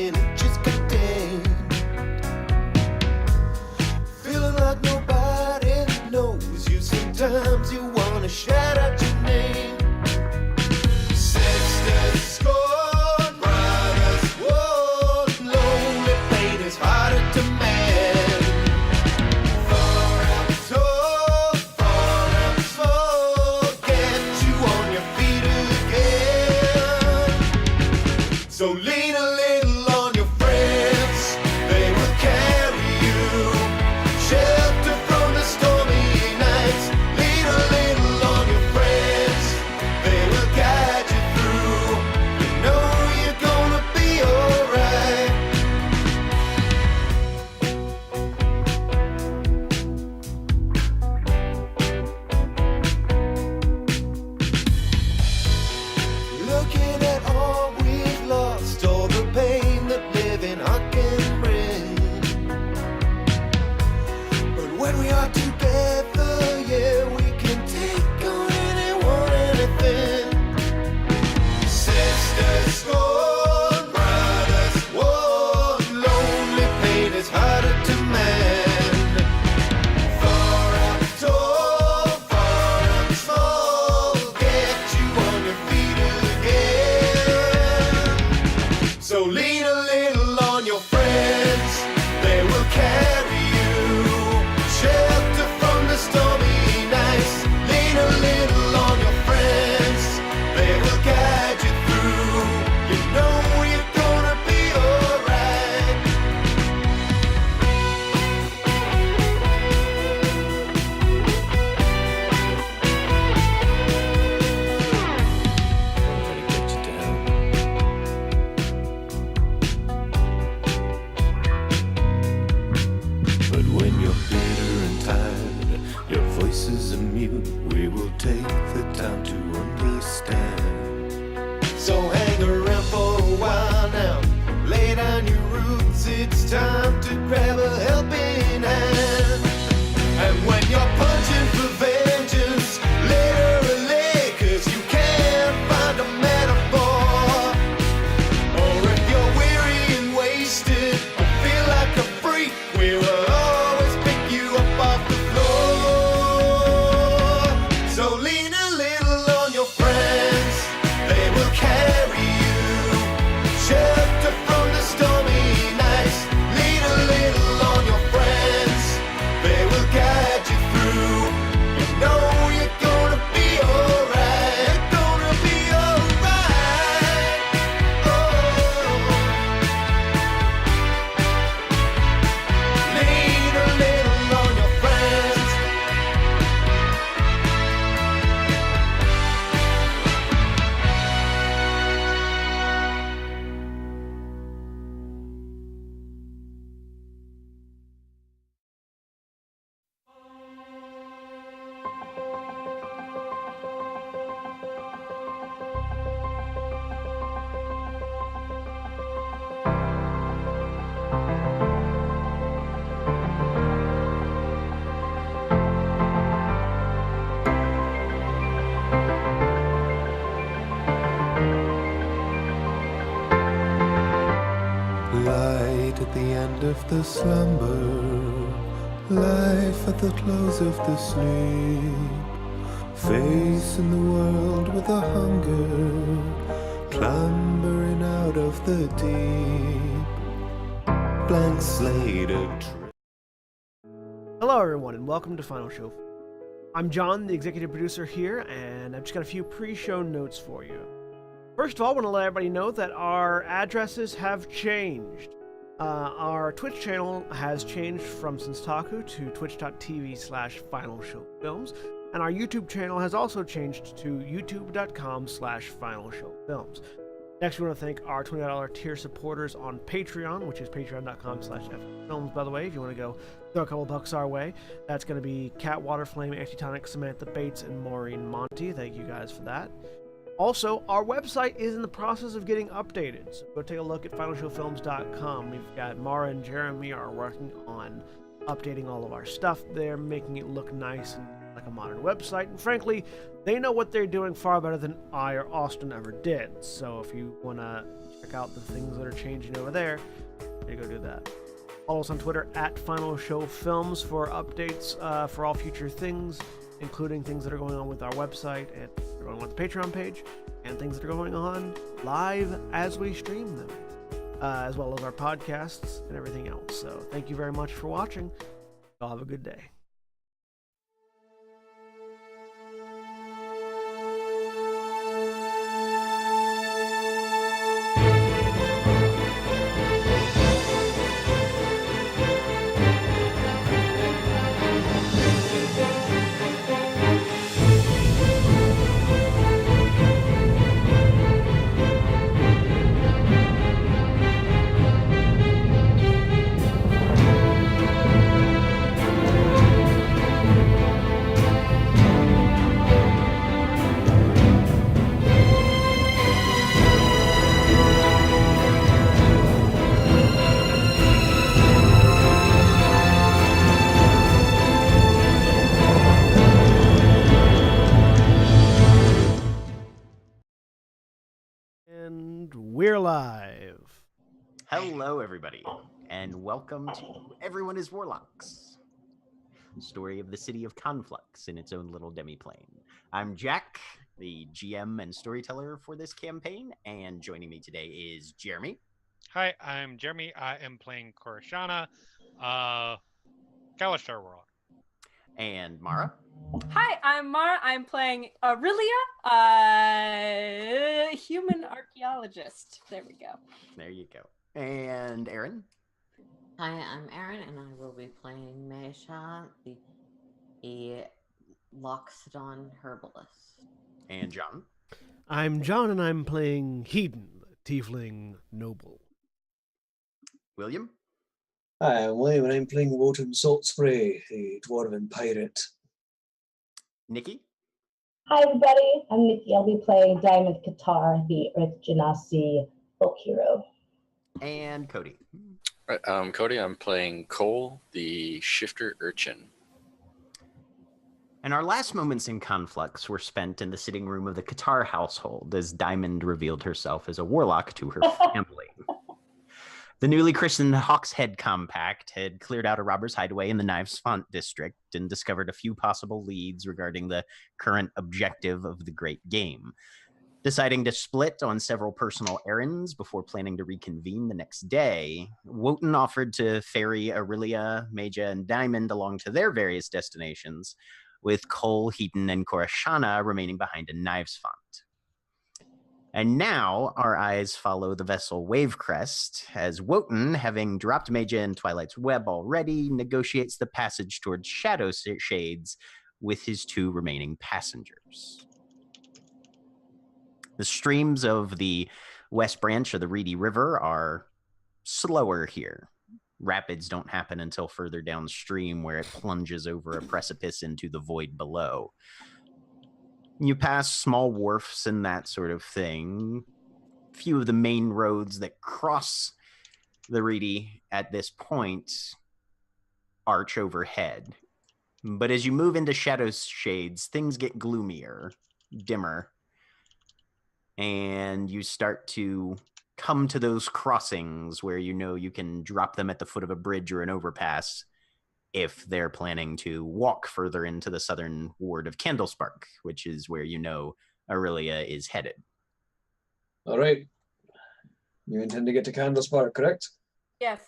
and it just got damned. Feeling like nobody knows you. Sometimes you wanna shout out your name. Sisters scorn, brothers warn, lonely pain is harder to mend. Forever told, forever told, get you on your feet again. So lean a little on your friends, they will carry you. Shelter from the stormy nights. Lean a little on your friends, they will guide you through. You know you're gonna be alright. Looking at all we've lost, all the pain that living I can bring. But when we are together, yeah, we can take on anyone, anything. Sisters scorn, brothers warn, lonely pain is harder to mend. Forever told, forever small, get you on your feet again. So lean a little on your friends, they will carry you. Shelter from the stormy nights. Lean a little on your friends, they will guide you through. You know you're gonna be alright. Trying to get you down. But when you're bitter and tired, your voices are mute, we will take the time to understand. So hang around for a while now, lay down your roots, it's time to grab a helping hand. And when you're punching for vengeance, literally, 'cause you can't find a metaphor. Or if you're weary and wasted, or feel like a freak, we will always pick you up off the floor. So lean a little on your friends, they will carry you. Shelter from the stormy nights. Lean a little on your friends, they will guide you through. You know you're gonna be alright. You're gonna be alright. Oh. Lean a little on your friends. Light at the end of the slumber, life at the close of the sleep, facing the world with a hunger, clambering out of the deep, blank slate of Hello, everyone, and welcome to Final Show. I'm John, the executive producer here, and I've just got a few pre-show notes for you. First of all, I want to let everybody know that our addresses have changed. Our Twitch channel has changed from Senstaku to twitch.tv/FinalShowFilms, and our YouTube channel has also changed to youtube.com/FinalShowFilms. Next, we want to thank our $20 tier supporters on Patreon, which is patreon.com/FFilms, by the way, if you want to go throw a couple bucks our way. That's going to be Cat Waterflame, Antitonic, Samantha Bates, and Maureen Monty. Thank you guys for that. Also, our website is in the process of getting updated, so go take a look at finalshowfilms.com. We've got Mara and Jeremy are working on updating all of our stuff there, making it look nice and like a modern website, and frankly, they know what they're doing far better than I or Austin ever did. So if you want to check out the things that are changing over there, you go do that. Follow us on Twitter at Final Show Films for updates for all future things, including things that are going on with our website and going on with the Patreon page, and things that are going on live as we stream them, as well as our podcasts and everything else. So thank you very much for watching. Y'all have a good day. And we're live. Hello, everybody, and welcome to Everyone is Warlocks, story of the city of Conflux in its own little demi-plane. I'm Jack, the GM and storyteller for this campaign, and joining me today is Jeremy. Hi, I'm Jeremy. I am playing Korishana, Kalistar Warlock. And Mara. Hi, I'm Mara. I'm playing Aurelia, human archaeologist. There we go. There you go. And Aaron. Hi, I'm Erin, and I will be playing Meisha, the Loxodon herbalist. And John. I'm John, and I'm playing Hedon, the Tiefling Noble. William. Hi, I'm William, and I'm playing Wotan Saltspray, the Dwarven pirate. Nikki. Hi everybody, I'm Nikki. I'll be playing Diamond Qatar, the Earth Genasi folk hero. And Cody. Right, Cody, I'm playing Cole, the shifter urchin. And our last moments in Conflux were spent in the sitting room of the Qatar household as Diamond revealed herself as a warlock to her family. The newly christened Hawkshead Compact had cleared out a robber's hideaway in the Knives Font district and discovered a few possible leads regarding the current objective of the Great Game. Deciding to split on several personal errands before planning to reconvene the next day, Wotan offered to ferry Aurelia, Maja, and Diamond along to their various destinations, with Cole, Heaton, and Korishana remaining behind in Knives Font. And now our eyes follow the vessel Wavecrest as Wotan, having dropped Maja in Twilight's Web already, negotiates the passage towards Shadow Shades with his two remaining passengers. The streams of the west branch of the Reedy River are slower here. Rapids don't happen until further downstream, where it plunges over a precipice into the void below. You pass small wharfs and that sort of thing. Few of the main roads that cross the Reedy at this point arch overhead. But as you move into Shadow Shades, things get gloomier, dimmer, and you start to come to those crossings where you know you can drop them at the foot of a bridge or an overpass if they're planning to walk further into the southern ward of Candlespark, which is where you know Aurelia is headed. All right. You intend to get to Candlespark, correct? Yes.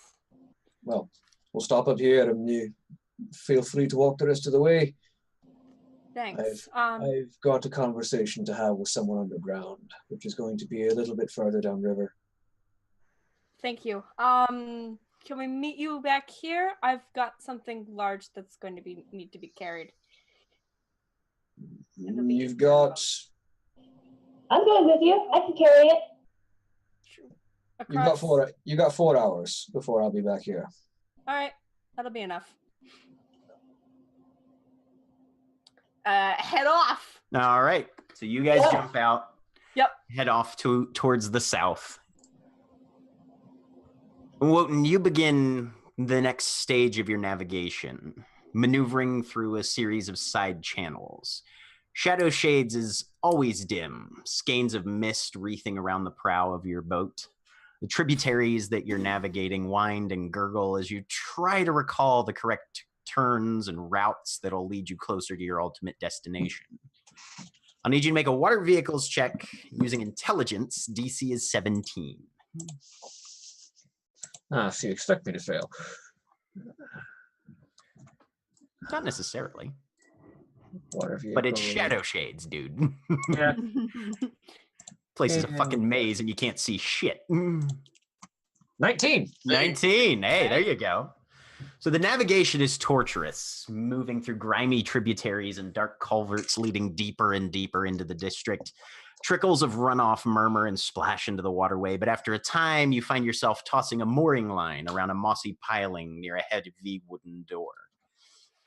Well, we'll stop up here and you feel free to walk the rest of the way. Thanks. I've got a conversation to have with someone underground, which is going to be a little bit further downriver. Thank you. Can we meet you back here? I've got something large that's going to need to be carried. You've got... I'm going with you. I can carry it. You got 4 hours before I'll be back here. All right, that'll be enough. Head off. All right. So you guys jump out. Yep. Head off towards the south. Wotan, you begin the next stage of your navigation, maneuvering through a series of side channels. Shadow Shades is always dim, skeins of mist wreathing around the prow of your boat. The tributaries that you're navigating wind and gurgle as you try to recall the correct turns and routes that'll lead you closer to your ultimate destination. I'll need you to make a water vehicles check using intelligence. DC is 17. So you expect me to fail. Not necessarily. Water vehicle. But it's shadow shades, dude. Yeah. Place is a fucking maze and you can't see shit. 19. 19. Hey, there you go. So the navigation is torturous, moving through grimy tributaries and dark culverts leading deeper and deeper into the district. Trickles of runoff murmur and splash into the waterway, but after a time, you find yourself tossing a mooring line around a mossy piling near a heavy wooden door.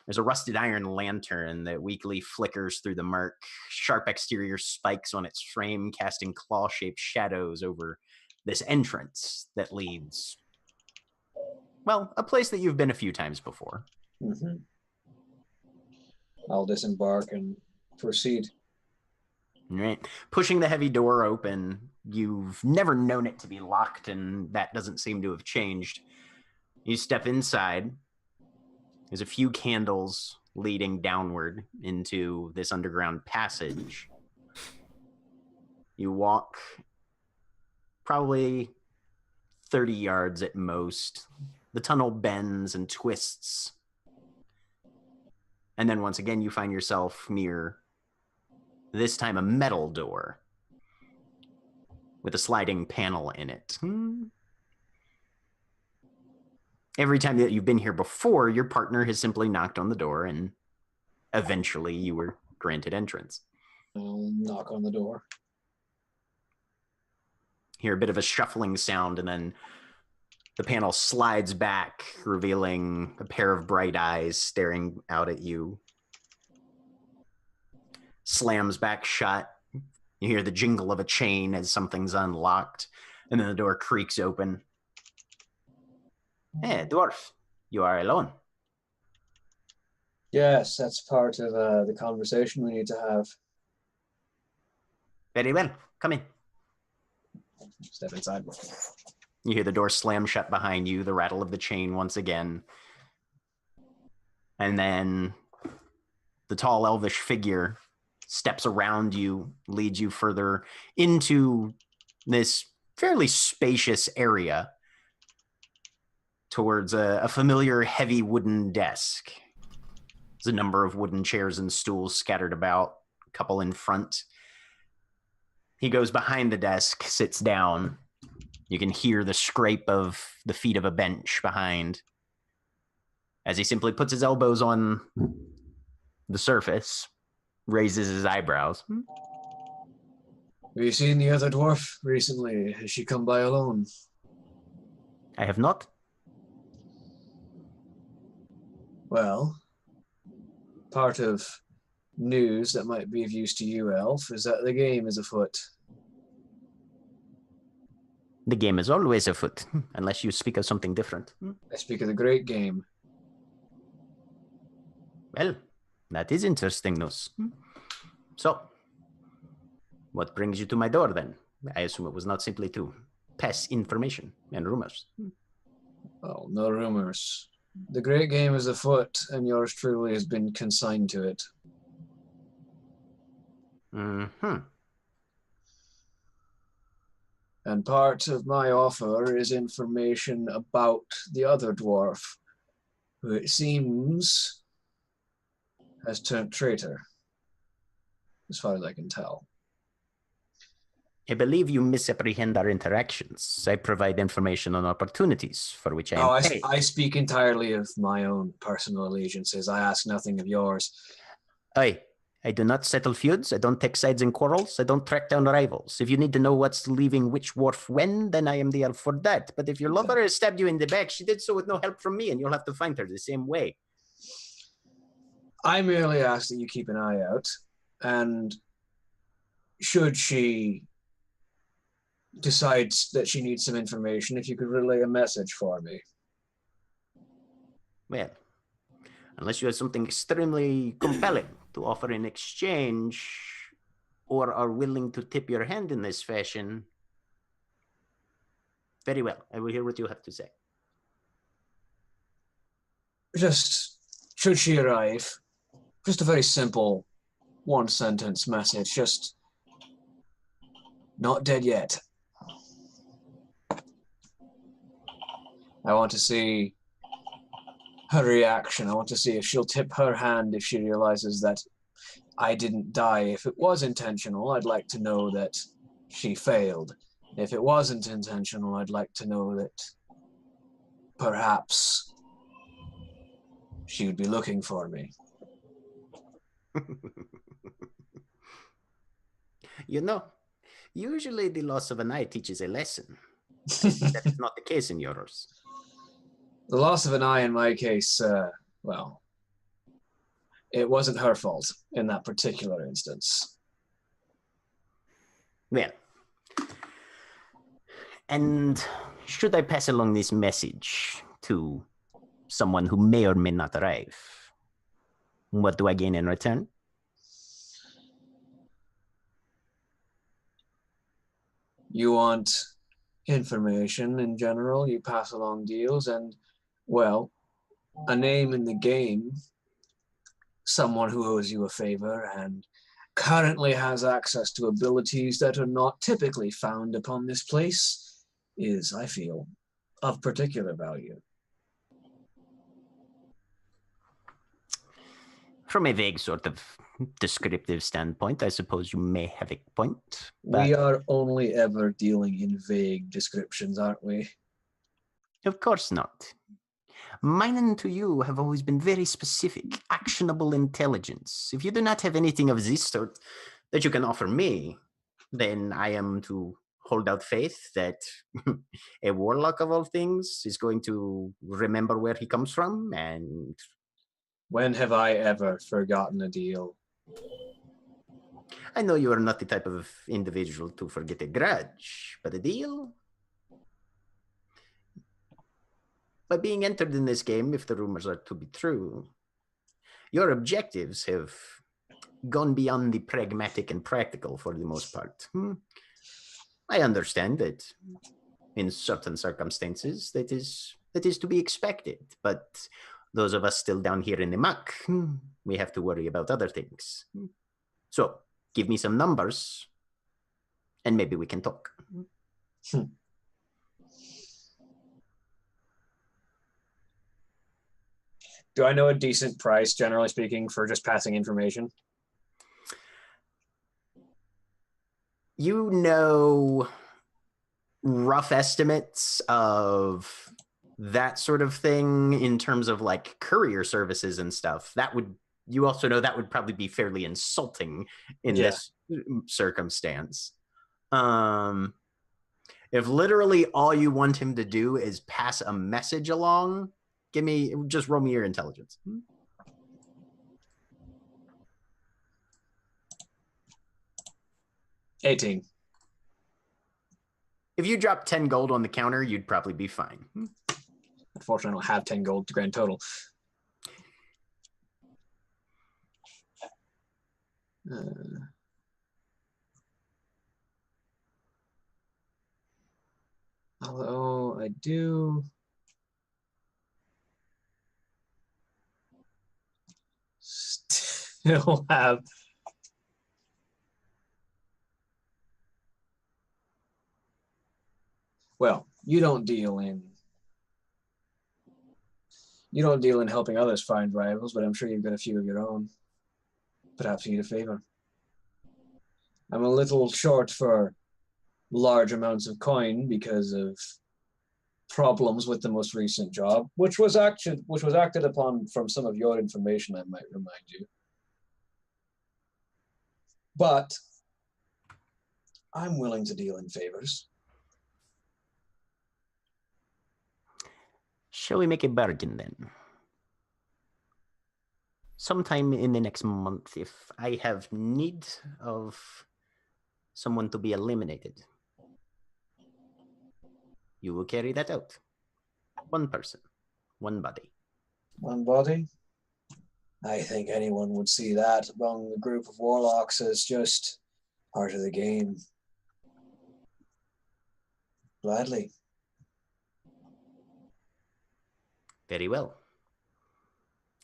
There's a rusted iron lantern that weakly flickers through the murk, sharp exterior spikes on its frame casting claw-shaped shadows over this entrance that leads, well, a place that you've been a few times before. Mm-hmm. I'll disembark and proceed. Right. Pushing the heavy door open, you've never known it to be locked, and that doesn't seem to have changed. You step inside. There's a few candles leading downward into this underground passage. You walk probably 30 yards at most. The tunnel bends and twists. And then once again, you find yourself near, this time, a metal door with a sliding panel in it. Every time that you've been here before, your partner has simply knocked on the door and eventually you were granted entrance. I'll knock on the door. Hear a bit of a shuffling sound, and then the panel slides back, revealing a pair of bright eyes staring out at you. Slams back shut. You hear the jingle of a chain as something's unlocked, and then the door creaks open. Hey, dwarf, you are alone. Yes, that's part of the conversation we need to have. Very well, come in. Step inside. You hear the door slam shut behind you, the rattle of the chain once again. And then the tall elvish figure steps around you, leads you further into this fairly spacious area towards a familiar heavy wooden desk. There's a number of wooden chairs and stools scattered about, a couple in front. He goes behind the desk, sits down. You can hear the scrape of the feet of a bench behind as he simply puts his elbows on the surface, raises his eyebrows. Have you seen the other dwarf recently? Has she come by alone? I have not. Well, part of news that might be of use to you, Elf, is that the game is afoot. The game is always afoot, unless you speak of something different. I speak of the great game. Well, that is interesting news. So, what brings you to my door then? I assume it was not simply to pass information and rumors. Oh, no rumors. The great game is afoot, and yours truly has been consigned to it. Mm-hmm. And part of my offer is information about the other dwarf, who it seems has turned traitor, as far as I can tell. I believe you misapprehend our interactions. I provide information on opportunities for which I am paid. I speak entirely of my own personal allegiances. I ask nothing of yours. I do not settle feuds. I don't take sides in quarrels. I don't track down rivals. If you need to know what's leaving which wharf when, then I am the elf for that. But if your lover has stabbed you in the back, she did so with no help from me, and you'll have to find her the same way. I merely ask that you keep an eye out, and should she decide that she needs some information, if you could relay a message for me. Well, unless you have something extremely compelling to offer in exchange, or are willing to tip your hand in this fashion, Very well. I will hear what you have to say. Just, should she arrive, just a very simple one-sentence message. Just, not dead yet. I want to see her reaction. I want to see if she'll tip her hand if she realizes that I didn't die. If it was intentional, I'd like to know that she failed. If it wasn't intentional, I'd like to know that perhaps she would be looking for me. You know, usually the loss of an eye teaches a lesson. That is not the case in yours. The loss of an eye in my case, well, it wasn't her fault in that particular instance. Well, and should I pass along this message to someone who may or may not arrive, what do I gain in return? You want information in general, you pass along deals, and, well, a name in the game, someone who owes you a favor and currently has access to abilities that are not typically found upon this place, is, I feel, of particular value. From a vague sort of descriptive standpoint, I suppose you may have a point. But We are only ever dealing in vague descriptions, aren't we? of course not. Mine and to you have always been very specific, actionable intelligence. If you do not have anything of this sort that you can offer me, then I am to hold out faith that a warlock of all things is going to remember where he comes from. And When have I ever forgotten a deal? I know you are not the type of individual to forget a grudge, but a deal? By being entered in this game, if the rumors are to be true, your objectives have gone beyond the pragmatic and practical for the most part. I understand that in certain circumstances that is to be expected, but those of us still down here in the muck, we have to worry about other things. So give me some numbers and maybe we can talk. Do I know a decent price, generally speaking, for just passing information? You know rough estimates of that sort of thing in terms of like courier services and stuff. That would, you also know that would probably be fairly insulting in this circumstance. If literally all you want him to do is pass a message along, just roll me your intelligence. 18. If you drop 10 gold on the counter, you'd probably be fine. Unfortunately, I don't have 10 gold grand total. Although I do still have you don't deal in helping others find rivals, but I'm sure you've got a few of your own. Perhaps you need a favor. I'm a little short for large amounts of coin because of problems with the most recent job, which was acted upon from some of your information, I might remind you. But I'm willing to deal in favors. Shall we make a bargain then? Sometime in the next month, if I have need of someone to be eliminated, you will carry that out. One person, one body. One body? I think anyone would see that among the group of warlocks as just part of the game. Gladly. Very well.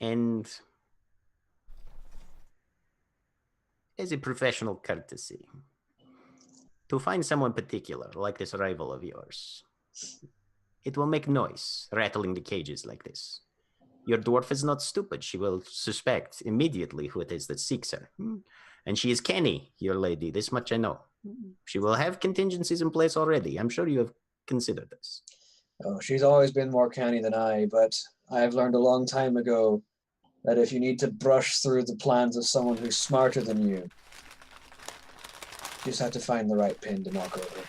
And as a professional courtesy, to find someone particular like this rival of yours, it will make noise, rattling the cages like this. Your dwarf is not stupid. She will suspect immediately who it is that seeks her. And she is canny, your lady. This much I know. She will have contingencies in place already. I'm sure you have considered this. Oh, she's always been more canny than I, but I've learned a long time ago that if you need to brush through the plans of someone who's smarter than you just have to find the right pin to knock over.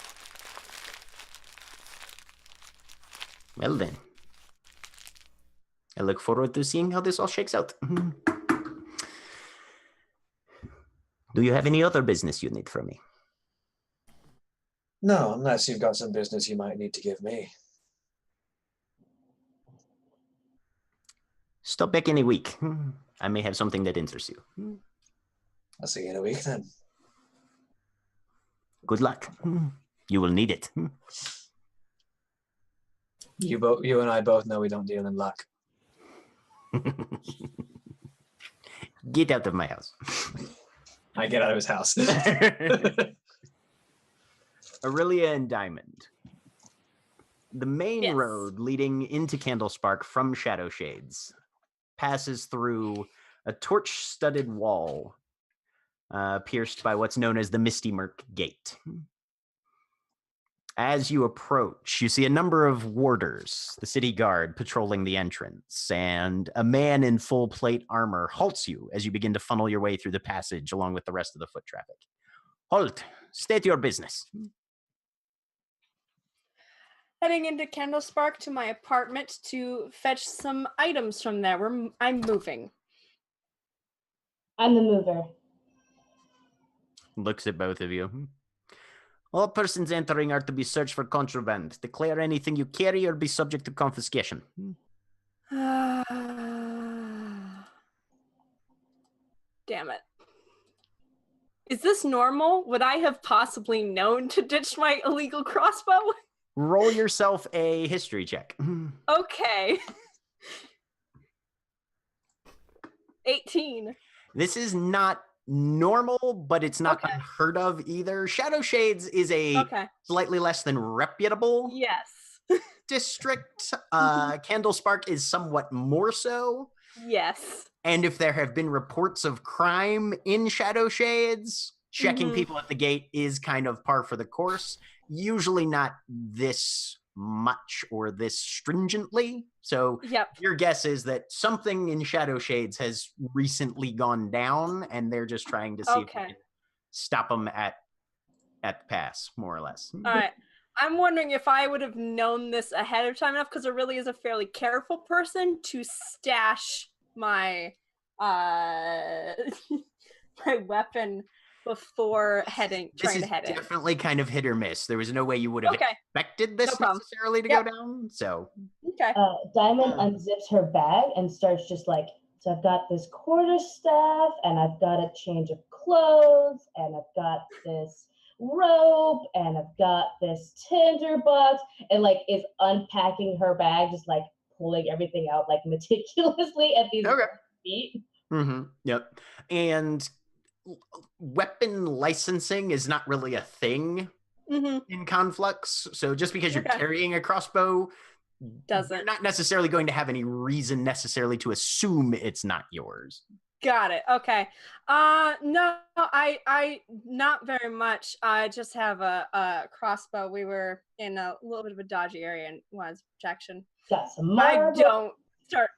Well then. I look forward to seeing how this all shakes out. Do you have any other business you need from me? No, unless you've got some business you might need to give me. Stop back in a week. I may have something that interests you. I'll see you in a week then. Good luck. You will need it. You and I both know we don't deal in luck. Get out of my house. I get out of his house. Aurelia and Diamond. The main road leading into Candlespark from Shadow Shades passes through a torch-studded wall pierced by what's known as the Misty Murk Gate. As you approach, you see a number of warders, the city guard, patrolling the entrance, and a man in full plate armor halts you as you begin to funnel your way through the passage along with the rest of the foot traffic. Halt! State your business. Heading into Candlespark to my apartment to fetch some items from there. I'm moving. I'm the mover. Looks at both of you. All persons entering are to be searched for contraband. Declare anything you carry or be subject to confiscation. Damn it. Is this normal? Would I have possibly known to ditch my illegal crossbow? Roll yourself a history check. Okay. 18. This is not normal, but it's not Okay. unheard of either. Shadow Shades is a slightly less than reputable Yes. district. Candlespark is somewhat more so. Yes. And if there have been reports of crime in Shadow Shades, checking people at the gate is kind of par for the course. Usually not this much or this stringently. So your guess is that something in Shadow Shades has recently gone down, and they're just trying to see if they can stop them at the pass, more or less. All right. I'm wondering if I would have known this ahead of time enough, because it really is a fairly careful person to stash my my weapon before trying to head in. Definitely kind of hit or miss. There was no way you would have expected this necessarily to go down. So Diamond unzips her bag and starts just like, so I've got this quarterstaff, and I've got a change of clothes, and I've got this rope, and I've got this tinderbox, and like is unpacking her bag, just like pulling everything out like meticulously at these feet. Yep. And weapon licensing is not really a thing in Conflux. So just because you're carrying a crossbow you're not necessarily going to have any reason necessarily to assume it's not yours. Got it. Okay. No, I not very much. I just have a crossbow. We were in a little bit of a dodgy area and wanted protection. Got some I don't start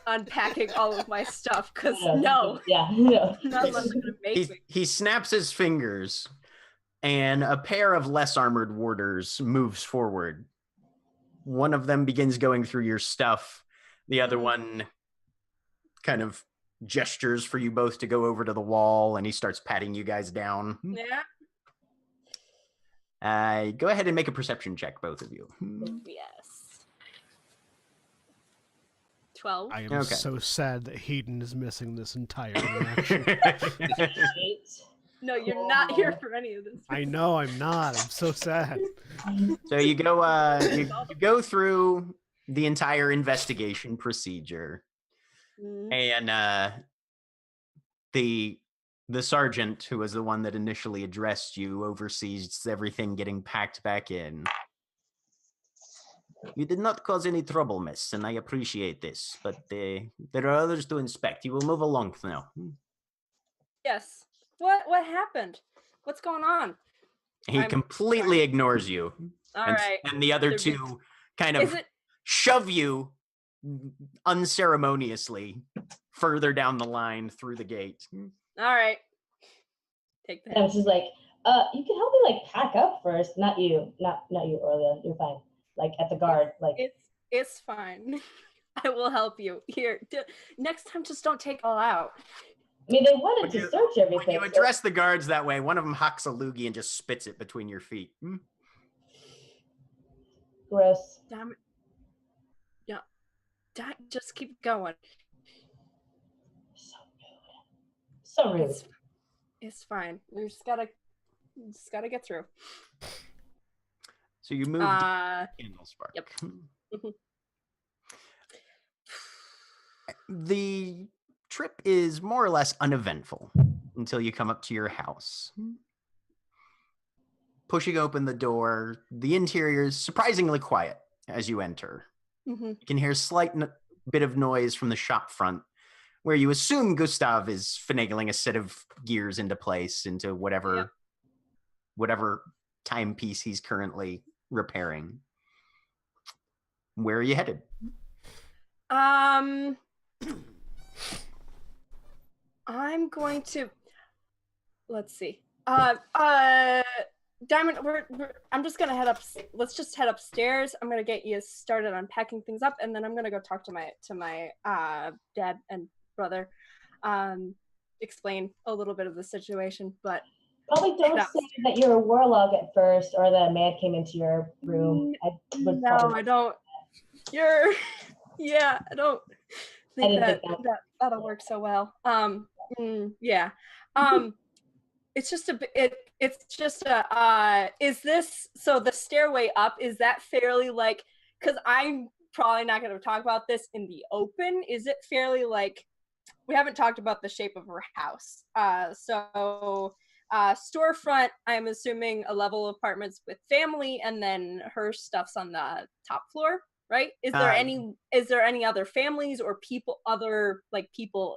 unpacking all of my stuff because none of them are gonna make me. He snaps his fingers, and a pair of less armored warders moves forward. One of them begins going through your stuff. The other one kind of gestures for you both to go over to the wall, and he starts patting you guys down. Go ahead and make a perception check, both of you. Yes. 12. I am so sad that Hayden is missing this entire interaction. No, you're not here for any of this. I know I'm not. I'm so sad. So you go you go through the entire investigation procedure. Mm. And the sergeant, who was the one that initially addressed you, oversees everything getting packed back in. You did not cause any trouble, miss, and I appreciate this, but there are others to inspect. You will move along now. Yes. What happened? What's going on? He I'm completely ignores you. All and, right. and the other There be- two kind Is of it shove you unceremoniously further down the line through the gate. all right? Take And I was that. just like, you can help me like pack up first. Not you, not you, Orlia. You're fine. Like at the guard, like It's fine. I will help you. Here, next time, just don't take all out. I mean, they wanted to search When everything. you address the guards that way, one of them hucks a loogie and just spits it between your feet. Gross. Damn it. Yeah. Just keep going. So rude. It's fine. We just gotta get through. So you moved Candlespark. Yep. The trip is more or less uneventful until you come up to your house. Pushing open the door, the interior is surprisingly quiet as you enter. You can hear a slight bit of noise from the shop front, where you assume Gustav is finagling a set of gears into place into whatever timepiece he's currently repairing. Where are you headed? I'm going to. Let's see. Diamond, I'm just gonna head up. Let's just head upstairs. I'm gonna get you started unpacking things up, and then I'm gonna go talk to my dad and brother, explain a little bit of the situation. But Probably don't say that you're a warlock at first, or that a man came into your room. I don't. Yeah, I don't think that'll work so well. Yeah. It's just is this, so the stairway up, is that fairly like, because I'm probably not going to talk about this in the open, is it fairly like, we haven't talked about the shape of her house. Storefront, I'm assuming a level of apartments with family, and then her stuff's on the top floor, right? Is there any other families or people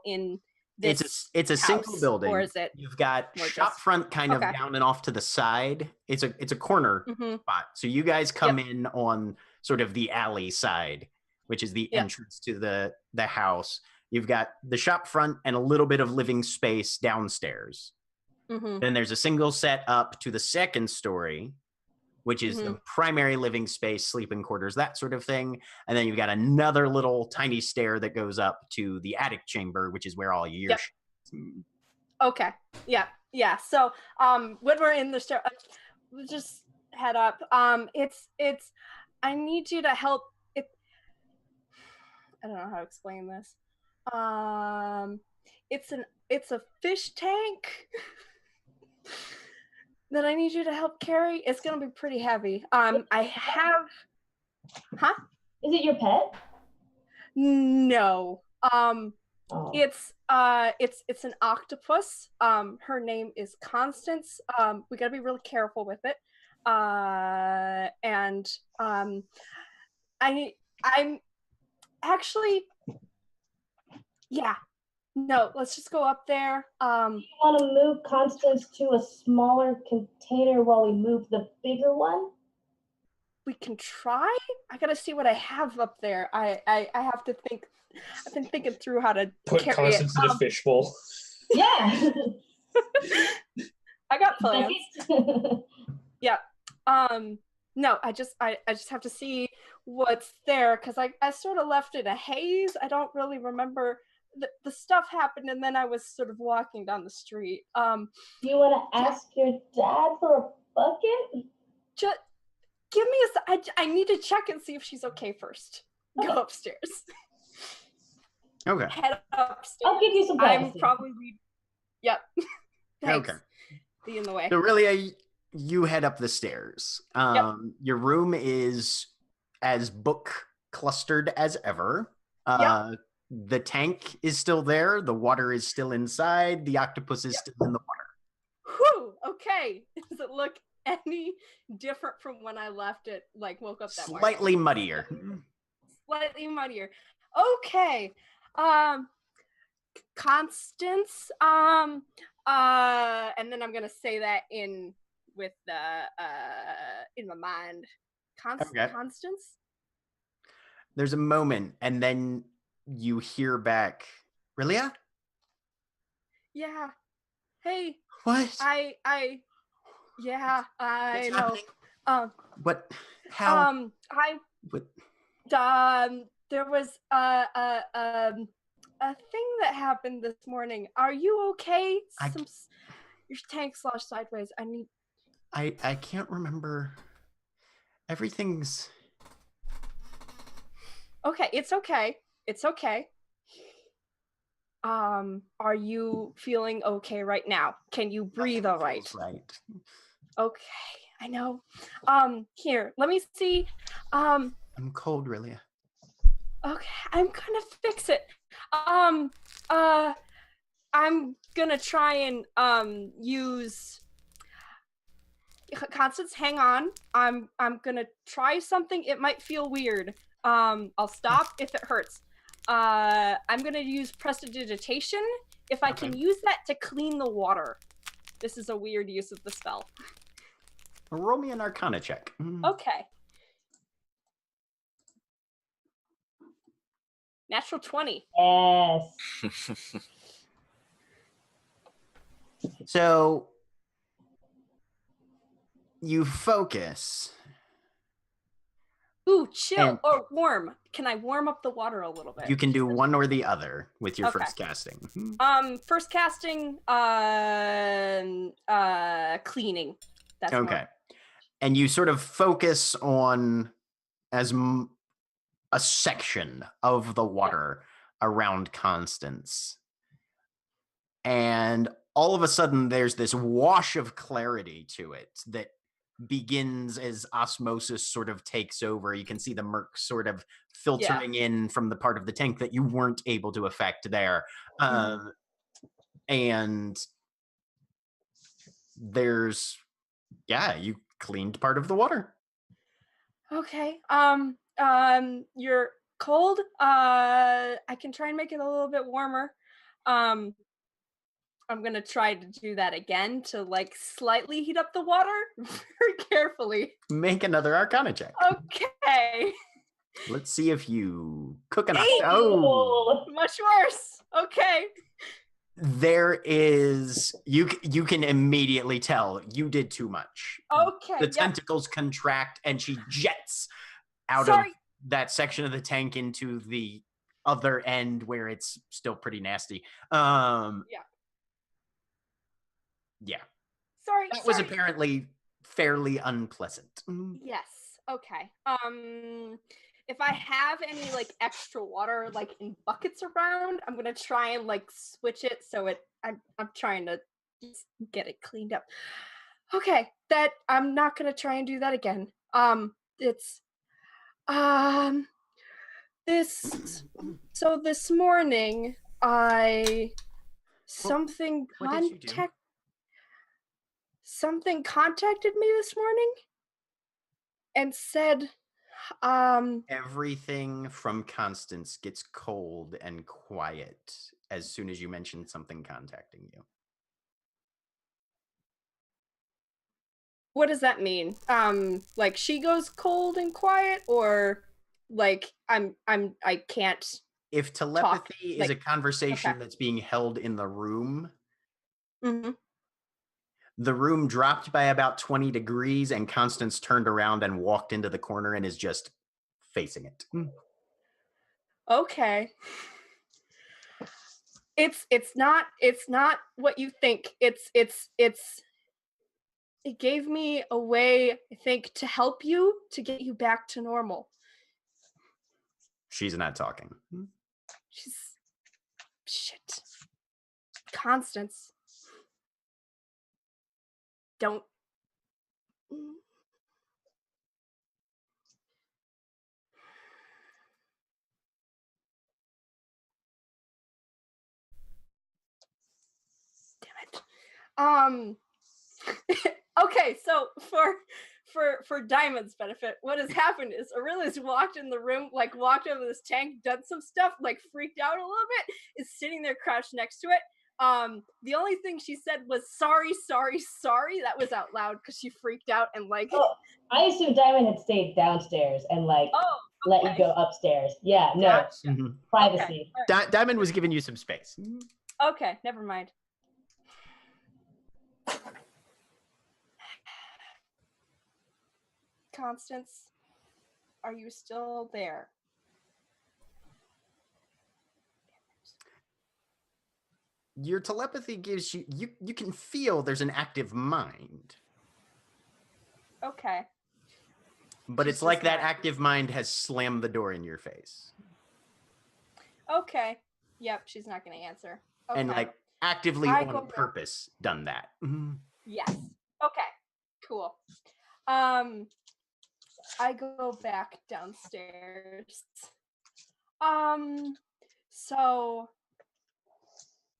in this it's a single building, or is it you've got shop front kind of down and off to the side. It's a corner spot, so you guys come in on sort of the alley side, which is the entrance to the house. You've got the shop front and a little bit of living space downstairs. Then there's a single set up to the second story, which is the primary living space, sleeping quarters, that sort of thing. And then you've got another little tiny stair that goes up to the attic chamber, which is where all your Okay. Yeah. So when we're in the stair, we'll just head up. It's I need you to help it. I don't know how to explain this. It's a fish tank that I need you to help carry. It's gonna be pretty heavy. I have. Is it your pet? No. It's an octopus. Her name is Constance. We gotta be really careful with it. And I'm actually, yeah. No, let's just go up there. You want to move Constance to a smaller container while we move the bigger one? We can try. I gotta see what I have up there. I have to think. I've been thinking through how to put carry Constance in a fishbowl. Yeah. I got plans. Yeah. No, I just have to see what's there, because I sort of left it a haze. I don't really remember. The stuff happened, and then I was sort of walking down the street. Do you want to ask your dad for a bucket? Just give me I need to check and see if she's okay first. Go upstairs. Okay. Head upstairs. I'll give you some privacy. I'm probably. Yep. Thanks. Okay. Be in the way. So really, you head up the stairs. Your room is as book clustered as ever. The tank is still there. The water is still inside. The octopus is still in the water. Whew, okay. Does it look any different from when I left it, like woke up that morning? Slightly muddier. Slightly muddier. Okay. Constance, and then I'm gonna say that in my mind. Okay. Constance? There's a moment, and then you hear back, Rilia? Yeah. Hey, What? yeah, I What's know. happening? What? How? What? There was a thing that happened this morning. Are you okay? Your tank sloshed sideways. I can't remember. Everything's okay. It's okay. It's okay. Are you feeling okay right now? Can you breathe all right? right. Okay, I know. Here, let me see. I'm cold, Rilia. Okay, I'm gonna fix it. I'm gonna try and use Constance, hang on. I'm gonna try something. It might feel weird. I'll stop if it hurts. I'm gonna use prestidigitation if I can use that to clean the water. This is a weird use of the spell. Roll me an Arcana check. Okay. Natural 20. Yes. So you focus. Ooh, chill And or warm. Can I warm up the water a little bit? you can do one or the other with your first casting. First casting, cleaning. That's okay. more. And you sort of focus on a section of the water around Constance. And all of a sudden, there's this wash of clarity to it that begins as osmosis sort of takes over. You can see the murk sort of filtering in from the part of the tank that you weren't able to affect there. And there's, you cleaned part of the water. Okay. You're cold. I can try and make it a little bit warmer. I'm gonna try to do that again to like slightly heat up the water very carefully. Make another Arcana check. Okay. Let's see if you cook an Much worse. Okay. There is you can immediately tell you did too much. Okay. The tentacles contract and she jets out of that section of the tank into the other end where it's still pretty nasty. Yeah. Sorry. That was apparently fairly unpleasant. Yes. Okay. If I have any like extra water like in buckets around, I'm gonna try and like switch it so I'm trying to just get it cleaned up. Okay, that I'm not gonna try and do that again. It's this morning something contacted me this morning and said everything from Constance gets cold and quiet as soon as you mention something contacting you. What does that mean? Like she goes cold and quiet, or like I can't. If telepathy is a conversation that's being held in the room, the room dropped by about 20 degrees and Constance turned around and walked into the corner and is just facing it. Okay. It's not what you think. It gave me a way, I think, to help you, to get you back to normal. She's not talking. Shit. Constance. Don't. Okay, so for Diamond's benefit, what has happened is Aurelia's walked in the room, like walked over this tank, done some stuff, like freaked out a little bit, is sitting there crouched next to it. The only thing she said was sorry. That was out loud because she freaked out and like. Oh, I assume Diamond had stayed downstairs and like let you go upstairs. Yeah, no. Gotcha. Mhm. Privacy. Okay. Diamond was giving you some space. Okay, never mind. Constance, are you still there? Your telepathy gives you can feel there's an active mind. Okay. But She's it's like just that not- active mind has slammed the door in your face. Okay. Yep, she's not going to answer. Okay. And like actively I go on back. purpose done that. Yes. Okay. Cool. I go back downstairs. So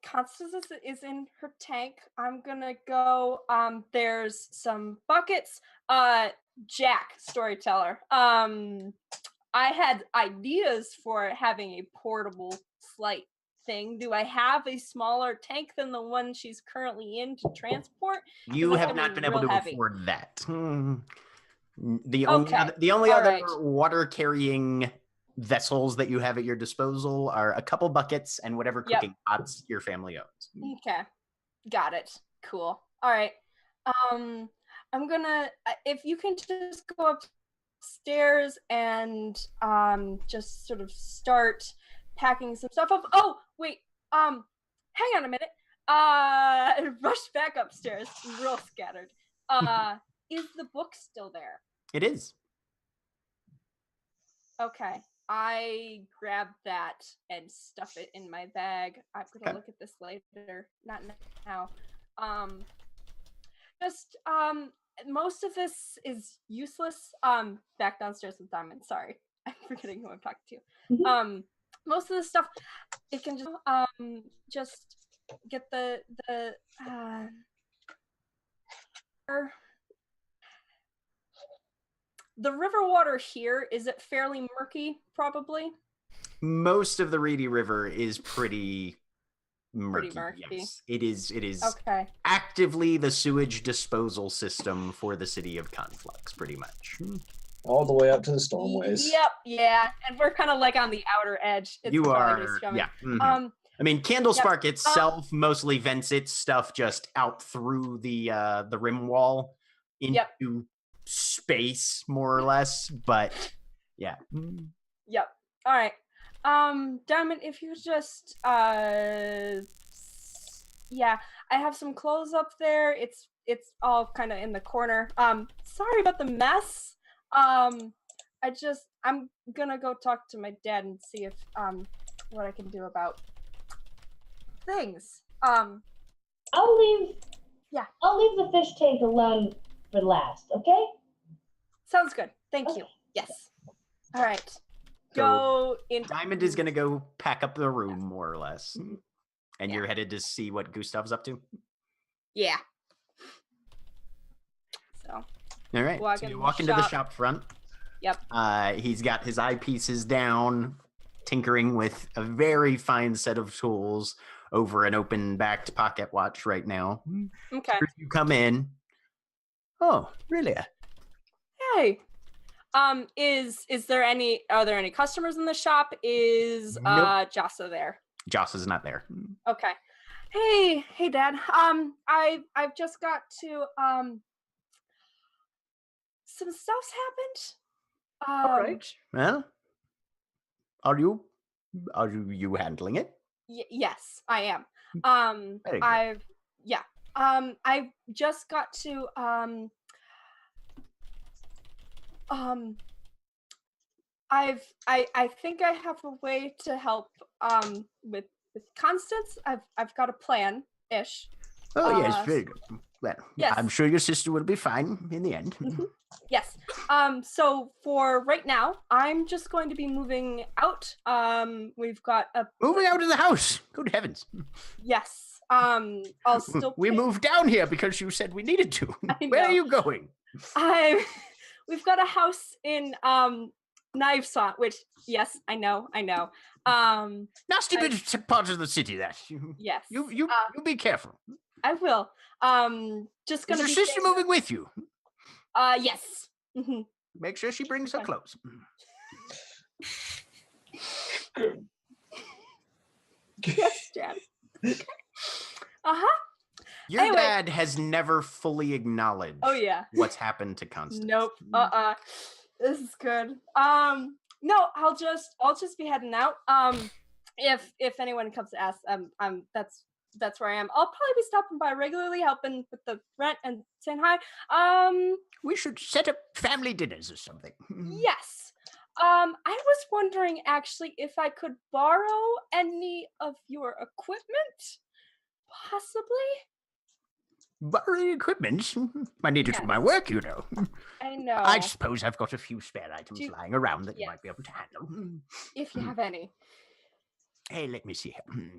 Constance is in her tank. I'm gonna go. There's some buckets. Jack, storyteller. I had ideas for having a portable slight thing. Do I have a smaller tank than the one she's currently in to transport? You That's have gonna not be been able real to heavy. afford that. The Okay, only all other right. water carrying vessels that you have at your disposal are a couple buckets and whatever Yep. cooking pots your family owns. Okay, got it. Cool. All right. I'm gonna. If you can just go upstairs and just sort of start packing some stuff up. Oh wait. Hang on a minute. Rush back upstairs. Real scattered. Is the book still there? It is. Okay. I grab that and stuff it in my bag. I'm gonna Okay. look at this later, not now. Most of this is useless. Back downstairs with Diamond. Sorry, I'm forgetting who I'm talking to. Most of this stuff, it can just get the river water here. Is it fairly murky? Probably. Most of the Reedy River is pretty murky. murky. Yes, it is. It is Okay. actively the sewage disposal system for the city of Conflux, pretty much. All the way up to the stormways. Yep. Yeah. And we're kind of like on the outer edge. It's You probably are, scummy. yeah. Mhm. I mean, Candlespark itself mostly vents its stuff just out through the rim wall into space, more or less. But yeah. Yep. All right. Diamond, if you just yeah, I have some clothes up there. It's all kind of in the corner. Sorry about the mess. I'm gonna go talk to my dad and see if what I can do about things. I'll leave the fish tank alone for last, okay? Sounds good. Thank you. Yes. All right. Go in. Diamond is gonna go pack up the room, more or less. And you're headed to see what Gustav's up to? Yeah. So. All right. Walk So in you the walk into the shop. shop front. Yep. He's got his eyepieces down, tinkering with a very fine set of tools over an open-backed pocket watch right now. Okay. You come in. Oh, really? Hey. Are there any customers in the shop? Is Nope. Jassa there? Joss is not there. Okay. Hey Dad. I've just got to some stuff's happened. All right. Well, are you handling it? Yes, I am. Very good. I've just got to I think I have a way to help with Constance. I've got a plan ish. Oh yes, very good. Well, yes. I'm sure your sister will be fine in the end. Yes. So for right now, I'm just going to be moving out. We've got a Moving out of the house. Good heavens. yes. I'll still. We moved down here because you said we needed to. I Where are know. you going? We've got a house in Knivesaunt, which yes, I know. Nasty bit part of the city. That. Yes. You be careful. I will. Just Is gonna your be sister staying- moving with you? Yes. Mhm. Make sure she brings her Fine. clothes. Yes, Dad. Uh-huh. Your Anyway. dad has never fully acknowledged Oh yeah. what's happened to Constance. Nope. This is good. No, I'll just be heading out. If anyone comes to ask, that's where I am. I'll probably be stopping by regularly, helping with the rent and saying hi. We should set up family dinners or something. Yes. I was wondering actually if I could borrow any of your equipment, possibly. Borrowing equipment? I need it for Yes. my work, you know. I know. I suppose I've got a few spare items Do- lying around that you yes. might be able to handle. If you have any. Hey, let me see here.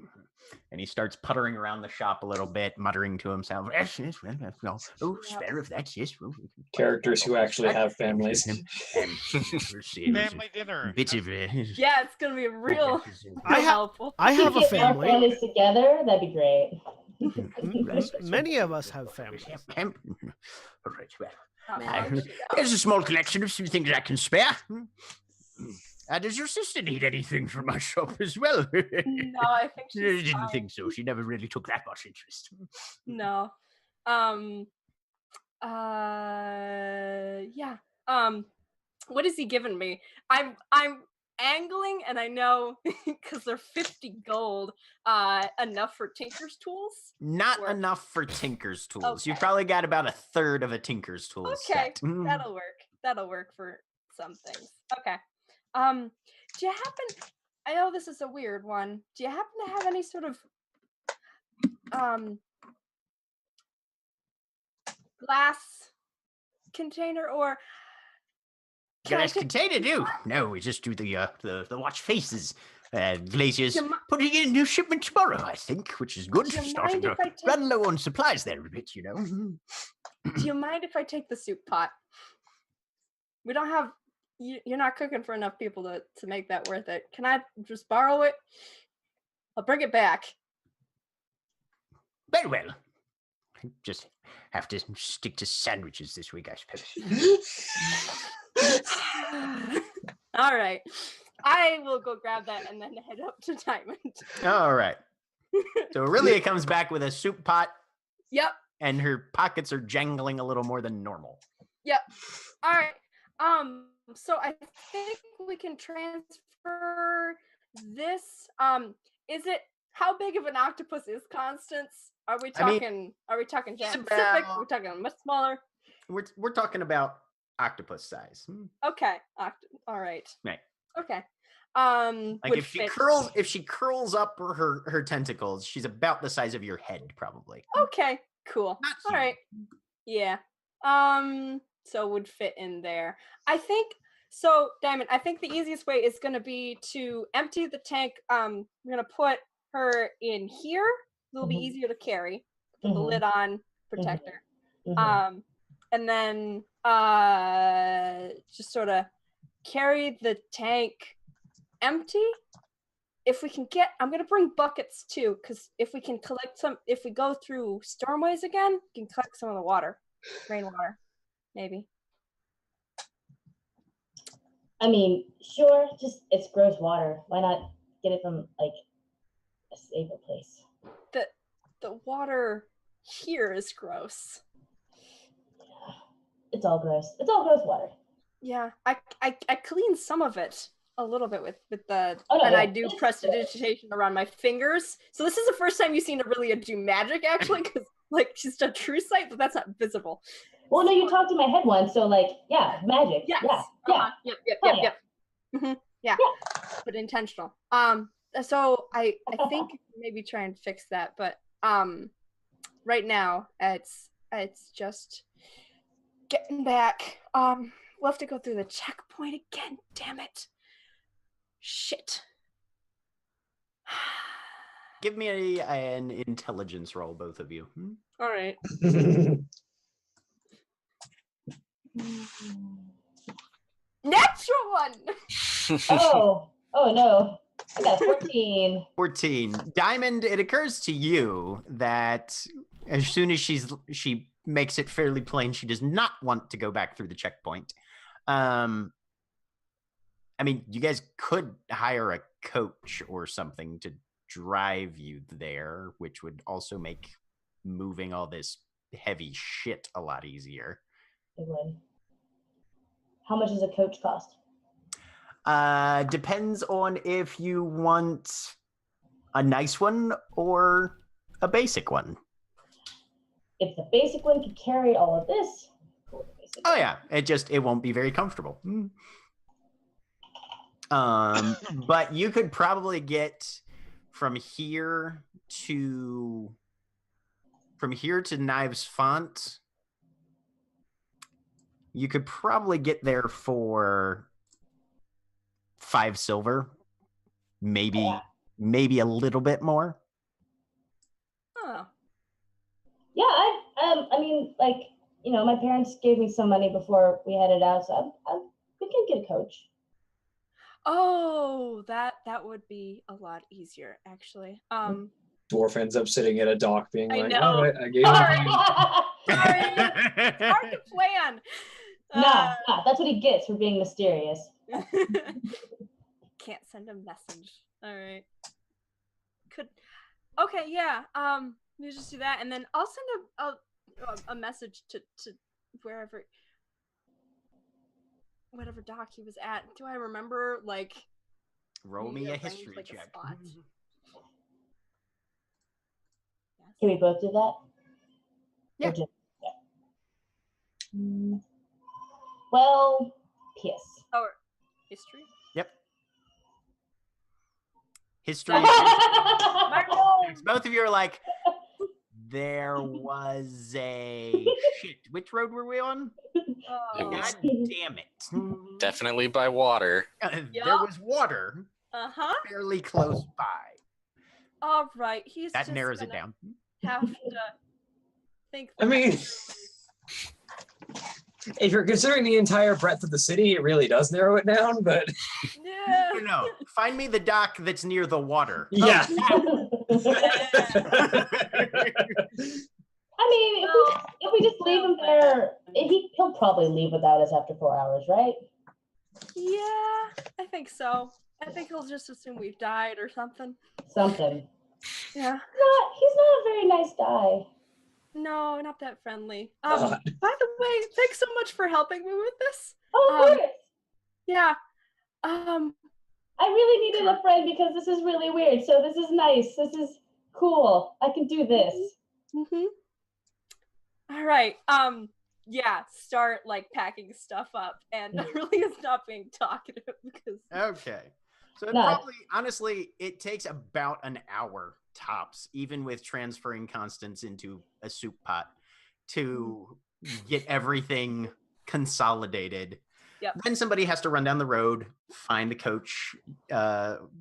And he starts puttering around the shop a little bit, muttering to himself. Yes, well, no. Oh, spare of that, yes. Well, Characters who actually have families. We'll see. Family dinner. Bit of Yeah, it's gonna be real I have- helpful. I have a Get our family. families together. That'd be great. Many of us have families. All right, well. Not I- much. There's a small collection of some things I can spare. Does your sister need anything from my shop as well? No, I think I she's didn't fine. think so. She never really took that much interest. No. Yeah. What is he giving me? I'm angling, and I know because they're 50 gold, enough for Tinker's tools. Not Or- enough for Tinker's tools. You've Okay. probably got about a third of a Tinker's tools Okay, set. that'll work. That'll work for some things. Okay. Do you happen? I know this is a weird one. Do you happen to have any sort of glass container or? Can I Glass take- container, do? No, we just do the watch faces. Glazier's Do you mi- putting in a new shipment tomorrow, I think, which is good. Do you Starting mind to if I take- run low on supplies there a bit, you know. Do you mind if I take the soup pot? We don't have. You're not cooking for enough people to make that worth it. Can I just borrow it? I'll bring it back. Very well. Just have to stick to sandwiches this week, I suppose. All right. I will go grab that and then head up to Diamond. All right. So Aurelia comes back with a soup pot, Yep. and her pockets are jangling a little more than normal. Yep. All right. So I think we can transfer this. Is it how big of an octopus is Constance? Are we I mean, talking he's giant Pacific? about- We're talking much smaller. We're talking about octopus size. Okay. All right. Right. Okay. Like would if she fit. curls up her tentacles, she's about the size of your head, probably. Okay. Cool. Not All right. Yeah. So would fit in there. I think so, Diamond. I think the easiest way is going to be to empty the tank. We're going to put her in here. It'll be Mhm. easier to carry. Put the Mhm. lid on, protect her. Mhm. And then just sort of carry the tank empty. If we can get, I'm gonna bring buckets too, because if we can collect some, if we go through stormways again, we can collect some of the water, rainwater, maybe. I mean, sure, just it's gross water. Why not get it from like a safer place? The water here is gross. It's all gross. It's all gross water. Yeah, I clean some of it a little bit with the Oh, no, and I yeah, do it's prestidigitation around my fingers. So this is the first time you've seen Aurelia do magic actually, because like she's done true sight, but that's not visible. Well, no, you talked in my head once, so like, yeah, magic. Yes. Yeah, yeah. Uh-huh. Hell Yep. Yeah. But intentional. So I think maybe try and fix that, but right now it's just getting back. We'll have to go through the checkpoint again. Damn it. Shit. Give me an intelligence roll, both of you. All right. Natural one. Oh no. I got a 14. 14. Diamond, it occurs to you that as soon as she makes it fairly plain she does not want to go back through the checkpoint. I mean, you guys could hire a coach or something to drive you there, which would also make moving all this heavy shit a lot easier. It would. How much does a coach cost? Depends on if you want a nice one or a basic one. If the basic one could carry all of this, cool, the basic Oh one. yeah, it won't be very comfortable. But you could probably get from here to Knives Font. You could probably get there for 5 silver, maybe a little bit more. Oh. Yeah, I mean, like, you know, my parents gave me some money before we headed out, so we can get a coach. Oh, that would be a lot easier, actually. Dwarf ends up sitting at a dock being I like, know. all right, I gave you. Sorry. It's hard to plan. Nah, that's what he gets for being mysterious. Can't send a message. All right. Okay, yeah. You just do that, and then I'll send a message to whatever dock he was at. Do I remember, like? Roll me a history like, check. Yes. Can we both do that? Yeah. Well, PS. Oh, history. Yep. History. My roll. Both of you are like, there was a shit. Which road were we on? Oh. God damn it. Definitely by water. There was water fairly close by. All right. He's That just narrows it gonna down. Have to think. I mean, if you're considering the entire breadth of the city, it really does narrow it down, but Yeah. No, find me the dock that's near the water. yeah. I mean, if we just leave him there, he'll probably leave without us after 4 hours, right? Yeah, I think so. I think he'll just assume we've died or something. Something. Yeah. He's not a very nice guy. No, not that friendly. By the way, thanks so much for helping me with this. Oh, of course. Yeah. I really needed a friend because this is really weird. So this is nice. This is cool. I can do this. Mm-hmm. All right. Yeah, start like packing stuff up, and really is not being talkative because. Okay. So it Nice. probably, honestly, it takes about an hour tops, even with transferring constants into a soup pot, to get everything consolidated. Yep. Then somebody has to run down the road, find the coach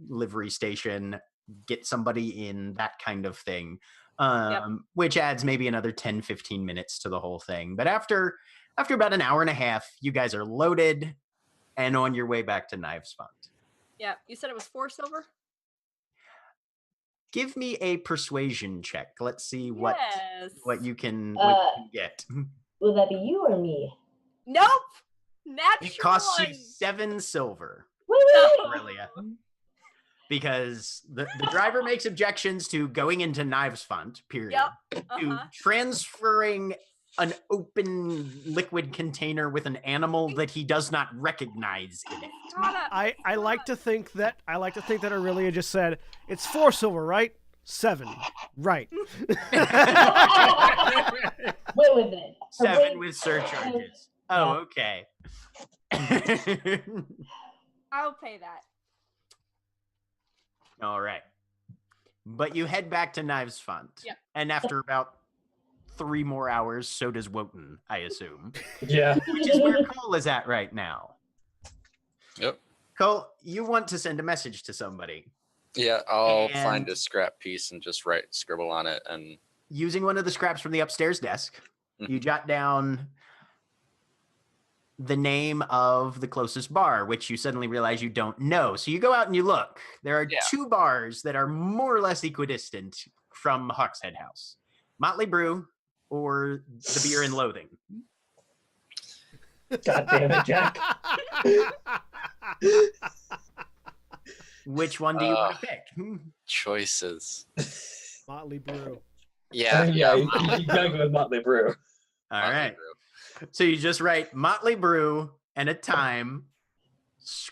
livery station, get somebody in, that kind of thing, which adds maybe another 10, 15 minutes to the whole thing. But after about an hour and a half, you guys are loaded and on your way back to Knives Font. Yeah, you said it was 4 silver? Give me a persuasion check. Let's see what you can get. Will that be you or me? Nope. Natural It costs one. you 7 silver, Wait. Aurelia. Because the driver makes objections to going into Knives Font, period. Yep. To transferring an open liquid container with an animal that he does not recognize in it. I like to think that Aurelia just said it's 4 silver, right? 7, right? Wait with it. 7 with surcharges. Oh, okay. I'll pay that. All right. But you head back to Knives Font. Yep. And after about 3 more hours, so does Wotan, I assume. Yeah. Which is where Cole is at right now. Yep. Cole, you want to send a message to somebody. Yeah, I'll find And- a scrap piece and just scribble on it. And Using one of the scraps from the upstairs desk, you jot down the name of the closest bar, which you suddenly realize you don't know. So you go out and you look. There are two bars that are more or less equidistant from Hawkshead House. Motley Brew or the Beer and Loathing. God damn it, Jack. Which one do you want to pick? choices. Motley Brew. Yeah, You gotta go with Motley Brew. All Motley right. Brew. So you just write Motley Brew and a time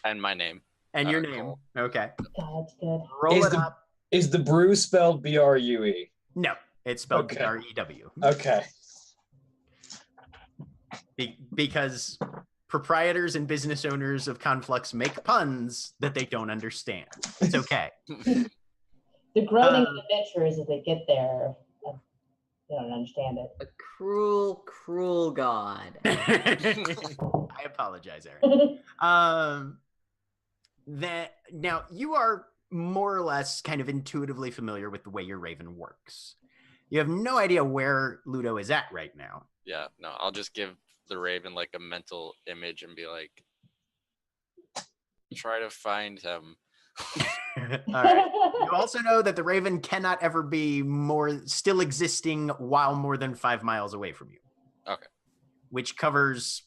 And my name. and your name. Cole. Okay. God, it's good. Roll Is it the- up. Is the brew spelled BRUE? No, it's spelled Okay. B-R-E-W. Okay. Because proprietors and business owners of Conflux make puns that they don't understand. It's okay. The groaning of adventurers as they get there, they don't understand it. A cruel, cruel god. I apologize, Aaron. Now you are more or less kind of intuitively familiar with the way your Raven works. You have no idea where Ludo is at right now. Yeah, no, I'll just give the Raven like a mental image and be like, try to find him. All right. You also know that the Raven cannot ever be still existing while more than 5 miles away from you. Okay. Which covers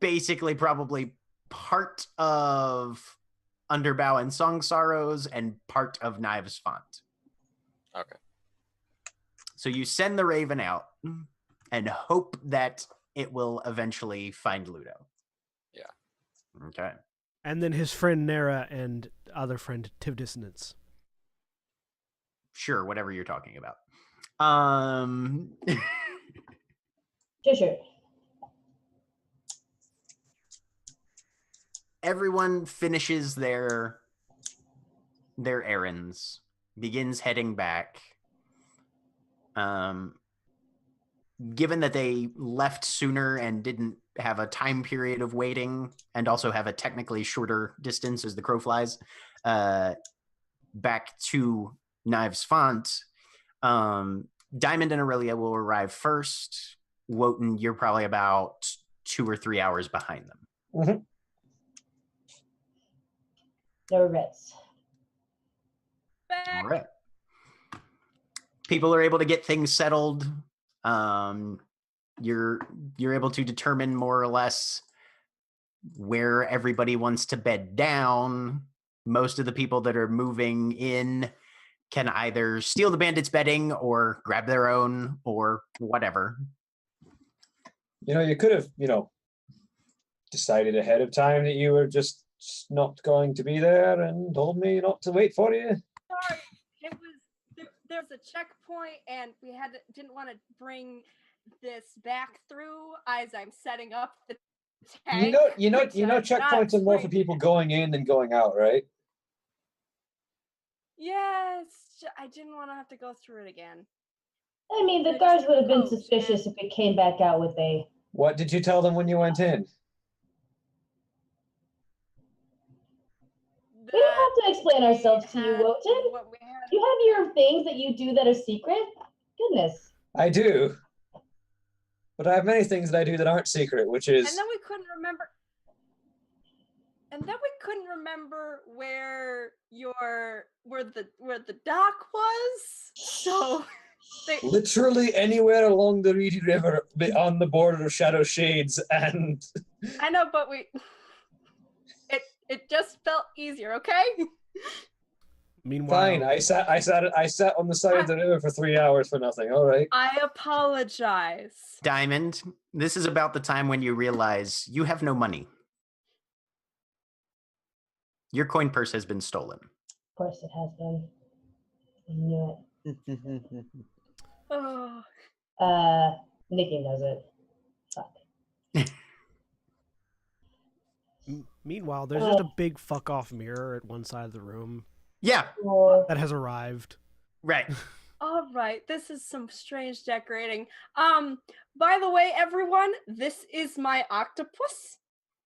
basically probably part of Underbow and Song Sorrows and part of Knives Font. Okay. So you send the Raven out and hope that it will eventually find Ludo. Yeah. Okay. And then his friend Nera and other friend Tiv Dissonance. Sure, whatever you're talking about. Sure. Everyone finishes their errands, begins heading back. Given that they left sooner and didn't have a time period of waiting and also have a technically shorter distance as the crow flies back to Knives Font, Diamond and Aurelia will arrive first. Wotan, you're probably about 2 or 3 hours behind them. Mm-hmm. No regrets. All right. People are able to get things settled. You're able to determine more or less where everybody wants to bed down. Most of the people that are moving in can either steal the bandits' bedding or grab their own or whatever. You could have, decided ahead of time that you were just not going to be there and told me not to wait for you. Sorry, it was there's a checkpoint, and we didn't want to bring this back through as I'm setting up the tank. Checkpoints are more for people going in than going out, right? Yes, I didn't want to have to go through it again. I mean, the guards would have been suspicious if we came back out with a... What did you tell them when you went in? We don't have to explain ourselves to you, Wotan. You have your things that you do that are secret. Goodness. I do. But I have many things that I do that aren't secret, which is... And then we couldn't remember. Where the dock was. So literally anywhere along the Reedy River on the border of Shadow Shades and... I know, but it just felt easier, okay? Meanwhile, fine. I sat on the side of the river for 3 hours for nothing. All right. I apologize. Diamond, this is about the time when you realize you have no money. Your coin purse has been stolen. Of course it has been. I knew it. Oh. Nikki knows it. Fuck. Meanwhile, there's just a big fuck off mirror at one side of the room. Yeah. That has arrived. Right. All right, this is some strange decorating. By the way, everyone, this is my octopus.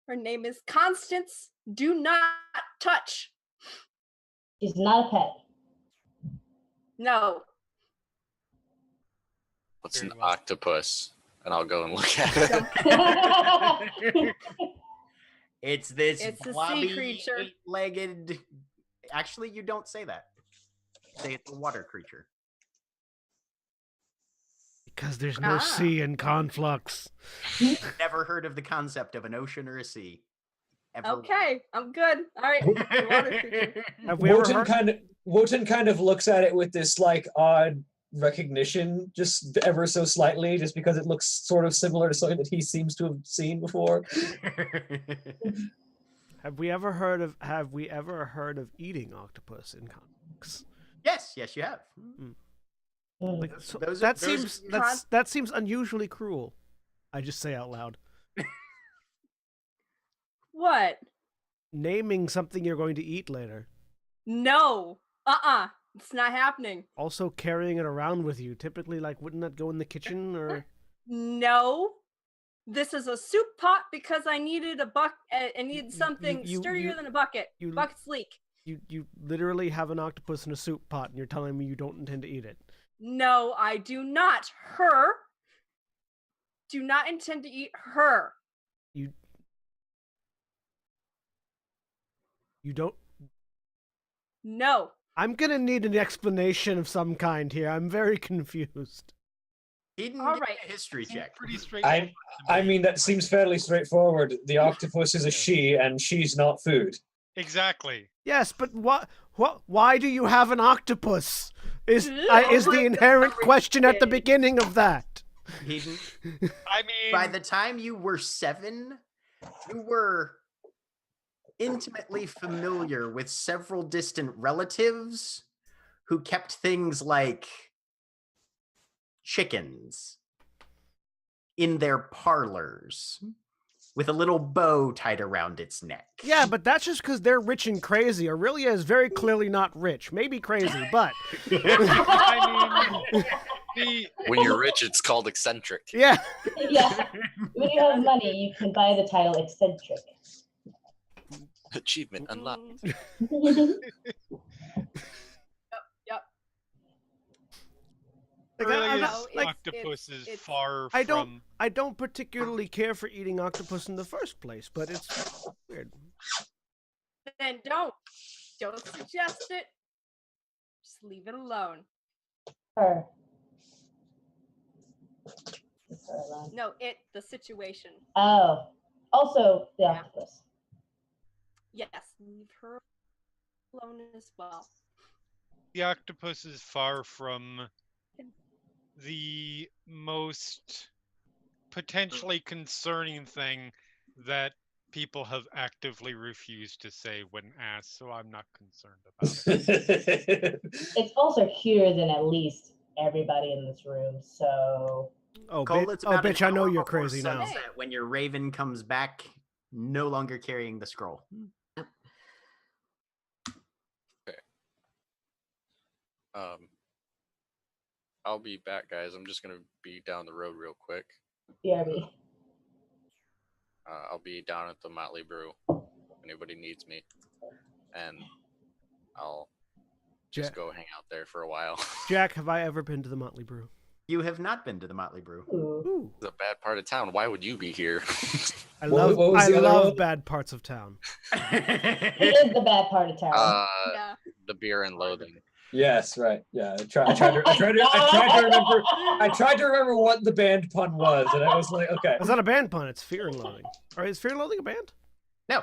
Her name is Constance. Do not touch. She's not a pet. No. What's Very an well. octopus? And I'll go and look at it. It's this It's a sea blobby, creature. eight-legged. Actually, you don't say that. Say it's a water creature. Because there's no sea in Conflux. Never heard of the concept of an ocean or a sea. Ever Okay, I'm good. All right. Water creature. Have we ever heard? Wotan kind of looks at it with this like odd recognition, just ever so slightly, just because it looks sort of similar to something that he seems to have seen before. Have we ever heard of eating octopus in Conflux? Yes, you have. Like, Those- that seems unusually cruel. I just say out loud. What? Naming something you're going to eat later. No. It's not happening. Also carrying it around with you. Typically, like, wouldn't that go in the kitchen or? No. This is a soup pot because I needed a I needed something sturdier than a bucket. Bucket's leak. You literally have an octopus in a soup pot, and you're telling me you don't intend to eat it. No, I do not. Her. Do not intend to eat her. You don't. No. I'm gonna need an explanation of some kind here. I'm very confused. Eden, All give me right. a history check. Pretty straightforward. I mean, that seems fairly straightforward. The octopus is a she, and she's not food. Exactly. Yes, but why do you have an octopus? Is the inherent question at the beginning of that. Eden, I mean, by the time you were 7, you were intimately familiar with several distant relatives who kept things like chickens in their parlors with a little bow tied around its neck. Yeah, but that's just because they're rich and crazy. Aurelia is very clearly not rich. Maybe crazy, but... I mean, When you're rich, it's called eccentric. Yeah. Yeah. When you have money, you can buy the title eccentric. Achievement unlocked. Yep. Like, octopus is it's- far I from. don't particularly care for eating octopus in the first place, but it's weird. Then don't suggest it. Just leave it alone. Her. Leave her alone. No, the situation. Oh. Also, the Yeah. octopus. Yes, leave her alone as well. The octopus is far from the most potentially concerning thing that people have actively refused to say when asked, so I'm not concerned about it. It's also cuter than at least everybody in this room, so... Oh, Cole, it's about an bitch, I know hour you're before crazy now. sunset when your raven comes back, no longer carrying the scroll. I'll be back, guys. I'm just gonna be down the road real quick. BRB. I'll be down at the Motley Brew if anybody needs me, and I'll just go hang out there for a while. Jack, have I ever been to the Motley Brew? You have not been to the Motley Brew. Ooh. It's a bad part of town. Why would you be here? I What was love the other one? bad parts of town. It is the bad part of town. Yeah. The beer and loathing. Yes, right. Yeah, I tried to remember what the band pun was, and I was like, okay. It's not a band pun, it's Fear and Loathing. Or is Fear and Loathing a band? No.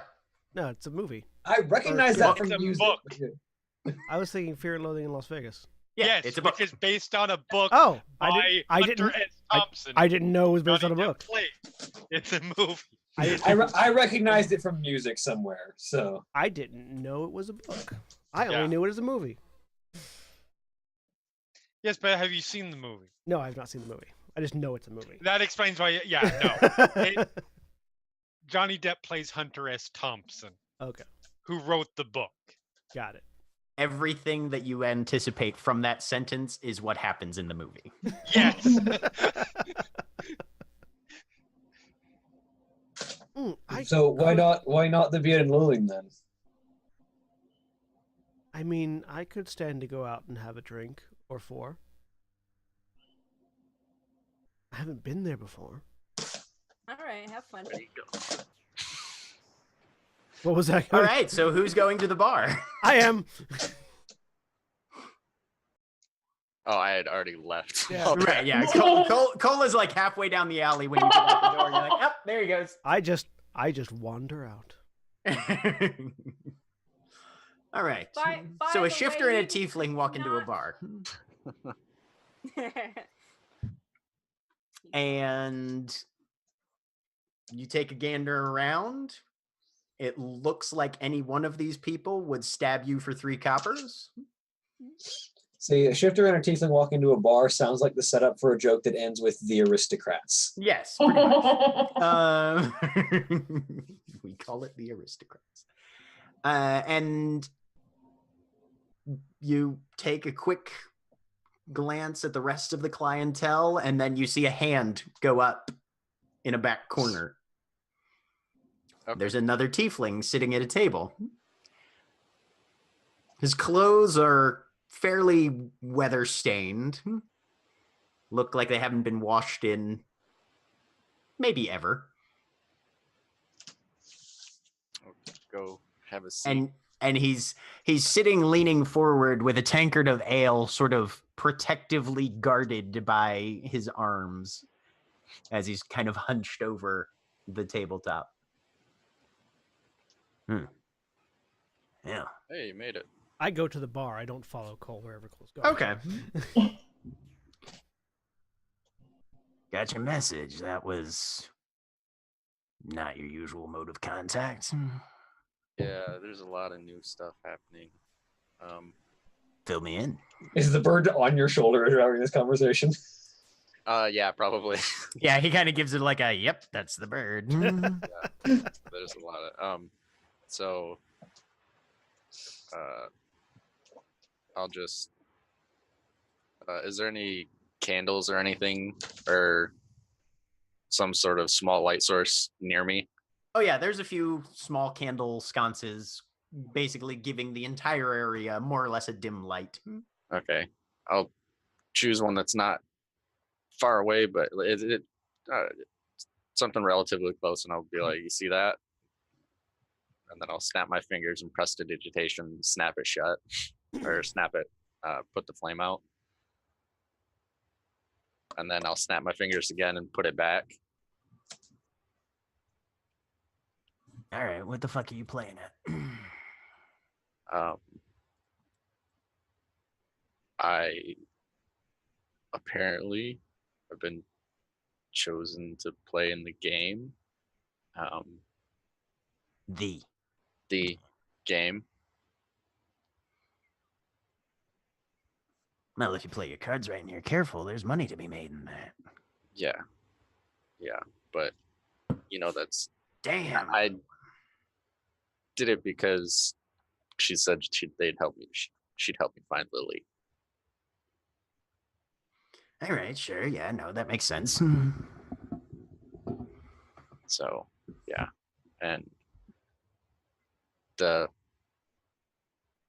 No, it's a movie. I recognize that from It's a music. book. I was thinking Fear and Loathing in Las Vegas. Yeah, Yes, it's a book. which is based on a book Oh, by Hunter S. Thompson. I didn't know it was based on a Johnny book. Depp played. It's a movie. I recognized it from music somewhere. So I didn't know it was a book. I Yeah. only knew it as a movie. Yes, but have you seen the movie? No, I've not seen the movie. I just know it's a movie. That explains why. Yeah, no. Johnny Depp plays Hunter S. Thompson, Okay, who wrote the book. got it. Everything that you anticipate from that sentence is what happens in the movie. Yes. Mm, so why not the beer and loathing then? I mean, I could stand to go out and have a drink or 4. I haven't been there before. All right, have fun. There you go. What was that? All right, so who's going to the bar? I am. Oh, I had already left. Yeah. Okay. Right, yeah. Cole is like halfway down the alley when you get out the door. You're like, yep, there he goes. I just wander out. All right. By So a the shifter way, and a tiefling walk into a not- bar. And you take a gander around. It looks like any one of these people would stab you for 3 coppers. See, a shifter and a tiefling walk into a bar sounds like the setup for a joke that ends with the aristocrats. Yes, pretty much. We call it the aristocrats. And you take a quick glance at the rest of the clientele, and then you see a hand go up in a back corner. Okay. There's another tiefling sitting at a table. His clothes are fairly weather-stained. Look like they haven't been washed in maybe ever. Go have a seat. And he's sitting leaning forward with a tankard of ale sort of protectively guarded by his arms as he's kind of hunched over the tabletop. Yeah. Hey, you made it. I go to the bar. I don't follow Cole wherever Cole's going. Okay. Got your message. That was not your usual mode of contact. Yeah, there's a lot of new stuff happening. Fill me in. Is the bird on your shoulder as you're having this conversation? Yeah, probably. Yeah, he kind of gives it like a, yep, that's the bird. There's a lot of so I'll just is there any candles or anything or some sort of small light source near me? Oh yeah, there's a few small candle sconces basically giving the entire area more or less a dim light. Okay, I'll choose one that's not far away, but something relatively close, and I'll be like, "You see that?" And then I'll snap my fingers and prestidigitation, snap it shut, or snap it, put the flame out, and then I'll snap my fingers again and put it back. All right, what the fuck are you playing at? I apparently have been chosen to play in the game. The game. Well, if you play your cards right and you're careful, there's money to be made in that. Yeah, but that's Damn. I did it because she said they'd help me. She'd help me find Lily. All right, sure. Yeah, no, that makes sense. So yeah, and the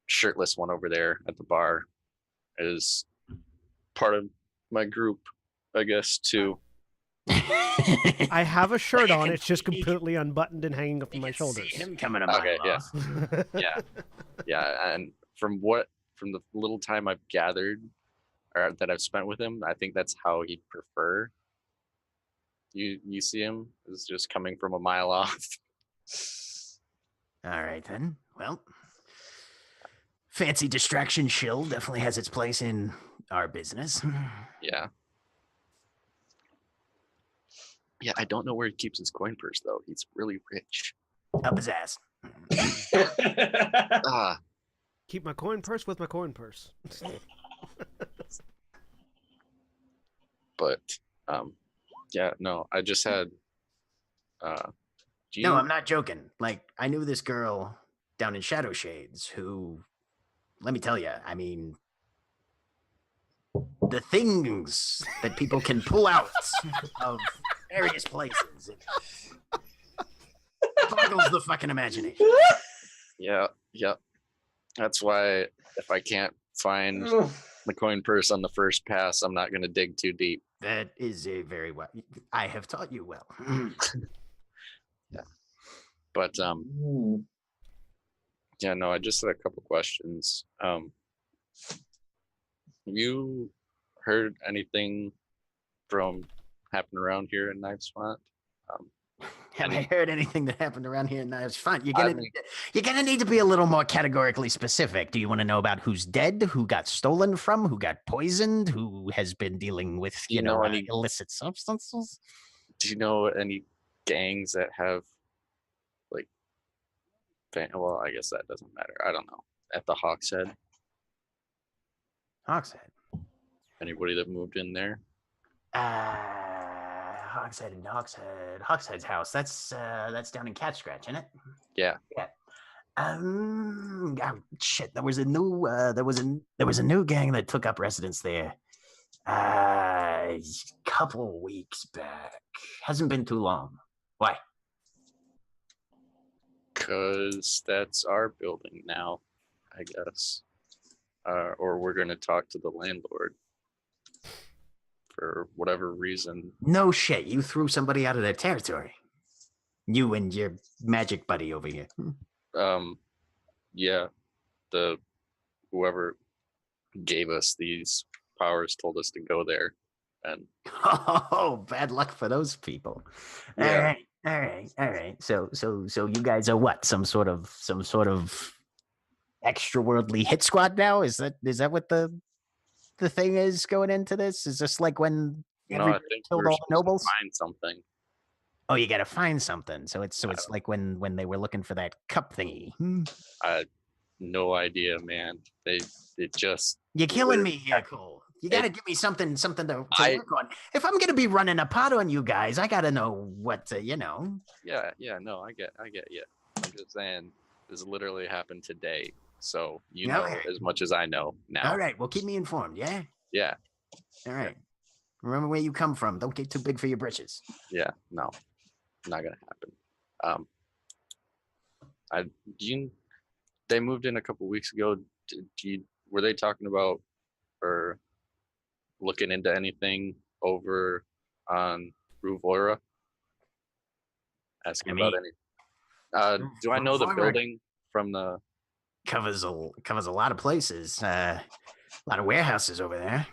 shirtless one over there at the bar is part of my group, I guess, too. I have a shirt on. It's just completely unbuttoned and hanging up on my shoulders. See him coming a mile Okay, yeah. off. Yeah, and from the little time I've gathered or that I've spent with him, I think that's how he'd prefer. You see him is just coming from a mile off. All right, then. Well, fancy distraction shill definitely has its place in our business. Yeah. Yeah, I don't know where he keeps his coin purse though. He's really rich. Up his ass. Ah, Keep my coin purse with my coin purse. but yeah, no, I just had do No, you- I'm not joking. Like, I knew this girl down in Shadow Shades who, let me tell you, I mean, the things that people can pull out of various places, it boggles the fucking imagination. Yeah. That's why if I can't find the coin purse on the first pass, I'm not going to dig too deep. That is a very well. I have taught you well. But Hmm. yeah, no, I just had a couple questions. Have you heard anything from happening around here in Knives Font? Have I heard anything that happened around here in Knives Font? You're I gonna mean- you're gonna need to be a little more categorically specific. Do you want to know about who's dead, who got stolen from, who got poisoned, who has been dealing with Do you know any- illicit substances? Do you know any gangs that have like? Well, I guess that doesn't matter. I don't know. At the Hawk's Head, Hogshead. anybody that moved in there? Hogshead and Hogshead. Hogshead's house. That's down in Cat Scratch, isn't it? Yeah. Yeah. Shit. There was a new gang that took up residence there. A couple weeks back. Hasn't been too long. Why? Because that's our building now, I guess. Or we're going to talk to the landlord for whatever reason. No shit. You threw somebody out of their territory. You and your magic buddy over here. Yeah, whoever gave us these powers told us to go there, and Oh, bad luck for those people. Yeah. All right. So you guys are what? Some sort of extra-worldly hit squad now? Is that what the thing is going into this? Is this like when I everybody think killed we're all the supposed to nobles? find something. Oh, you got to find something. So it's like when they were looking for that cup thingy. No idea, man. It just You're killing me literally here, Cole. You got to It- give me something to I- work on. If I'm gonna be running a pot on you guys, I got to know what to, yeah, no, I get you. I'm just saying this literally happened today, so you know Okay. as much as I know now. All right. Well, keep me informed. Yeah. Yeah, All right. Remember where you come from. Don't get too big for your britches. yeah, no, not gonna happen. They moved in a couple weeks ago. Were they talking about or looking into anything over on Ruvora? Asking about any. Do I know the Ruvora- building from the? Covers a lot of places. A lot of warehouses over there.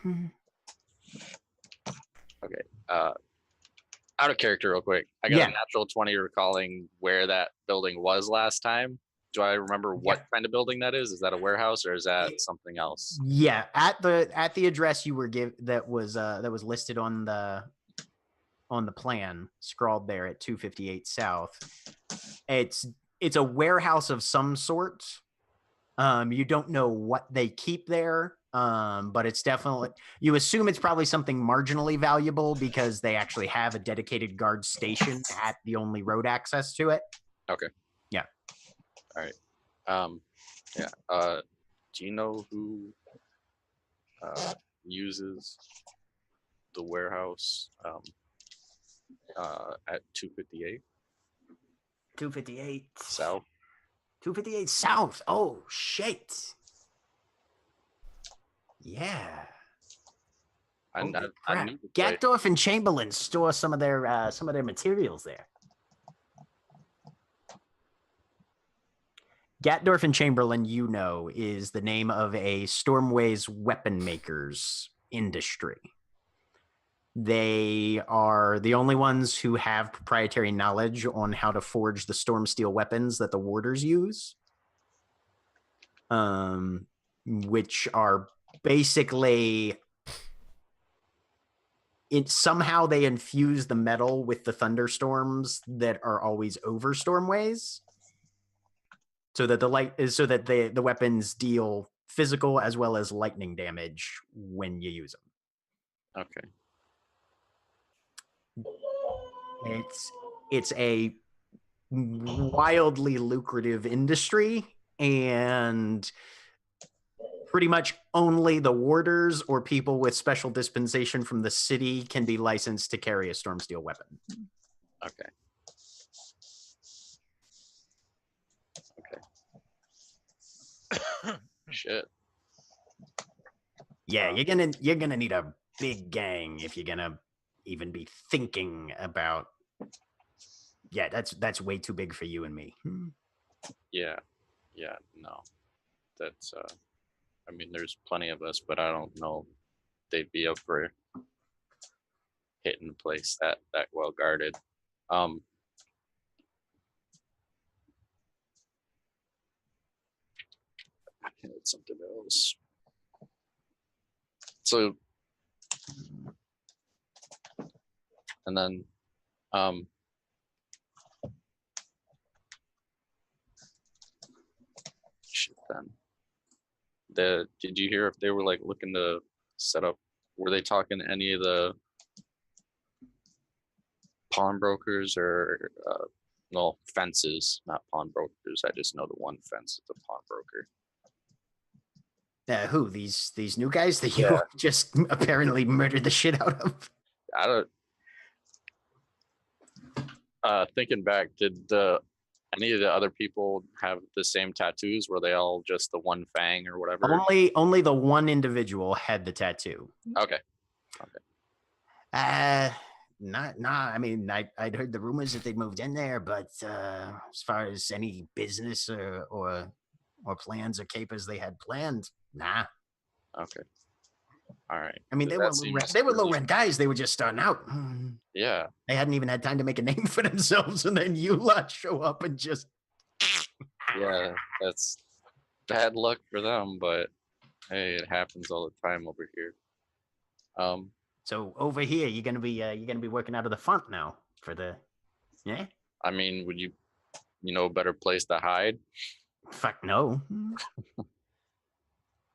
Out of character, real quick. I got Yeah. a natural 20 recalling where that building was last time. Do I remember what kind of building that is? Is that a warehouse or is that something else? Yeah, at the address you were that was listed on the plan, scrawled there at 258 South. It's a warehouse of some sort. You don't know what they keep there, but it's definitely, you assume it's probably something marginally valuable because they actually have a dedicated guard station at the only road access to it. Okay. Yeah. All right. Yeah. Do you know who uses the warehouse at 258 258 South? 258 South. Oh shit. Yeah. I Holy knew crap. the place. Gatdorf and Chamberlain store some of their materials there. Gatdorf and Chamberlain, is the name of a Stormways weapon makers industry. They are the only ones who have proprietary knowledge on how to forge the storm steel weapons that the warders use, which are basically, somehow they infuse the metal with the thunderstorms that are always over Stormways, so that the weapons deal physical as well as lightning damage when you use them. Okay. It's a wildly lucrative industry, and pretty much only the warders or people with special dispensation from the city can be licensed to carry a storm steel weapon. Okay. Shit. Yeah, you're gonna need a big gang if you're gonna even be thinking about. Yeah, that's way too big for you and me. Yeah. No. That's I mean, there's plenty of us, but I don't know if they'd be up for hitting a place that well guarded. It's something else. So, and then, shit. Then, did you hear if they were like looking to set up? Were they talking to any of the pawnbrokers or no, fences, not pawnbrokers? I just know the one fence is a pawnbroker. Who these new guys that you Yeah. just apparently murdered the shit out of? I don't. Thinking back, did any of the other people have the same tattoos? Were they all just the one fang or whatever? Only the one individual had the tattoo. Okay. I mean, I'd heard the rumors that they moved in there, but as far as any business or plans or capers they had planned, nah. Okay. All right. I mean, they were low rent guys. They were just starting out. Yeah. They hadn't even had time to make a name for themselves, and then you lot show up and just. Yeah, that's bad luck for them, but hey, it happens all the time over here. So over here, you're gonna be working out of the front now for the. Yeah. I mean, would you know a better place to hide? Fuck no.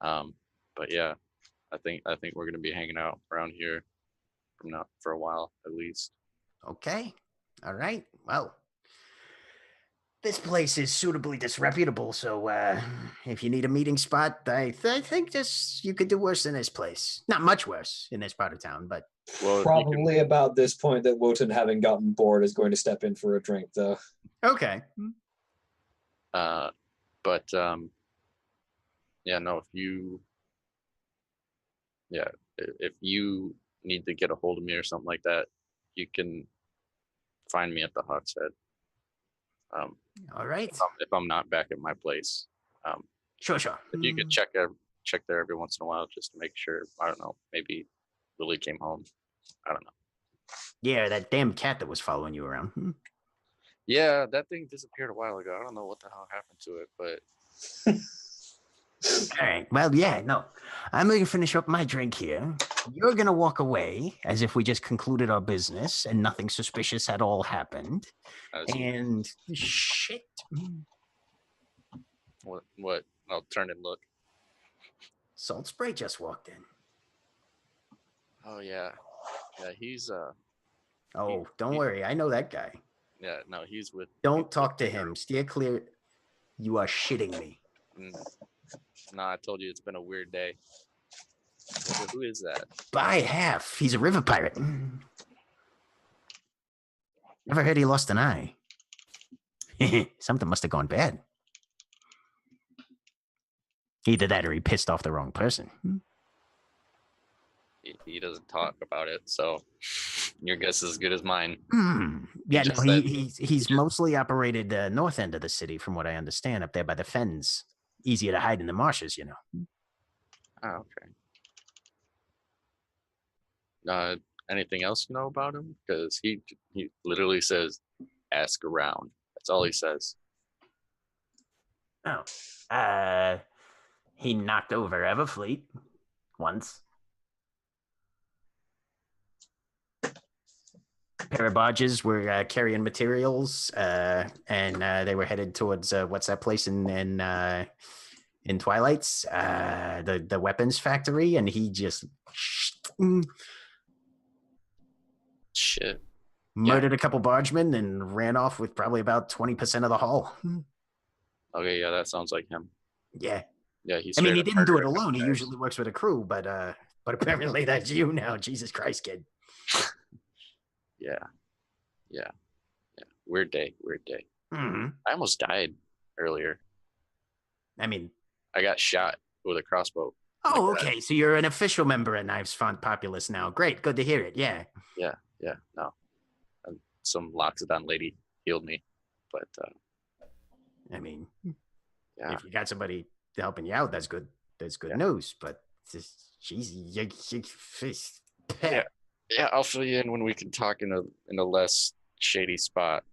But yeah, I think we're gonna be hanging out around here for a while at least. Okay. All right. Well, this place is suitably disreputable, so if you need a meeting spot, I think you could do worse than this place. Not much worse in this part of town, but Well, Probably about this point that Wotan, having gotten bored, is going to step in for a drink, though. okay. But yeah, no, if you need to get a hold of me or something like that, you can find me at the Hawk's Head. All right. If I'm not back at my place, Sure. if you could check there every once in a while just to make sure. I don't know, maybe Lily came home. I don't know. Yeah, that damn cat that was following you around. Yeah, that thing disappeared a while ago. I don't know what the hell happened to it, but All right. Well, yeah, no. I'm going to finish up my drink here. You're going to walk away as if we just concluded our business and nothing suspicious at all happened. And shit. What? I'll turn and look. Salt Spray just walked in. Oh yeah, he's Oh, don't worry. I know that guy. yeah, no, he's with. Don't talk to him. Steer clear. You are shitting me. No, I told you it's been a weird day. Who is that? By half. He's a river pirate. Never heard he lost an eye. Something must have gone bad. Either that or he pissed off the wrong person. He doesn't talk about it, so your guess is as good as mine. Yeah, no, he's mostly operated north end of the city, from what I understand, up there by the fens. Easier to hide in the marshes, you know. Oh, okay. Anything else you know about him? Because he literally says, "Ask around." That's all he says. Oh, he knocked over Everfleet once. Pair of barges were carrying materials, and they were headed towards what's that place in Twilight's, the weapons factory, and he just murdered a couple bargemen and ran off with probably about 20% of the haul. Okay, yeah, that sounds like him. Yeah. He didn't do it alone. He usually works with a crew, but apparently that's you now. Jesus Christ, kid. Yeah. Weird day. Mm-hmm. I almost died earlier. I mean, I got shot with a crossbow. Oh, okay. So you're an official member at Knives Font Populace now. Great. Good to hear it. Yeah. Yeah, no. And some Loxodon lady healed me, but I mean, yeah, if you got somebody helping you out, that's good. That's good news. But she's yeah. I'll fill you in when we can talk in a less shady spot.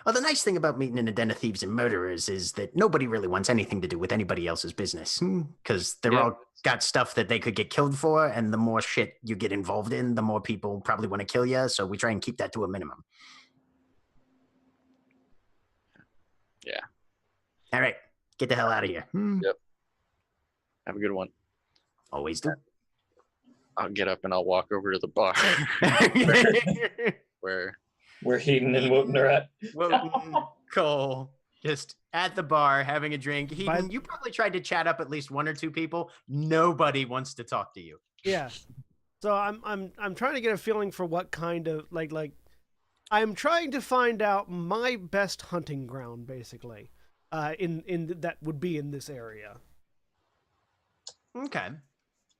Well, the nice thing about meeting in a den of thieves and murderers is that nobody really wants anything to do with anybody else's business because they're all got stuff that they could get killed for, and the more shit you get involved in, the more people probably want to kill you. So we try and keep that to a minimum. Yeah. All right, get the hell out of here. Yep. Have a good one. Always do. I'll get up and I'll walk over to the bar where Heaton and Wotan are at. Wotan, Cole, just at the bar having a drink. Heaton, you probably tried to chat up at least one or two people. Nobody wants to talk to you. Yeah. So I'm trying to get a feeling for what kind of like I'm trying to find out my best hunting ground, basically. In that would be in this area. Okay.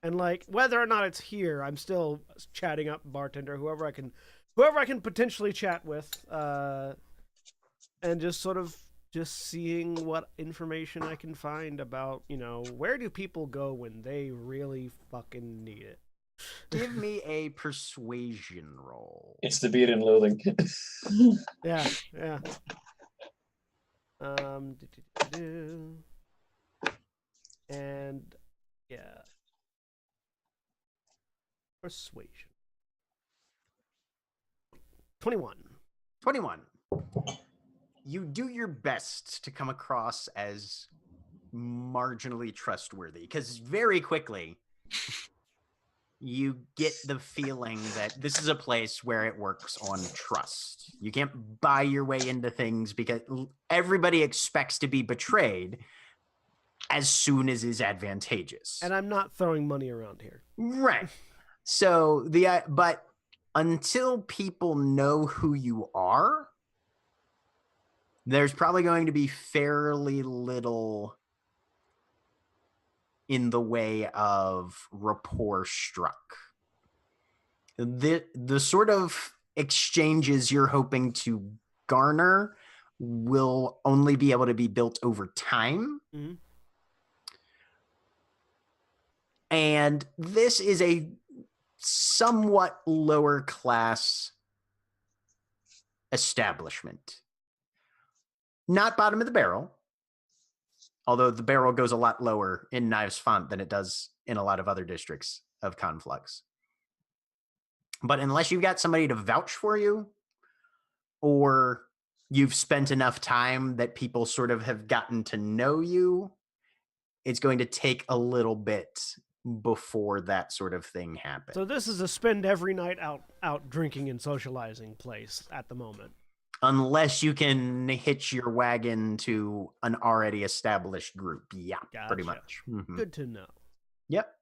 And like whether or not it's here, I'm still chatting up bartender, whoever I can potentially chat with, and just sort of seeing what information I can find about, where do people go when they really fucking need it. Give me a persuasion roll. It's the beat and loathing. Yeah. And yeah. Persuasion. 21. You do your best to come across as marginally trustworthy, because very quickly you get the feeling that this is a place where it works on trust. You can't buy your way into things because everybody expects to be betrayed as soon as is advantageous. And I'm not throwing money around here. Right. So but until people know who you are, there's probably going to be fairly little in the way of rapport struck. The sort of exchanges you're hoping to garner will only be able to be built over time. Mm-hmm. And this is a somewhat lower class establishment. Not bottom of the barrel, although the barrel goes a lot lower in Knives Font than it does in a lot of other districts of Conflux. But unless you've got somebody to vouch for you, or you've spent enough time that people sort of have gotten to know you, it's going to take a little bit before that sort of thing happens. So this is a spend every night out drinking and socializing place at the moment. Unless you can hitch your wagon to an already established group. Yeah, Gotcha. Pretty much. Mm-hmm. Good to know. Yep.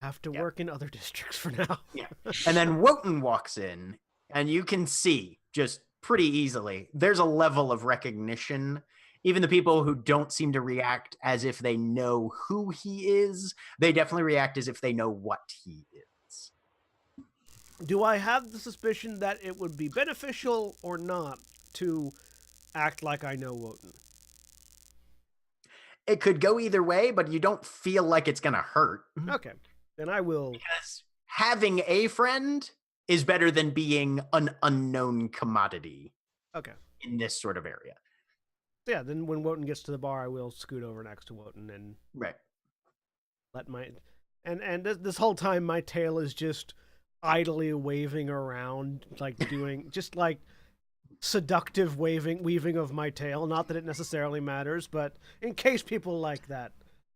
Have to work in other districts for now. Yeah. And then Wotan walks in, and you can see just pretty easily there's a level of recognition. Even the people who don't seem to react as if they know who he is, they definitely react as if they know what he is. Do I have the suspicion that it would be beneficial or not to act like I know Wotan? It could go either way, but you don't feel like it's going to hurt. Okay. Then I will. Because having a friend is better than being an unknown commodity. Okay. In this sort of area. Yeah, then when Wotan gets to the bar, I will scoot over next to Wotan and let my and this whole time my tail is just idly waving around, like doing just like seductive weaving of my tail. Not that it necessarily matters, but in case people like that,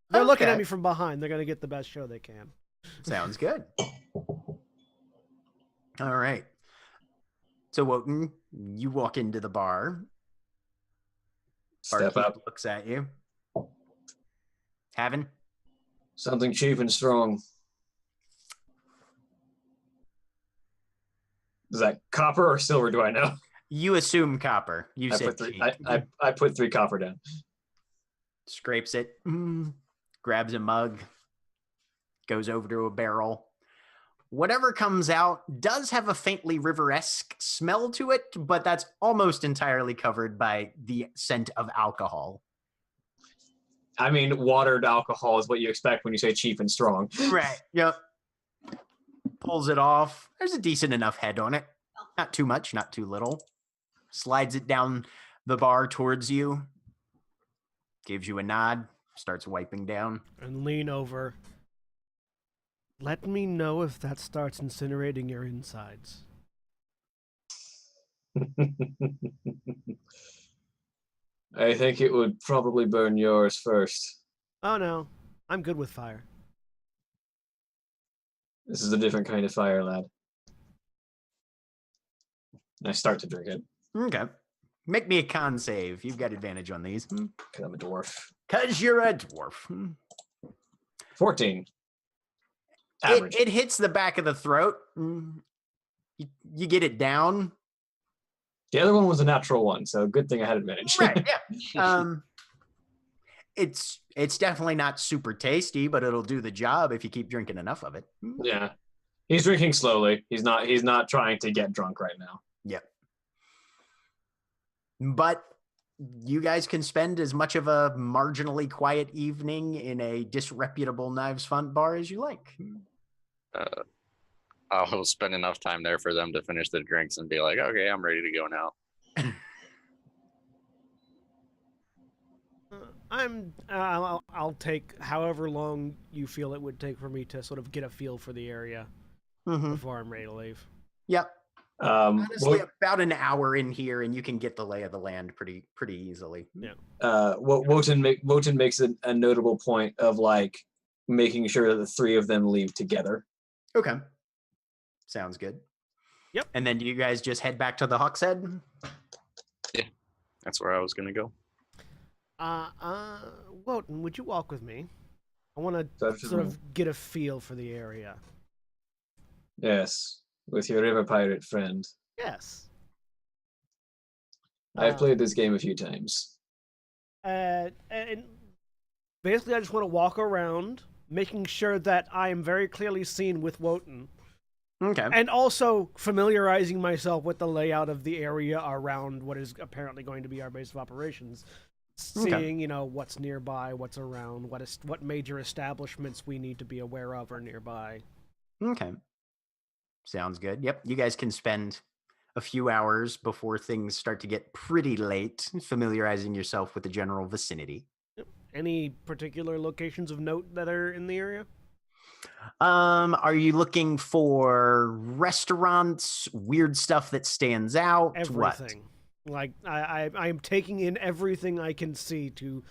they're looking at me from behind. They're gonna get the best show they can. Sounds good. All right. So Wotan, you walk into the bar. Step up. Looks at you. Having something cheap and strong. Is that copper or silver? Do I know? You assume copper. You said cheap. I put 3 copper down. scrapes it, grabs a mug, goes over to a barrel. Whatever comes out does have a faintly river-esque smell to it, but that's almost entirely covered by the scent of alcohol. I mean, watered alcohol is what you expect when you say cheap and strong. Right. Yep. Pulls it off. There's a decent enough head on it. Not too much, not too little. Slides it down the bar towards you. Gives you a nod. Starts wiping down. And lean over. Let me know if that starts incinerating your insides. I think it would probably burn yours first. Oh no, I'm good with fire. This is a different kind of fire, lad. And I start to drink it. Okay. Make me a con save. You've got advantage on these. Because I'm a dwarf. Because you're a dwarf. 14. Average. It hits the back of the throat. You get it down. The other one was a natural one, so good thing I had advantage. Right, yeah. It's definitely not super tasty, but it'll do the job if you keep drinking enough of it. Yeah. He's drinking slowly. He's not trying to get drunk right now. Yep. But you guys can spend as much of a marginally quiet evening in a disreputable Knives Font bar as you like. I'll spend enough time there for them to finish the drinks and be like, okay, I'm ready to go now. I'll take however long you feel it would take for me to sort of get a feel for the area before I'm ready to leave. Yep. Wo- Honestly, about an hour in here, and you can get the lay of the land pretty easily. Yeah. Wotan makes a notable point of like making sure that the three of them leave together. Okay. Sounds good. Yep. And then do you guys just head back to the Hawk's Head? Yeah, that's where I was gonna go. Wotan, would you walk with me? I want to Certainly. sort of get a feel for the area. Yes, with your river pirate friend. Yes. I've played this game a few times. And basically, I just want to walk around, making sure that I am very clearly seen with Wotan. Okay. And also familiarizing myself with the layout of the area around what is apparently going to be our base of operations. Seeing, what's nearby, what's around, what major establishments we need to be aware of are nearby. Okay. Sounds good. Yep. You guys can spend a few hours before things start to get pretty late familiarizing yourself with the general vicinity. Any particular locations of note that are in the area? Are you looking for restaurants, weird stuff that stands out? Everything. Like I am taking in everything I can see to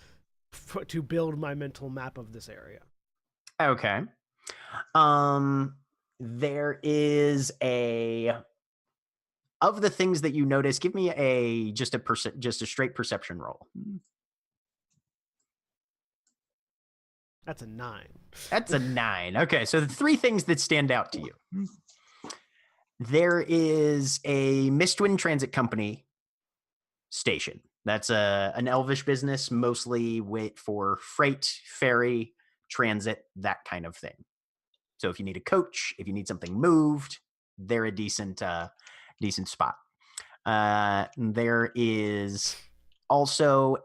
build my mental map of this area. Okay. There is of the things that you notice, give me just a straight perception roll. That's a 9. That's a 9. Okay, so the three things that stand out to you. There is a Mistwind Transit Company station. That's an elvish business, mostly for freight, ferry, transit, that kind of thing. So if you need a coach, if you need something moved, they're a decent spot. There is also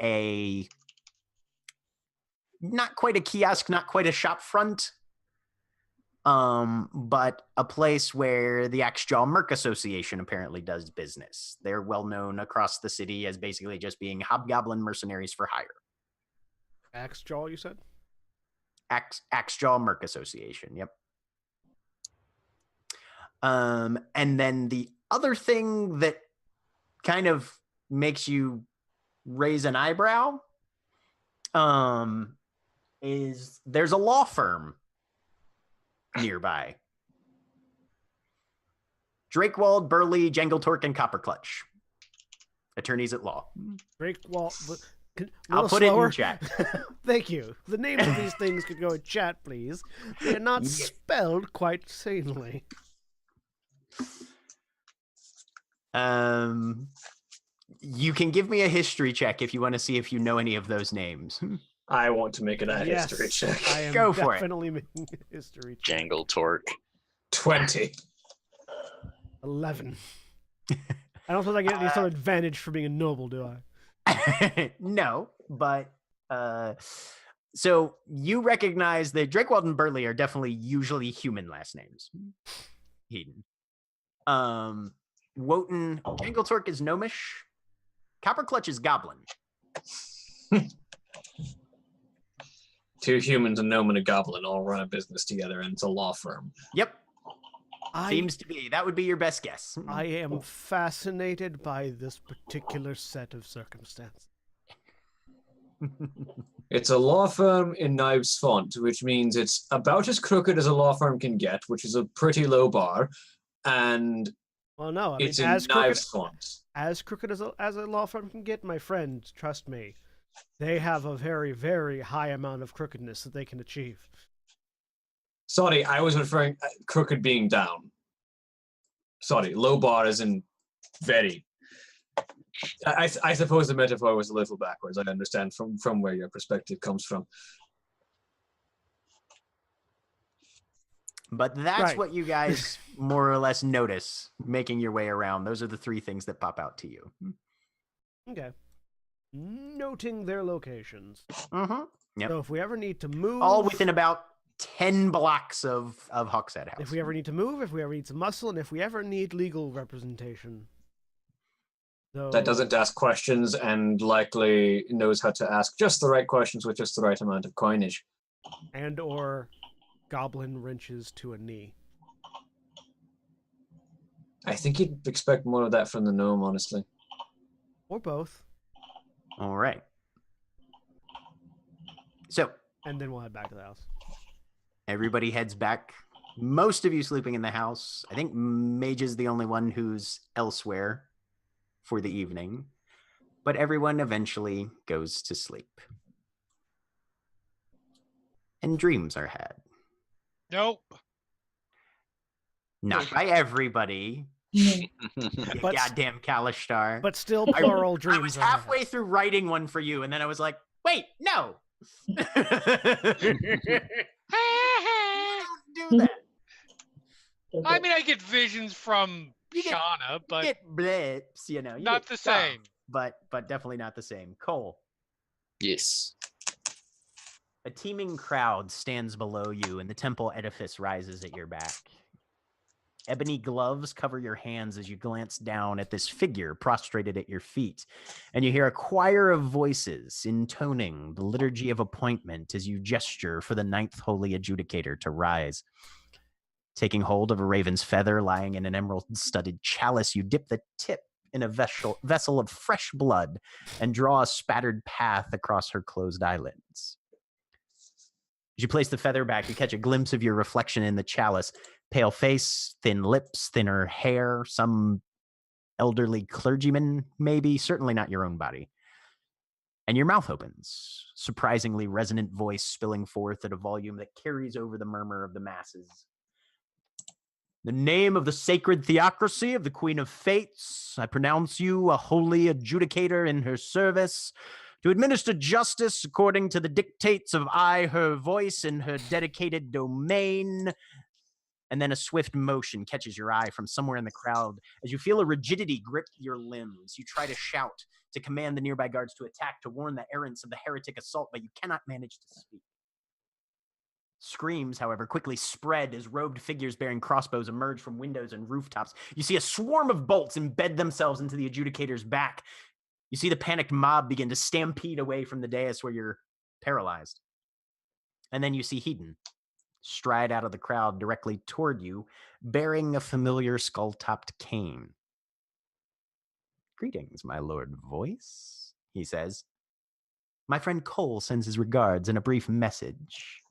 not quite a kiosk, not quite a shop front, but a place where the Axejaw Merc Association apparently does business. They're well known across the city as basically just being hobgoblin mercenaries for hire. Axejaw, you said? Axejaw Merc Association, yep. And then the other thing that kind of makes you raise an eyebrow is there's a law firm nearby. Drakewald, Burley, Jangletorque, and Copperclutch. Attorneys at law. Drakewald. I'll put slower. it in chat. Thank you. The names of these things could go in chat, please. They are not spelled quite sanely. You can give me a history check if you want to see if you know any of those names. I want to make it a Yes, history check. I am Go for it. definitely making a history check. Jangle torque. 20. 11. I don't suppose I get any sort of advantage for being a noble, do I? No, but so you recognize that Drakewald and Burley are definitely usually human last names. Hedon. Wotan, Jangletorque is gnomish. Copperclutch is goblin. 2 humans, a gnome, and a goblin all run a business together, and it's a law firm. Yep. Seems to be. That would be your best guess. I am fascinated by this particular set of circumstances. It's a law firm in Knives Font, which means it's about as crooked as a law firm can get, which is a pretty low bar, and Well, no, I it's mean, in as crooked, Knives Font. as crooked as a law firm can get, my friend, trust me, they have a very, very high amount of crookedness that they can achieve. Sorry, I was referring crooked being down. Sorry, low bar is in very. I suppose the metaphor was a little backwards. I understand from where your perspective comes from. But that's Right. what you guys more or less notice making your way around. Those are the 3 things that pop out to you. Okay. Noting their locations. Mm-hmm. Yep. So if we ever need to move... All within about 10 blocks of Hawkshead House. If we ever need to move, if we ever need some muscle, and if we ever need legal representation. So, That doesn't ask questions and likely knows how to ask just the right questions with just the right amount of coinage. And or goblin wrenches to a knee. I think you'd expect more of that from the gnome, honestly. Or both. All right. So And then we'll head back to the house. everybody heads back. Most of you sleeping in the house. I think Mage is the only one who's elsewhere for the evening. But everyone eventually goes to sleep. And dreams are had. Nope. Not by everybody. Mhm. You But- goddamn Kalishtar. But still, plural I dreams. was are had. halfway through writing one for you, and then I was like, wait, no. Don't do that. I mean, I get visions from You get- Shauna, You but get blips, you know. You not get the stuff, same. But definitely not the same. Cole. Yes. A teeming crowd stands below you, and the temple edifice rises at your back. Ebony gloves cover your hands as you glance down at this figure prostrated at your feet, and you hear a choir of voices intoning the liturgy of appointment as you gesture for the 9th holy adjudicator to rise. Taking hold of a raven's feather lying in an emerald-studded chalice, you dip the tip in a vessel of fresh blood and draw a spattered path across her closed eyelids. As you place the feather back, you catch a glimpse of your reflection in the chalice. Pale face, thin lips, thinner hair, some elderly clergyman, maybe, certainly not your own body. And your mouth opens, surprisingly resonant voice spilling forth at a volume that carries over the murmur of the masses. The name of the sacred theocracy of the Queen of Fates, I pronounce you a holy adjudicator in her service, to administer justice according to the dictates of I, her voice, in her dedicated domain. And then a swift motion catches your eye from somewhere in the crowd. As you feel a rigidity grip your limbs, you try to shout, to command the nearby guards to attack, to warn the errants of the heretic assault, but you cannot manage to speak. Screams, however, quickly spread as robed figures bearing crossbows emerge from windows and rooftops. You see a swarm of bolts embed themselves into the adjudicator's back. You see the panicked mob begin to stampede away from the dais where you're paralyzed. And then you see Hedon stride out of the crowd directly toward you, bearing a familiar skull-topped cane. "Greetings, my Lord Voice," he says. "My friend Cole sends his regards and a brief message."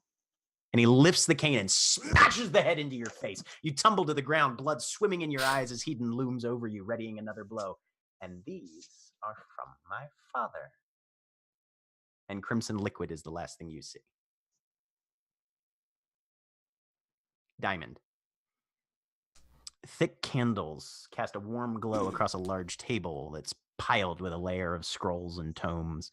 And he lifts the cane and smashes the head into your face. You tumble to the ground, blood swimming in your eyes as Hedon looms over you, readying another blow. "And these are from my father." And crimson liquid is the last thing you see. Diamond. Thick candles cast a warm glow across a large table that's piled with a layer of scrolls and tomes.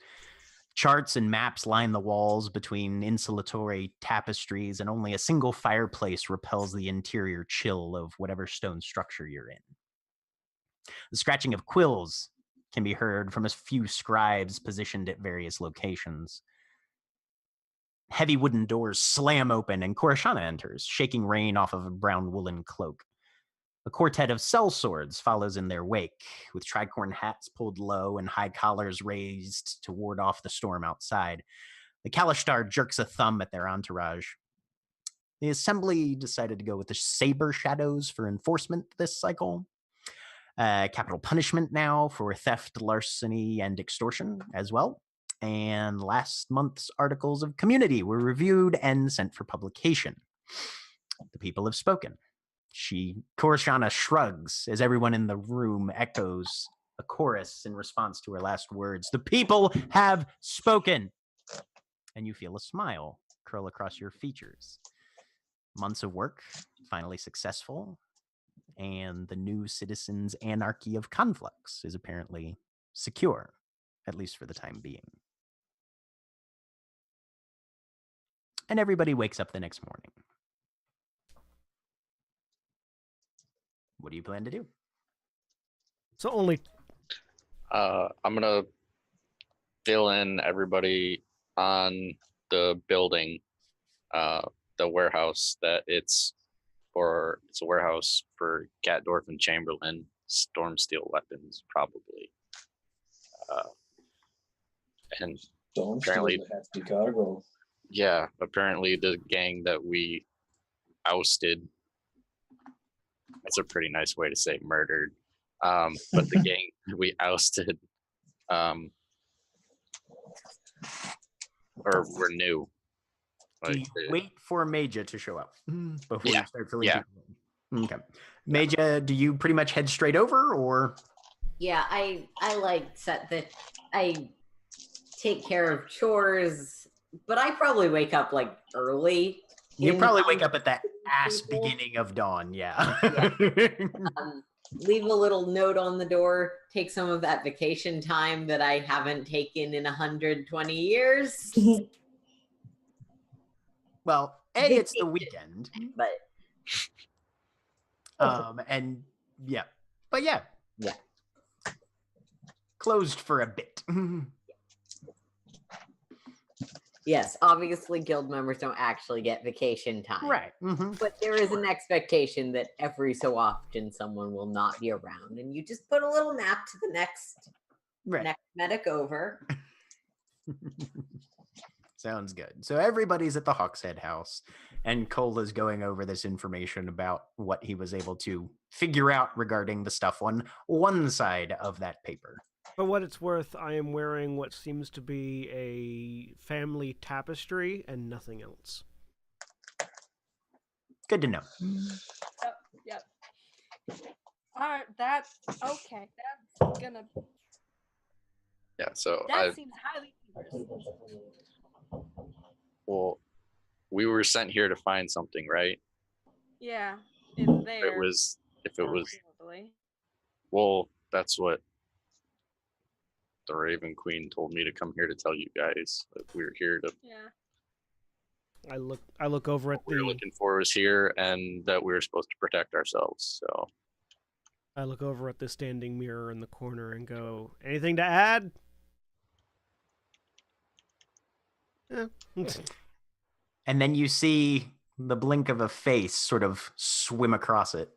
Charts and maps line the walls between insulatory tapestries, and only a single fireplace repels the interior chill of whatever stone structure you're in. The scratching of quills can be heard from a few scribes positioned at various locations. Heavy wooden doors slam open, and Korashana enters, shaking rain off of a brown woolen cloak. A quartet of sellswords follows in their wake, with tricorn hats pulled low and high collars raised to ward off the storm outside. The Kalishtar jerks a thumb at their entourage. The assembly decided to go with the saber shadows for enforcement this cycle. Capital punishment now for theft, larceny, and extortion as well. And last month's articles of community were reviewed and sent for publication. The people have spoken. Korashana shrugs as everyone in the room echoes a chorus in response to her last words. The people have spoken. And you feel a smile curl across your features. Months of work, finally successful, and the new citizens' anarchy of Conflux is apparently secure, at least for the time being. And everybody wakes up the next morning. What do you plan to do? So only I'm gonna fill in everybody on the building, the warehouse that it's a warehouse for Gatdorf and Chamberlain storm steel weapons, probably. And Don't apparently, steal the hefty cargo. yeah, apparently the gang that we ousted. That's a pretty nice way to say murdered. But the gang we ousted, or were new. Like, Wait for Maja to show up before Yeah, you start filling yeah. people in. Okay. Maja, do you pretty much head straight over, or? Yeah, I like set that I take care of chores, but I probably wake up like early. You in probably the wake up at that ass people. beginning of dawn, yeah. Leave a little note on the door, take some of that vacation time that I haven't taken in 120 years. Well, it's the weekend, But and yeah, but yeah, yeah, closed for a bit. yes, obviously guild members don't actually get vacation time. Right. But there is an expectation that every so often someone will not be around, and you just put a little nap to the next medic over. Sounds good. So everybody's at the Hawkshead house, and Cola's going over this information about what he was able to figure out regarding the stuff on one side of that paper. For what it's worth, I am wearing what seems to be a family tapestry and nothing else. Good to know. Yep. All right, that's okay. That's gonna. Yeah, so That seems highly dangerous. well, we were sent here to find something, right? Yeah, it's there. If it was, Probably. well, that's what the Raven Queen told me to come here to tell you guys that we were here to. Yeah. I look over at What we were looking for was here, and that we were supposed to protect ourselves. So I look over at the standing mirror in the corner and go, anything to add? Yeah. And then you see the blink of a face sort of swim across it.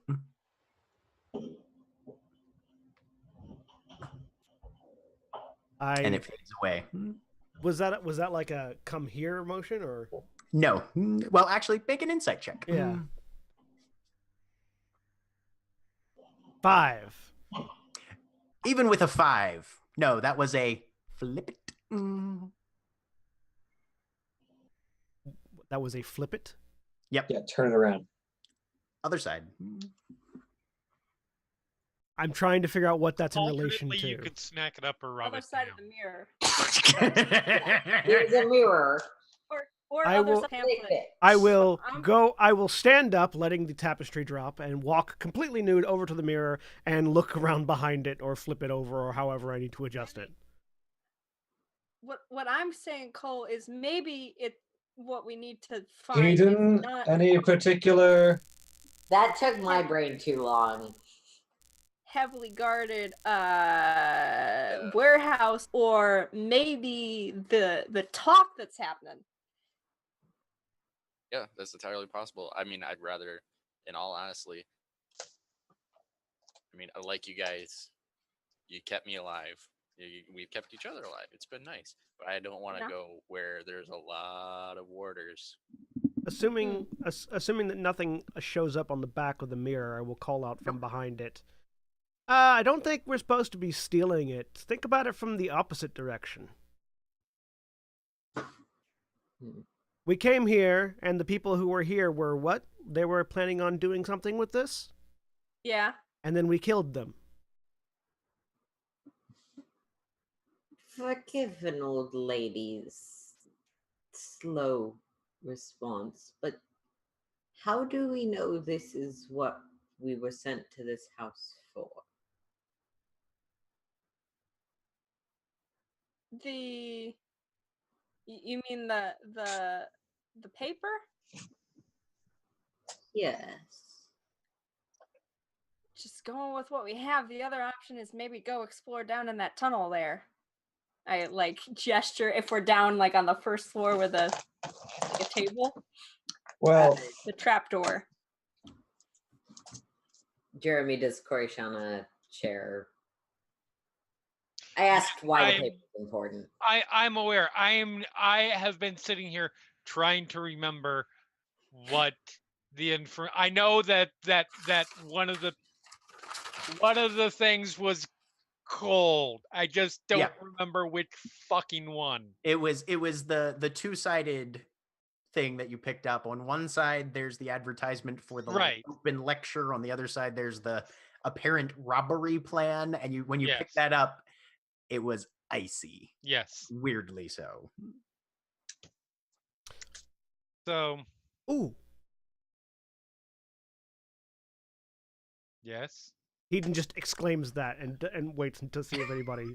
And it fades away. Was that like a come here motion or? No. Well, actually, make an insight check. Yeah. 5. Even with a 5. No, that was a flip it. That was a flip it? Yep. Yeah, turn it around. Other side. I'm trying to figure out what that's in relation Alternately, to. you could snack it up or rub Other it side down. of the mirror. There's a mirror. Or I other will- side pamphlet. I will stand up, letting the tapestry drop, and walk completely nude over to the mirror and look around behind it or flip it over or however I need to adjust it. what I'm saying, Cole, is maybe what we need to find is Eden, not any particular? That took my brain too long. heavily guarded warehouse, or maybe the talk that's happening. Yeah, that's entirely possible. I mean, I'd rather, in all honesty, I mean, I like you guys. You kept me alive. We've kept each other alive. It's been nice. But I don't want to Yeah. go where there's a lot of warders. Assuming that nothing shows up on the back of the mirror, I will call out from behind it. I don't think we're supposed to be stealing it. Think about it from the opposite direction. We came here, and the people who were here were what? They were planning on doing something with this? Yeah. And then we killed them. Forgive an old lady's slow response, but how do we know this is what we were sent to this house for? You mean the paper? Yes. Just going with what we have. The other option is maybe go explore down in that tunnel there. I like gesture if we're down like on the first floor with a table. Well, The trapdoor. Jeremy does Korishan a chair. I asked why the paper is important. I'm aware. I have been sitting here trying to remember what the I know that one of the things was cold. I just don't remember which fucking one. It was the two-sided thing that you picked up. On one side, there's the advertisement for the open lecture. On the other side, there's the apparent robbery plan. And when you pick that up, it was icy. Yes. Weirdly so. So. Ooh. Yes. Eden just exclaims that and waits to see if anybody.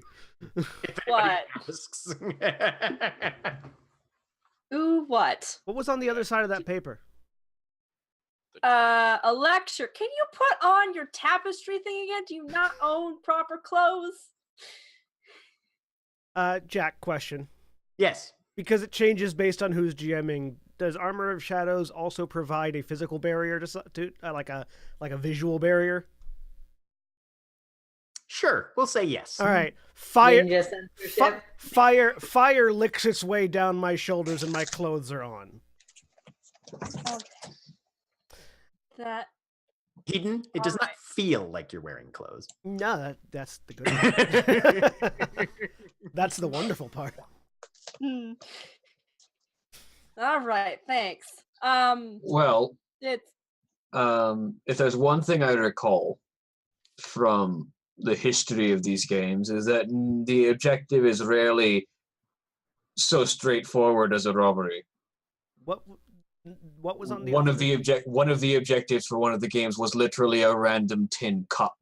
What? Asks. Ooh, what? What was on the other side of that paper? A lecture. Can you put on your tapestry thing again? Do you not own proper clothes? Jack, question. Yes. Because it changes based on who's GMing. Does Armor of Shadows also provide a physical barrier to like a visual barrier? Sure, we'll say yes. All right. Fire licks its way down my shoulders and my clothes are on. Okay. That. Eden, it does not feel like you're wearing clothes. No, that's the good part. That's the wonderful part. All right, thanks. Well, it's if there's one thing I recall from the history of these games is that the objective is rarely so straightforward as a robbery. What was on the one of the objectives for one of the games was literally a random tin cup.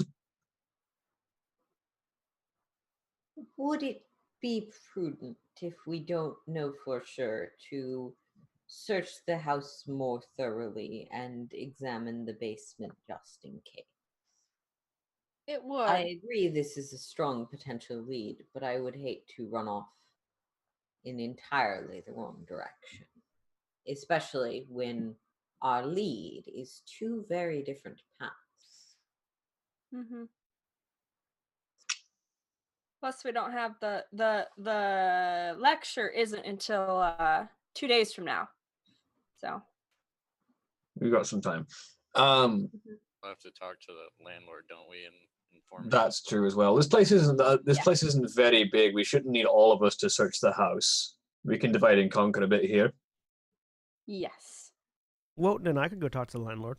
Would it be prudent, if we don't know for sure, to search the house more thoroughly and examine the basement just in case? It would. I agree this is a strong potential lead, but I would hate to run off in entirely the wrong direction, especially when our lead is two very different paths. Mm-hmm. Plus, we don't have the lecture isn't until 2 days from now, so We got some time. We'll have to talk to the landlord, don't we, and inform him. That's true as well. This place isn't very big. We shouldn't need all of us to search the house. We can divide and conquer a bit here. Yes. Well, then I could go talk to the landlord.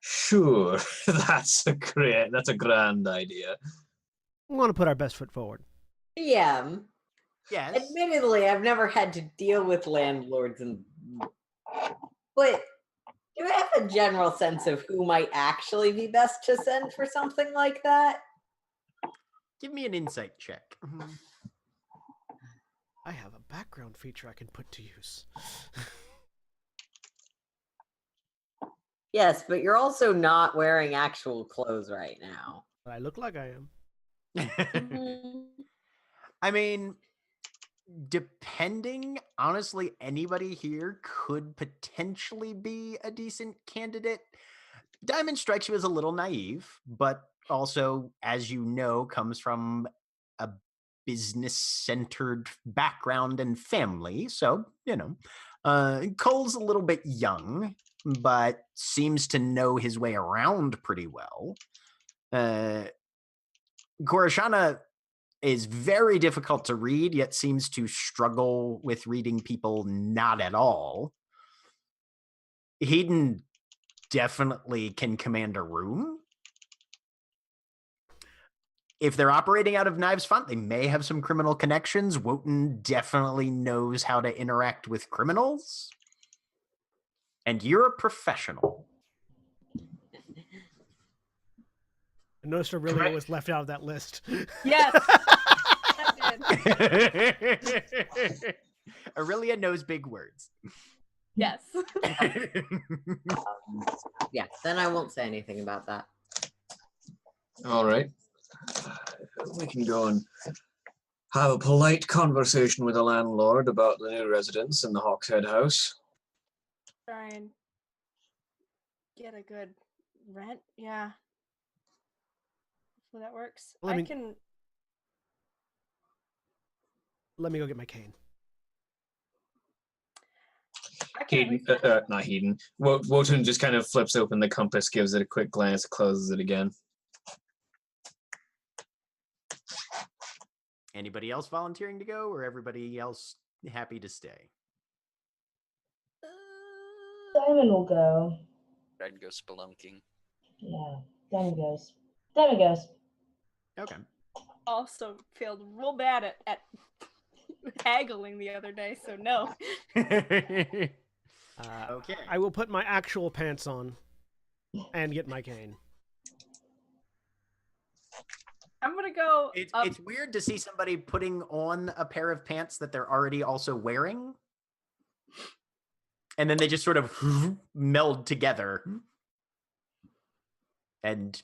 Sure, that's a grand idea. We want to put our best foot forward. Yeah. Yes. Admittedly, I've never had to deal with landlords, but do I have a general sense of who might actually be best to send for something like that? Give me an insight check. I have a background feature I can put to use. Yes, but you're also not wearing actual clothes right now. But I look like I am. Mhm. I mean, depending, honestly, anybody here could potentially be a decent candidate. Diamond strikes you as a little naive, but also, as you know, comes from a business-centered background and family. So, Cole's a little bit young, but seems to know his way around pretty well. Korashana is very difficult to read, yet seems to struggle with reading people not at all. Hedon definitely can command a room. If they're operating out of Knives Font, they may have some criminal connections. Wotan definitely knows how to interact with criminals. And you're a professional. I noticed Aurelia was left out of that list. Yes. I did. Aurelia knows big words. Yes. Yeah, then I won't say anything about that. All right. We can go and have a polite conversation with the landlord about the new residents in the Hawkshead house. Try and get a good rent. Yeah. Hopefully that works. Let me- I can. Let me go get my cane. I can. Hedon, not Hedon. Wotan just kind of flips open the compass, gives it a quick glance, closes it again. Anybody else volunteering to go, or everybody else happy to stay? Diamond will go. I'd go spelunking. Yeah, Diamond goes. Diamond goes. Okay. Also failed real bad at haggling the other day, so no. Okay. I will put my actual pants on and get my cane. I'm gonna go. It's weird to see somebody putting on a pair of pants that they're already also wearing. And then they just sort of meld together. And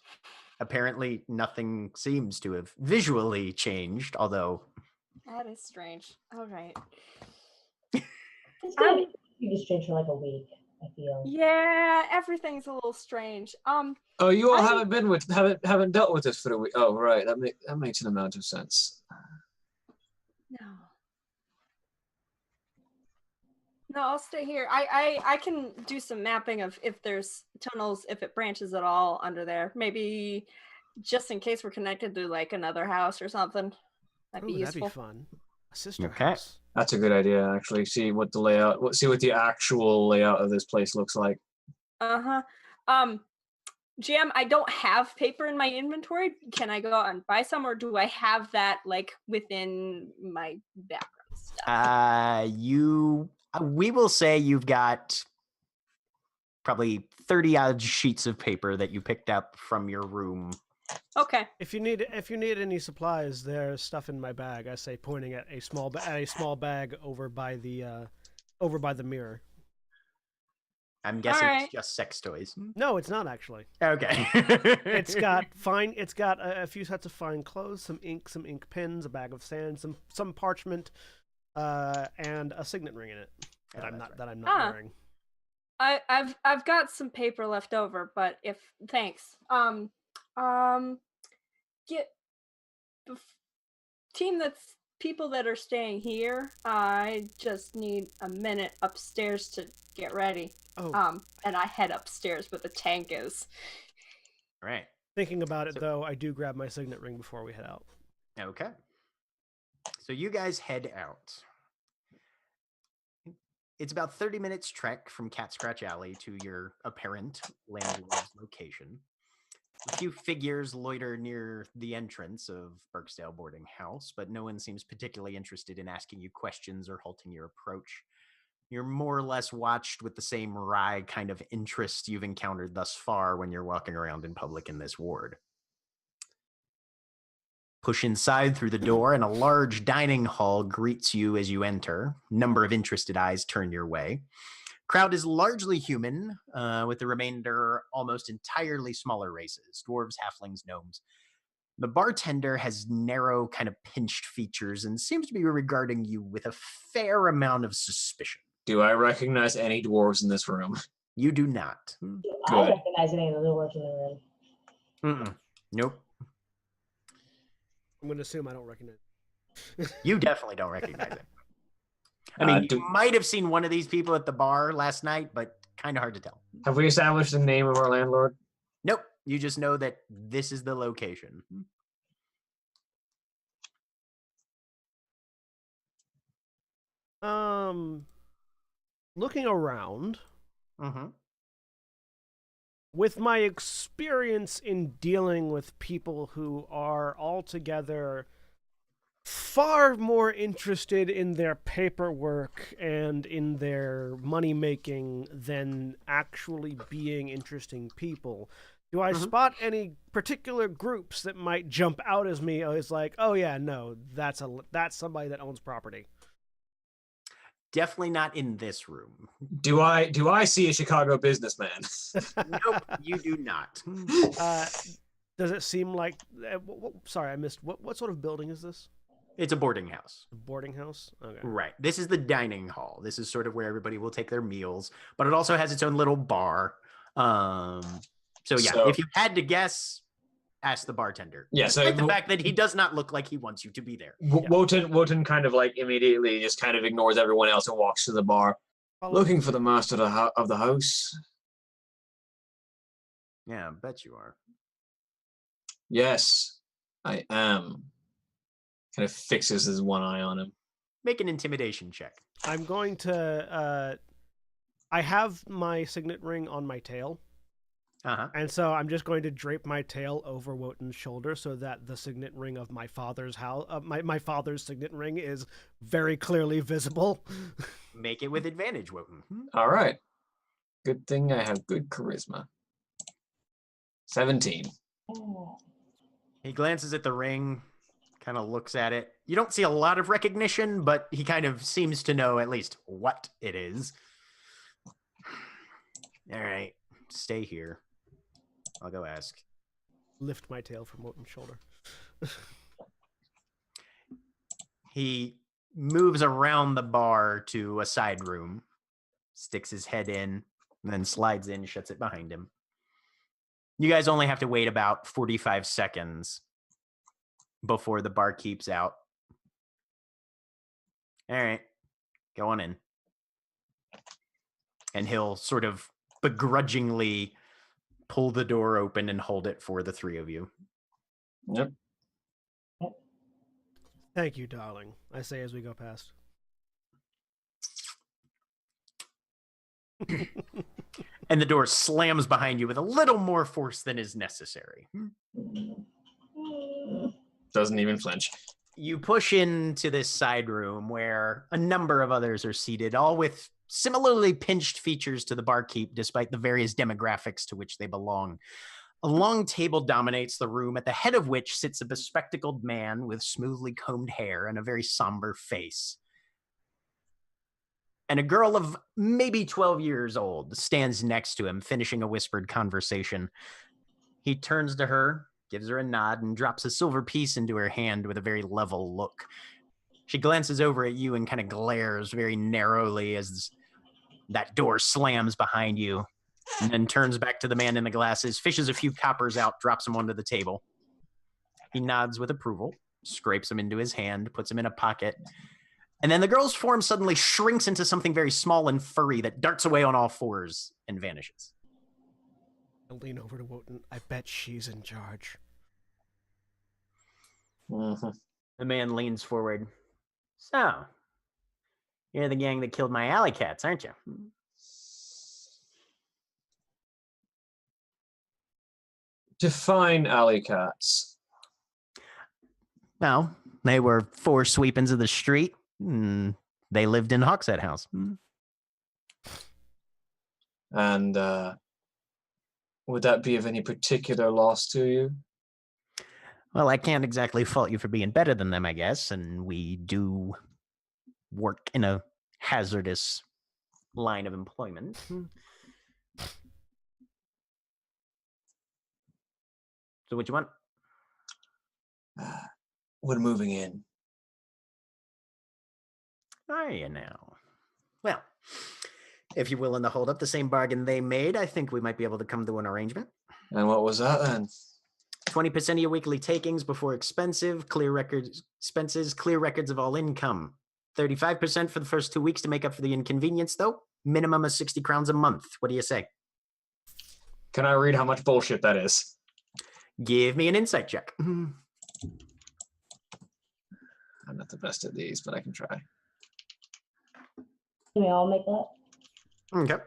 apparently nothing seems to have visually changed, although... That is strange. All right. It's gonna be strange for like a week, I feel. Yeah, everything's a little strange. Oh, you all haven't dealt with this for a week. Oh, right. That makes an amount of sense. No. No, I'll stay here. I can do some mapping of if there's tunnels, if it branches at all under there. Maybe just in case we're connected to like another house or something. That'd be Ooh, that'd useful. be fun. A sister Okay. house. That's a good idea, actually. See what the actual layout of this place looks like. Uh-huh. GM, I don't have paper in my inventory. Can I go out and buy some, or do I have that like within my background stuff? We will say you've got probably 30 odd sheets of paper that you picked up from your room. Okay. If you need any supplies, there's stuff in my bag. I say, pointing at a small bag over by the mirror. I'm guessing Alright. it's just sex toys. No, it's not actually. Okay. It's got a few sets of fine clothes, some ink pens, a bag of sand, some parchment, and a signet ring in it that I'm not wearing. I've got some paper left over, but thanks. Get team that's people that are staying here. I just need a minute upstairs to get ready. Oh. And I head upstairs where the tank is. Right. Thinking about it, though, I do grab my signet ring before we head out. Okay. So you guys head out. It's about 30 minutes trek from Cat Scratch Alley to your apparent landlord's location. A few figures loiter near the entrance of Birksdale Boarding House, but no one seems particularly interested in asking you questions or halting your approach. You're more or less watched with the same wry kind of interest you've encountered thus far when you're walking around in public in this ward. Push inside through the door, and a large dining hall greets you as you enter. Number of interested eyes turn your way. Crowd is largely human, with the remainder almost entirely smaller races: dwarves, halflings, gnomes. The bartender has narrow, kind of pinched features and seems to be regarding you with a fair amount of suspicion. Do I recognize any dwarves in this room? You do not. Do I Good. recognize any of the dwarves in the room? Nope. I'm going to assume I don't recognize. You definitely don't recognize it. I mean, you might have seen one of these people at the bar last night, but kind of hard to tell. Have we established the name of our landlord? Nope. You just know that this is the location. Looking around, Mm-hmm. with my experience in dealing with people who are altogether far more interested in their paperwork and in their money making than actually being interesting people, do I spot any particular groups that might jump out as me as like, oh yeah, no, that's somebody that owns property? Definitely not in this room. Do I see a Chicago businessman? Nope, you do not. Does it seem like? Sorry, I missed. What sort of building is this? It's a boarding house. A boarding house. Okay. Right. This is the dining hall. This is sort of where everybody will take their meals, but it also has its own little bar. So if you had to guess, ask the bartender. Yeah. So the fact that he does not look like he wants you to be there. Wotan kind of like immediately just kind of ignores everyone else and walks to the bar. Looking for the master of the house. Yeah, I bet you are. Yes, I am. Kind of fixes his one eye on him. Make an intimidation check. I'm going to. I have my signet ring on my tail. And so I'm just going to drape my tail over Wotan's shoulder so that the signet ring of my father's house, my father's signet ring, is very clearly visible. Make it with advantage, Wotan. All right. Good thing I have good charisma. 17. He glances at the ring, kind of looks at it. You don't see a lot of recognition, but he kind of seems to know at least what it is. All right, stay here. I'll go ask. Lift my tail from Wotan's shoulder. He moves around the bar to a side room, sticks his head in, and then slides in, shuts it behind him. You guys only have to wait about 45 seconds before the bar keeps out. All right, go on in. And he'll sort of begrudgingly pull the door open and hold it for the three of you. Yep. Thank you, darling, I say as we go past. And the door slams behind you with a little more force than is necessary. Doesn't even flinch. You push into this side room where a number of others are seated, all with similarly pinched features to the barkeep, despite the various demographics to which they belong. A long table dominates the room, at the head of which sits a bespectacled man with smoothly combed hair and a very somber face. And a girl of maybe 12 years old stands next to him, finishing a whispered conversation. He turns to her, gives her a nod, and drops a silver piece into her hand with a very level look. She glances over at you and kind of glares very narrowly as that door slams behind you, and then turns back to the man in the glasses, fishes a few coppers out, drops them onto the table. He nods with approval, scrapes them into his hand, puts them in a pocket, and then the girl's form suddenly shrinks into something very small and furry that darts away on all fours and vanishes. I lean over to Wotan. I bet she's in charge. Mm-hmm. The man leans forward. So, you're the gang that killed my alley cats, aren't you? Define alley cats. Well, they were 4 sweepings of the street. They lived in Hawkshead House. And would that be of any particular loss to you? Well, I can't exactly fault you for being better than them, I guess, and we do work in a hazardous line of employment. So what you want? We're moving in. Are you now? Well, if you're willing to hold up the same bargain they made, I think we might be able to come to an arrangement. And what was that then? 20% of your weekly takings before expenses, clear records of all income. 35% for the first 2 weeks to make up for the inconvenience, though. Minimum of 60 crowns a month. What do you say? Can I read how much bullshit that is? Give me an insight check. I'm not the best at these, but I can try. Can we all make that? Okay.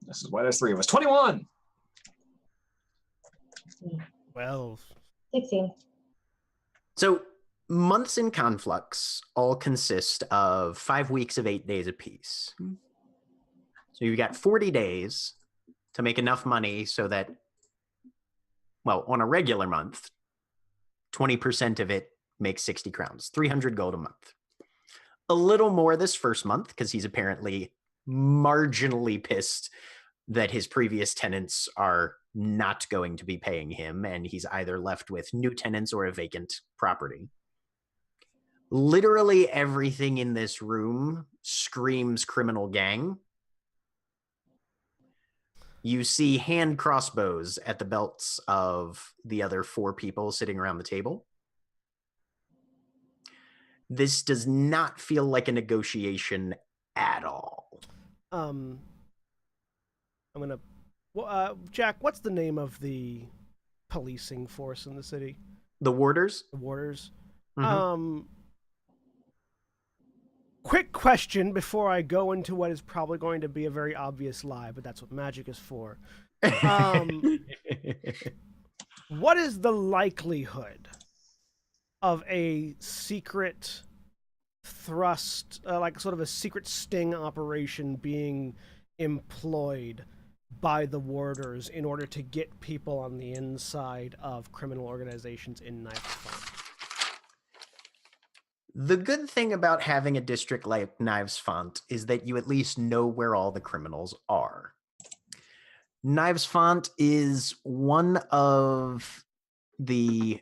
This is why there's 3 of us. 21! 12. 16. So months in Conflux all consist of 5 weeks of 8 days apiece. So you've got 40 days to make enough money so that, well, on a regular month, 20% of it makes 60 crowns, 300 gold a month. A little more this first month because he's apparently marginally pissed that his previous tenants are not going to be paying him, and he's either left with new tenants or a vacant property. Literally everything in this room screams criminal gang. You see hand crossbows at the belts of the other 4 people sitting around the table. This does not feel like a negotiation at all. I'm gonna. Jack, what's the name of the policing force in the city? The warders? The warders. Mhm. Quick question before I go into what is probably going to be a very obvious lie, but that's what magic is for. What is the likelihood of a secret thrust, like sort of a secret sting operation being employed by the warders in order to get people on the inside of criminal organizations in Knife Font? The good thing about having a district like Knives Font is that you at least know where all the criminals are. Knives Font is one of the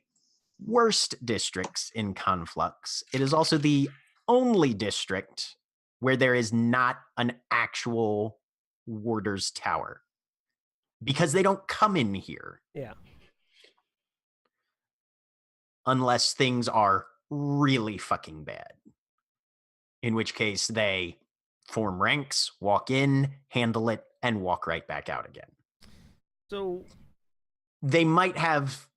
worst districts in Conflux. It is also the only district where there is not an actual warder's tower because they don't come in here. Yeah. Unless things are really fucking bad. In which case they form ranks, walk in, handle it, and walk right back out again. So they might have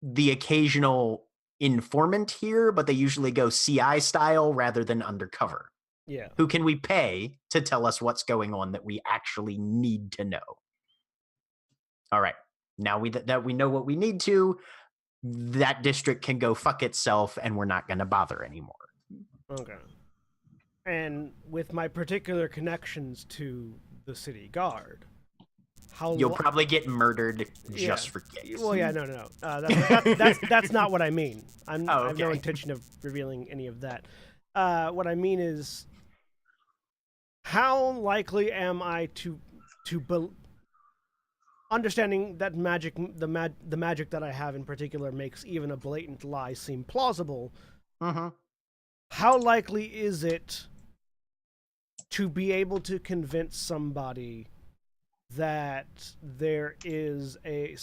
the occasional informant here, but they usually go CI style rather than undercover. yeah. Who can we pay to tell us what's going on that we actually need to know? All right. Now that we know what we need to, that district can go fuck itself and we're not going to bother anymore. Okay. And with my particular connections to the city guard, You'll probably get murdered just for kicks. Well, yeah, no. That's not what I mean. I have no intention of revealing any of that. What I mean is, how likely am I to understanding that magic, the magic that I have in particular makes even a blatant lie seem plausible. Mm-hmm. How likely is it to be able to convince somebody that there is a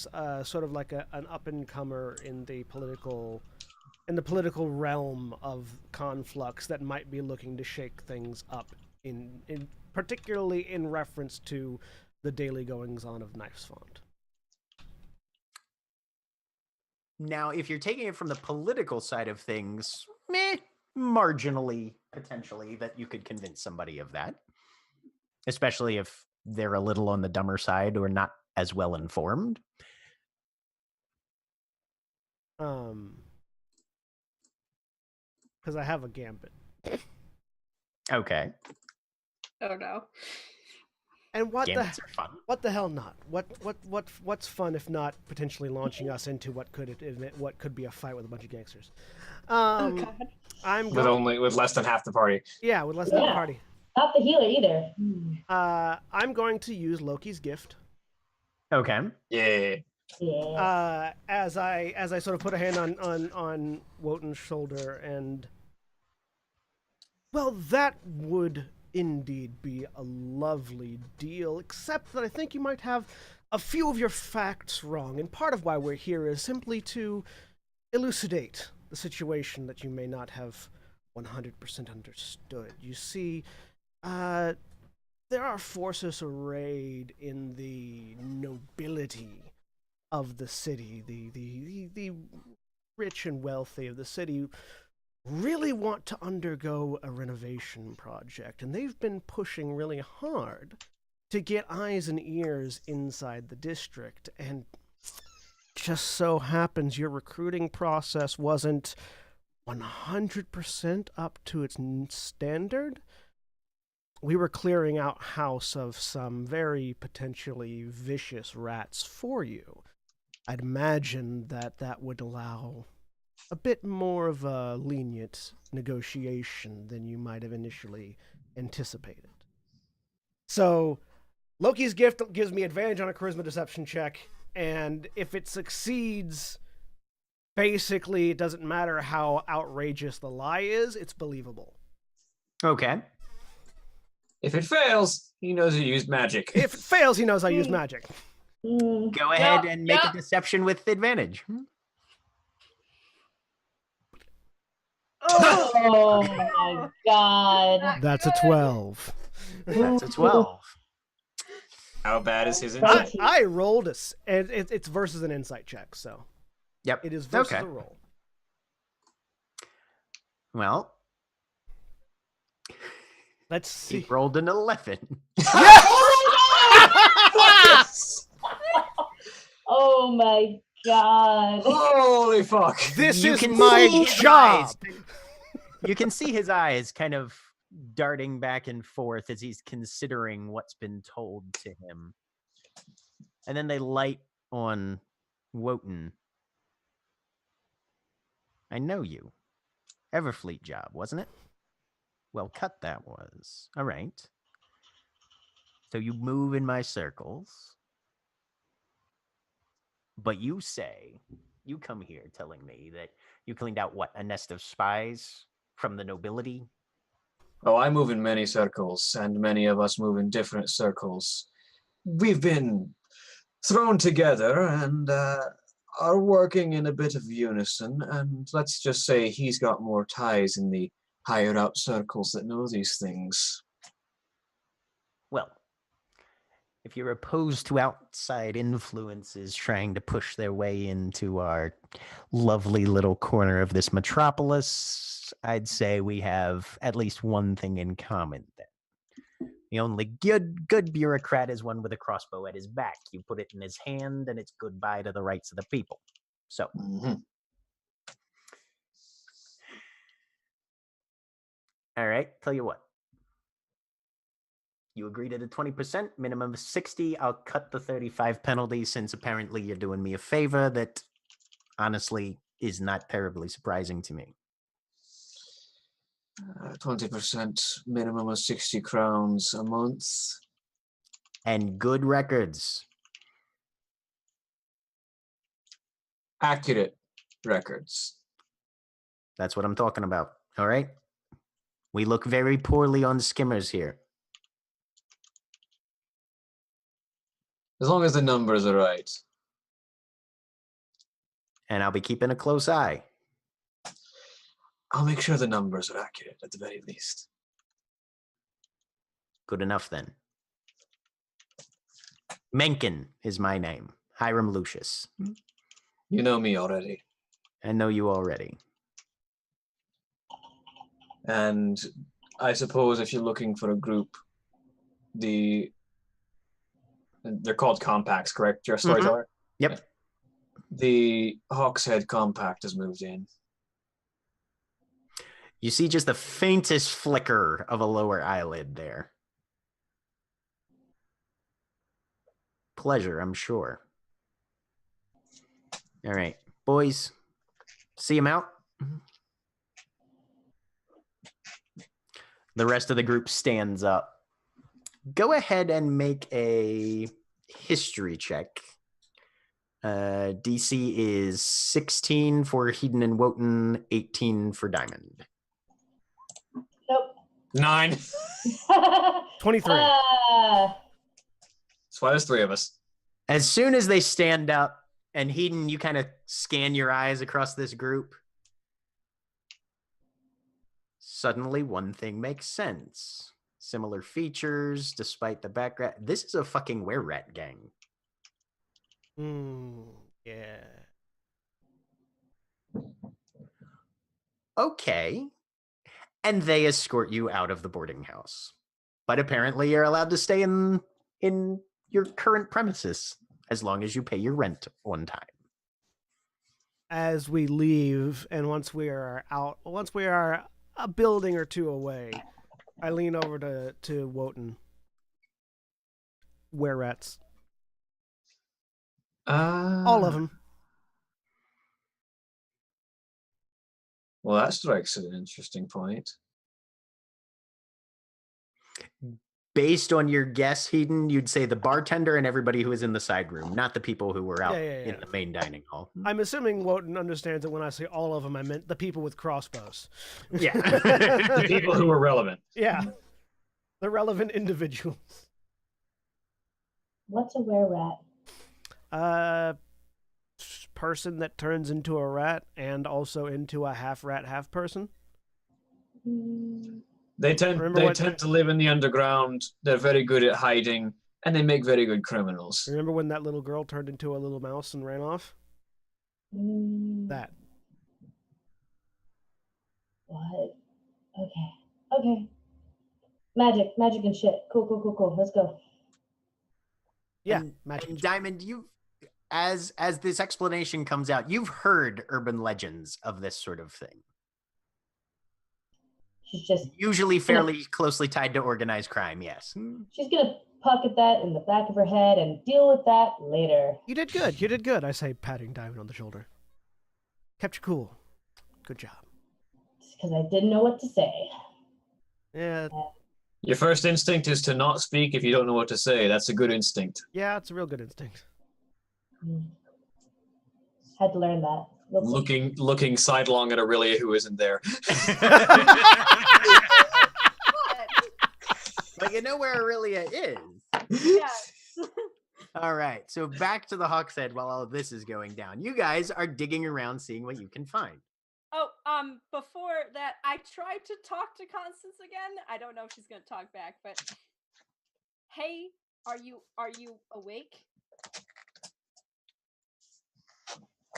sort of like an up-and-comer in the political realm of Conflux that might be looking to shake things up in particularly in reference to the daily goings-on of Knife's Font? Now, if you're taking it from the political side of things, marginally, potentially, that you could convince somebody of that. Especially if they're a little on the dumber side or not as well informed. Because I have a gambit. Okay. Oh no. And Gambits are fun. what the hell not? What's fun if not potentially launching us into what could be a fight with a bunch of gangsters? God. With less than half the party. Yeah, with less than a Yeah. party. Not the healer either. I'm going to use Loki's gift. Okay. Yeah. Yeah. As I sort of put a hand on Wotan's shoulder, and well, that would indeed be a lovely deal, except that I think you might have a few of your facts wrong, and part of why we're here is simply to elucidate the situation that you may not have 100% understood. You see, there are forces arrayed in the nobility of the city, the rich and wealthy of the city really want to undergo a renovation project, and they've been pushing really hard to get eyes and ears inside the district, and just so happens your recruiting process wasn't 100% up to its standard. We were clearing out house of some very potentially vicious rats for you. I'd imagine that would allow a bit more of a lenient negotiation than you might have initially anticipated. So, Loki's gift gives me advantage on a charisma deception check, and if it succeeds, basically it doesn't matter how outrageous the lie is, it's believable. Okay. If it fails, he knows he used magic. If it fails, he knows I use magic. Go ahead and make a deception with advantage. Oh my god. That's a 12. That's a 12. How bad is his insight? I rolled and it's versus an insight check, so Yep. it is versus Okay. a roll. Well, Let's see. he rolled an 11. Oh my god. Holy fuck. This You is can my see his job. eyes. You can see his eyes kind of darting back and forth as he's considering what's been told to him. And then they light on Wotan. I know you. Everfleet job, wasn't it? Well, cut that was. All right. So you move in my circles. But you say, you come here telling me that you cleaned out what? A nest of spies from the nobility? Oh, I move in many circles, and many of us move in different circles. We've been thrown together and are working in a bit of unison, and let's just say he's got more ties in the higher up circles that know these things. Well, if you're opposed to outside influences trying to push their way into our lovely little corner of this metropolis, I'd say we have at least one thing in common then. The only good bureaucrat is one with a crossbow at his back. You put it in his hand and it's goodbye to the rights of the people. So, all right, tell you what. You agree to the 20%, minimum of 60. I'll cut the 35 penalty since apparently you're doing me a favor that honestly is not terribly surprising to me. 20% minimum of 60 crowns a month. And good records. Accurate records. That's what I'm talking about. All right? We look very poorly on skimmers here. As long as the numbers are right. And I'll be keeping a close eye. I'll make sure the numbers are accurate at the very least. Good enough then. Mencken is my name. Hiram Lucius. You know me already. I know you already. And I suppose if you're looking for a group, they're called compacts, correct? Your storyteller? Yep. The Hawkshead Compact has moved in. You see just the faintest flicker of a lower eyelid there. pleasure, I'm sure. All right, boys, see him out. The rest of the group stands up. Go ahead and make a history check. DC is 16 for Hedon and Wotan, 18 for Diamond. Nope. 9. 23. That's why there's 3 of us. As soon as they stand up, and Hedon, you kind of scan your eyes across this group. Suddenly, one thing makes sense. Similar features, despite the background. This is a fucking were-rat gang. Yeah. Okay. And they escort you out of the boarding house. But apparently you're allowed to stay in your current premises as long as you pay your rent on time. As we leave, and once we are a building or two away, I lean over to Wotan. Were rats. All of them. Well, that strikes an interesting point. Based on your guess, Hedon, you'd say the bartender and everybody who was in the side room, not the people who were out in the main dining hall. I'm assuming Wotan understands that when I say all of them, I meant the people with crossbows. Yeah. The people who were relevant. Yeah. The relevant individuals. What's a were-rat? Person that turns into a rat and also into a half rat, half person. They tend to live in the underground. They're very good at hiding, and they make very good criminals. Remember when that little girl turned into a little mouse and ran off? That. What? Okay. Magic and shit. Cool. Let's go. Yeah, magic. And Diamond, as this explanation comes out, you've heard urban legends of this sort of thing. She's just usually fairly closely tied to organized crime, yes. She's gonna pocket that in the back of her head and deal with that later. You did good, I say, patting Diamond on the shoulder. Kept you cool. Good job. It's because I didn't know what to say. Yeah. Your first instinct is to not speak if you don't know what to say. That's a good instinct. Yeah, it's a real good instinct. Had to learn that. Looking sidelong at Aurelia who isn't there. But you know where Aurelia is. Yes. All right, so back to the Hawk's Head while all of this is going down. You guys are digging around seeing what you can find. Oh, before that, I tried to talk to Constance again. I don't know if she's gonna talk back, but hey, are you awake?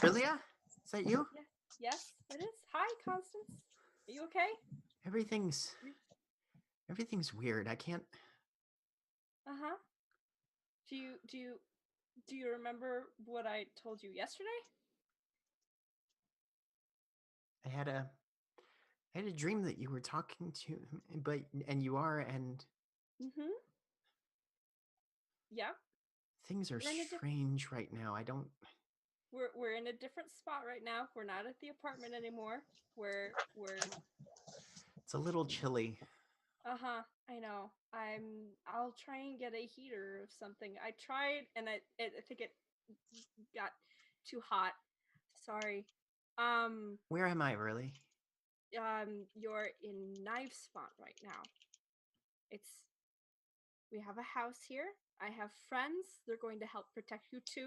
Aurelia? Is that you? Yes, it is. Hi, Constance. Are you okay? Everything's weird. I can't. Uh-huh. Do you remember what I told you yesterday? I had a dream that you were talking to, and you are, and Mm-hmm. Yeah. things are strange right now. I don't. We're in a different spot right now. We're not at the apartment anymore. We're It's a little chilly. Uh-huh. I know. I'll try and get a heater of something. I tried and I think it got too hot. Sorry. Where am I, really? You're in Knife Spot right now. We have a house here. I have friends. They're going to help protect you too.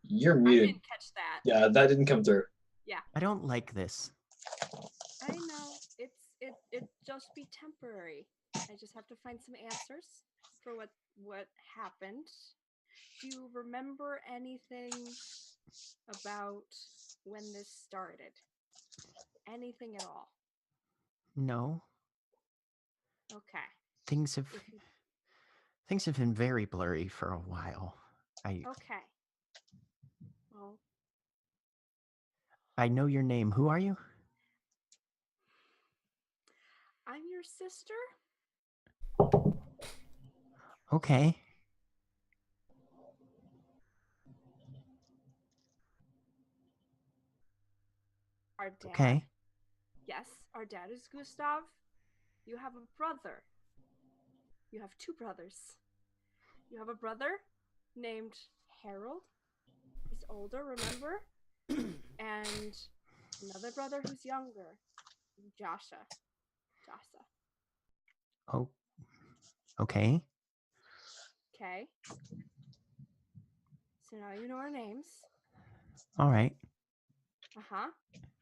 You're I muted. didn't catch that. Yeah, that didn't come through. Yeah. I don't like this. I know. It just be temporary. I just have to find some answers for what happened. Do you remember anything about when this started? Anything at all? No. Okay. Things have been very blurry for a while. Okay. Well, I know your name. Who are you? I'm your sister. Okay. Our dad. Okay. Yes, our dad is Gustav. You have a brother. You have two brothers. You have a brother named Harold. He's older, remember? And another brother who's younger, Josha. Oh. Okay. Okay. So now you know our names. All right. Uh-huh.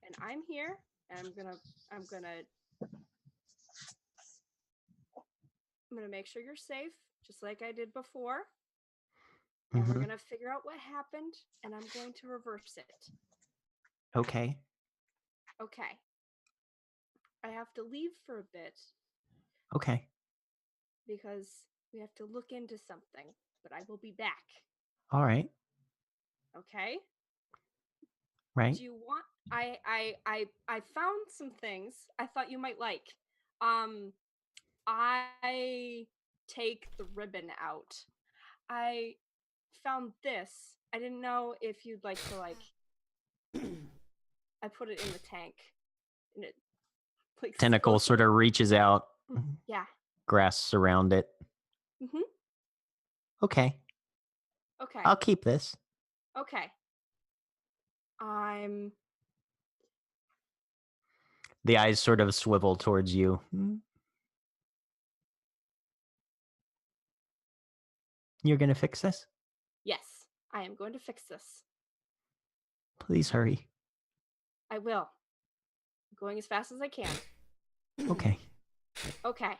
And I'm here, and I'm gonna make sure you're safe, just like I did before. And we're Mhm. gonna figure out what happened, and I'm going to reverse it. Okay. Okay. I have to leave for a bit Okay. because we have to look into something, but I will be back. All right. Okay? Right. Do you want I found some things I thought you might like. I take the ribbon out. I found this. I didn't know if you'd like to like I put it in the tank. And it like Tentacle sort of reaches out, Yeah. grasps around it. Mhm. Okay. Okay. I'll keep this. Okay. I'm The eyes sort of swivel towards you. You're going to fix this? Yes, I am going to fix this. Please hurry. I will. I'm going as fast as I can. Okay. Okay.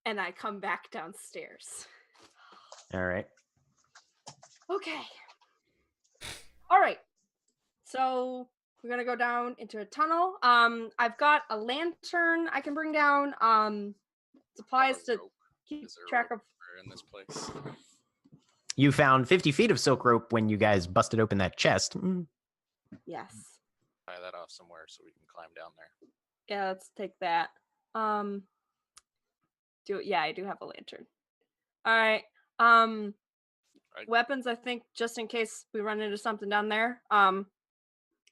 And I come back downstairs. All right. Okay. All right. So we're gonna go down into a tunnel. I've got a lantern I can bring down. Supplies to keep track of. In this place. You found 50 feet of silk rope when you guys busted open that chest. Yes. Tie that off somewhere so we can climb down there. Yeah, let's take that. I do have a lantern. All right. Weapons, I think, just in case we run into something down there.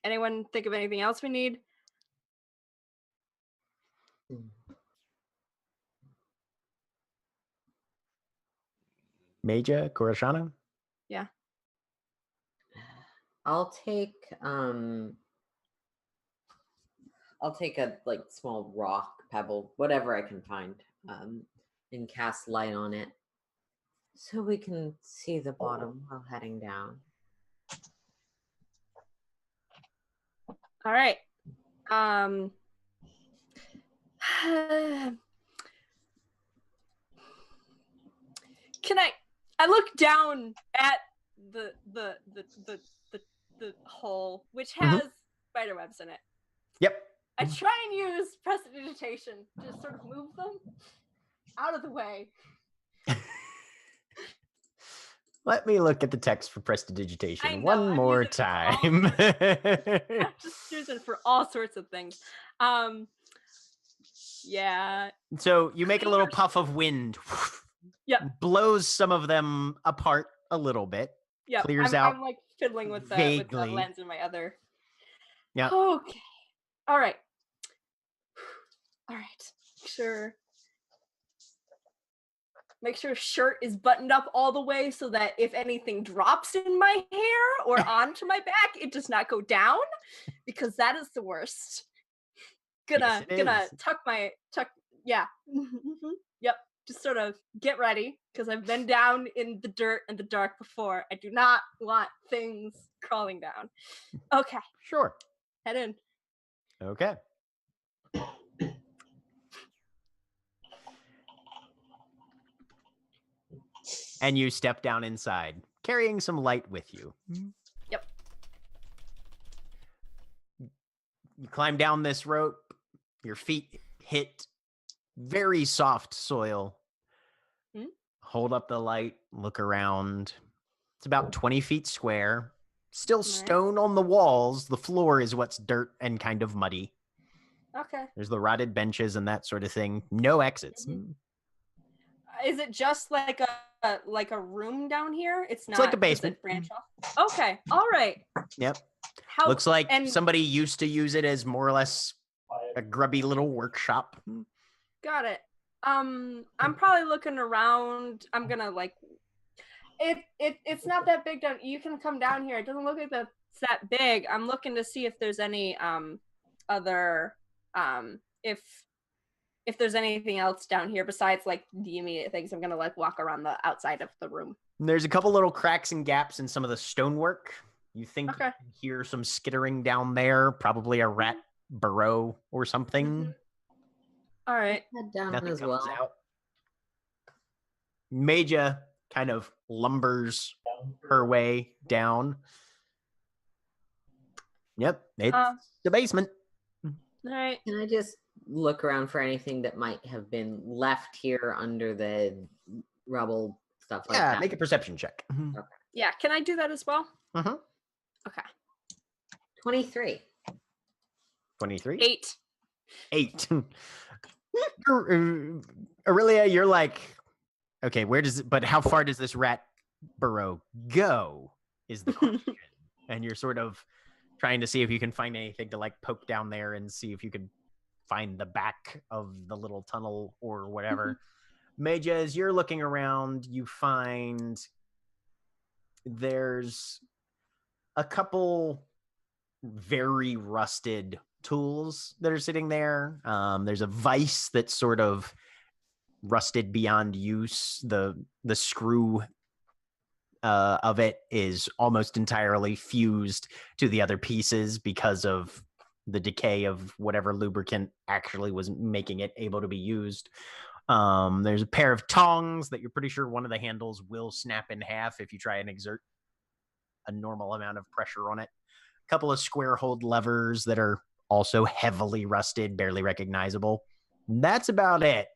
Anyone think of anything else we need? Major, Kurashana? Yeah. I'll take a like small rock, pebble, whatever I can find, and cast light on it so we can see the bottom while heading down. All right. Can I look down at the hole which has spider webs in it. Yep. I try and use prestidigitation to sort of move them out of the way. Let me look at the text for prestidigitation I know, one I'm more using it for all time. I'm just using it for all sorts of things. Yeah. So you make a little puff of wind. Yep. Blows some of them apart a little bit. Yep. Clears out I'm like fiddling with the vaguely. lens in my other. Yeah. Okay. All right. All right. Sure. Make sure shirt is buttoned up all the way so that if anything drops in my hair or onto my back, it does not go down, because that is the worst. Gonna tuck. Yeah. Yep. Just sort of get ready, because I've been down in the dirt and the dark before. I do not want things crawling down. Okay. Sure. Head in. Okay. And you step down inside, carrying some light with you. Yep. You climb down this rope. Your feet hit very soft soil. Hold up the light, look around. It's about 20 feet square. Still stone on the walls. The floor is what's dirt and kind of muddy. Okay. There's the rotted benches and that sort of thing. No exits. Is it just like a room down here? It's not like a does basement. it branch off? Okay. All right. Yep. How Looks like and somebody used to use it as more or less a grubby little workshop. got it. I'm probably looking around. I'm gonna like it's not that big down. You can come down here. It doesn't look like it's that big. I'm looking to see if there's any other if there's anything else down here besides like the immediate things. I'm gonna like walk around the outside of the room. There's a couple little cracks and gaps in some of the stonework. You think Okay. you can hear some skittering down there, probably a rat burrow or something. All right. Head down Nothing as comes well. out. Maja kind of lumbers her way down. Yep, it's the basement. All right. Can I just look around for anything that might have been left here under the rubble, stuff like Yeah, that? make a perception check. Yeah. Can I do that as well? Uh-huh. Okay. 23. 23? 8. Aurelia, you're like, okay, but how far does this rat burrow go is the question. And you're sort of trying to see if you can find anything to like poke down there and see if you can find the back of the little tunnel or whatever. Maja, as you're looking around, you find there's a couple very rusted tools that are sitting there. There's a vise that's sort of rusted beyond use. The screw of it is almost entirely fused to the other pieces because of the decay of whatever lubricant actually was making it able to be used. There's a pair of tongs that you're pretty sure one of the handles will snap in half if you try and exert a normal amount of pressure on it. A couple of square-holed levers that are also heavily rusted, barely recognizable. That's about it.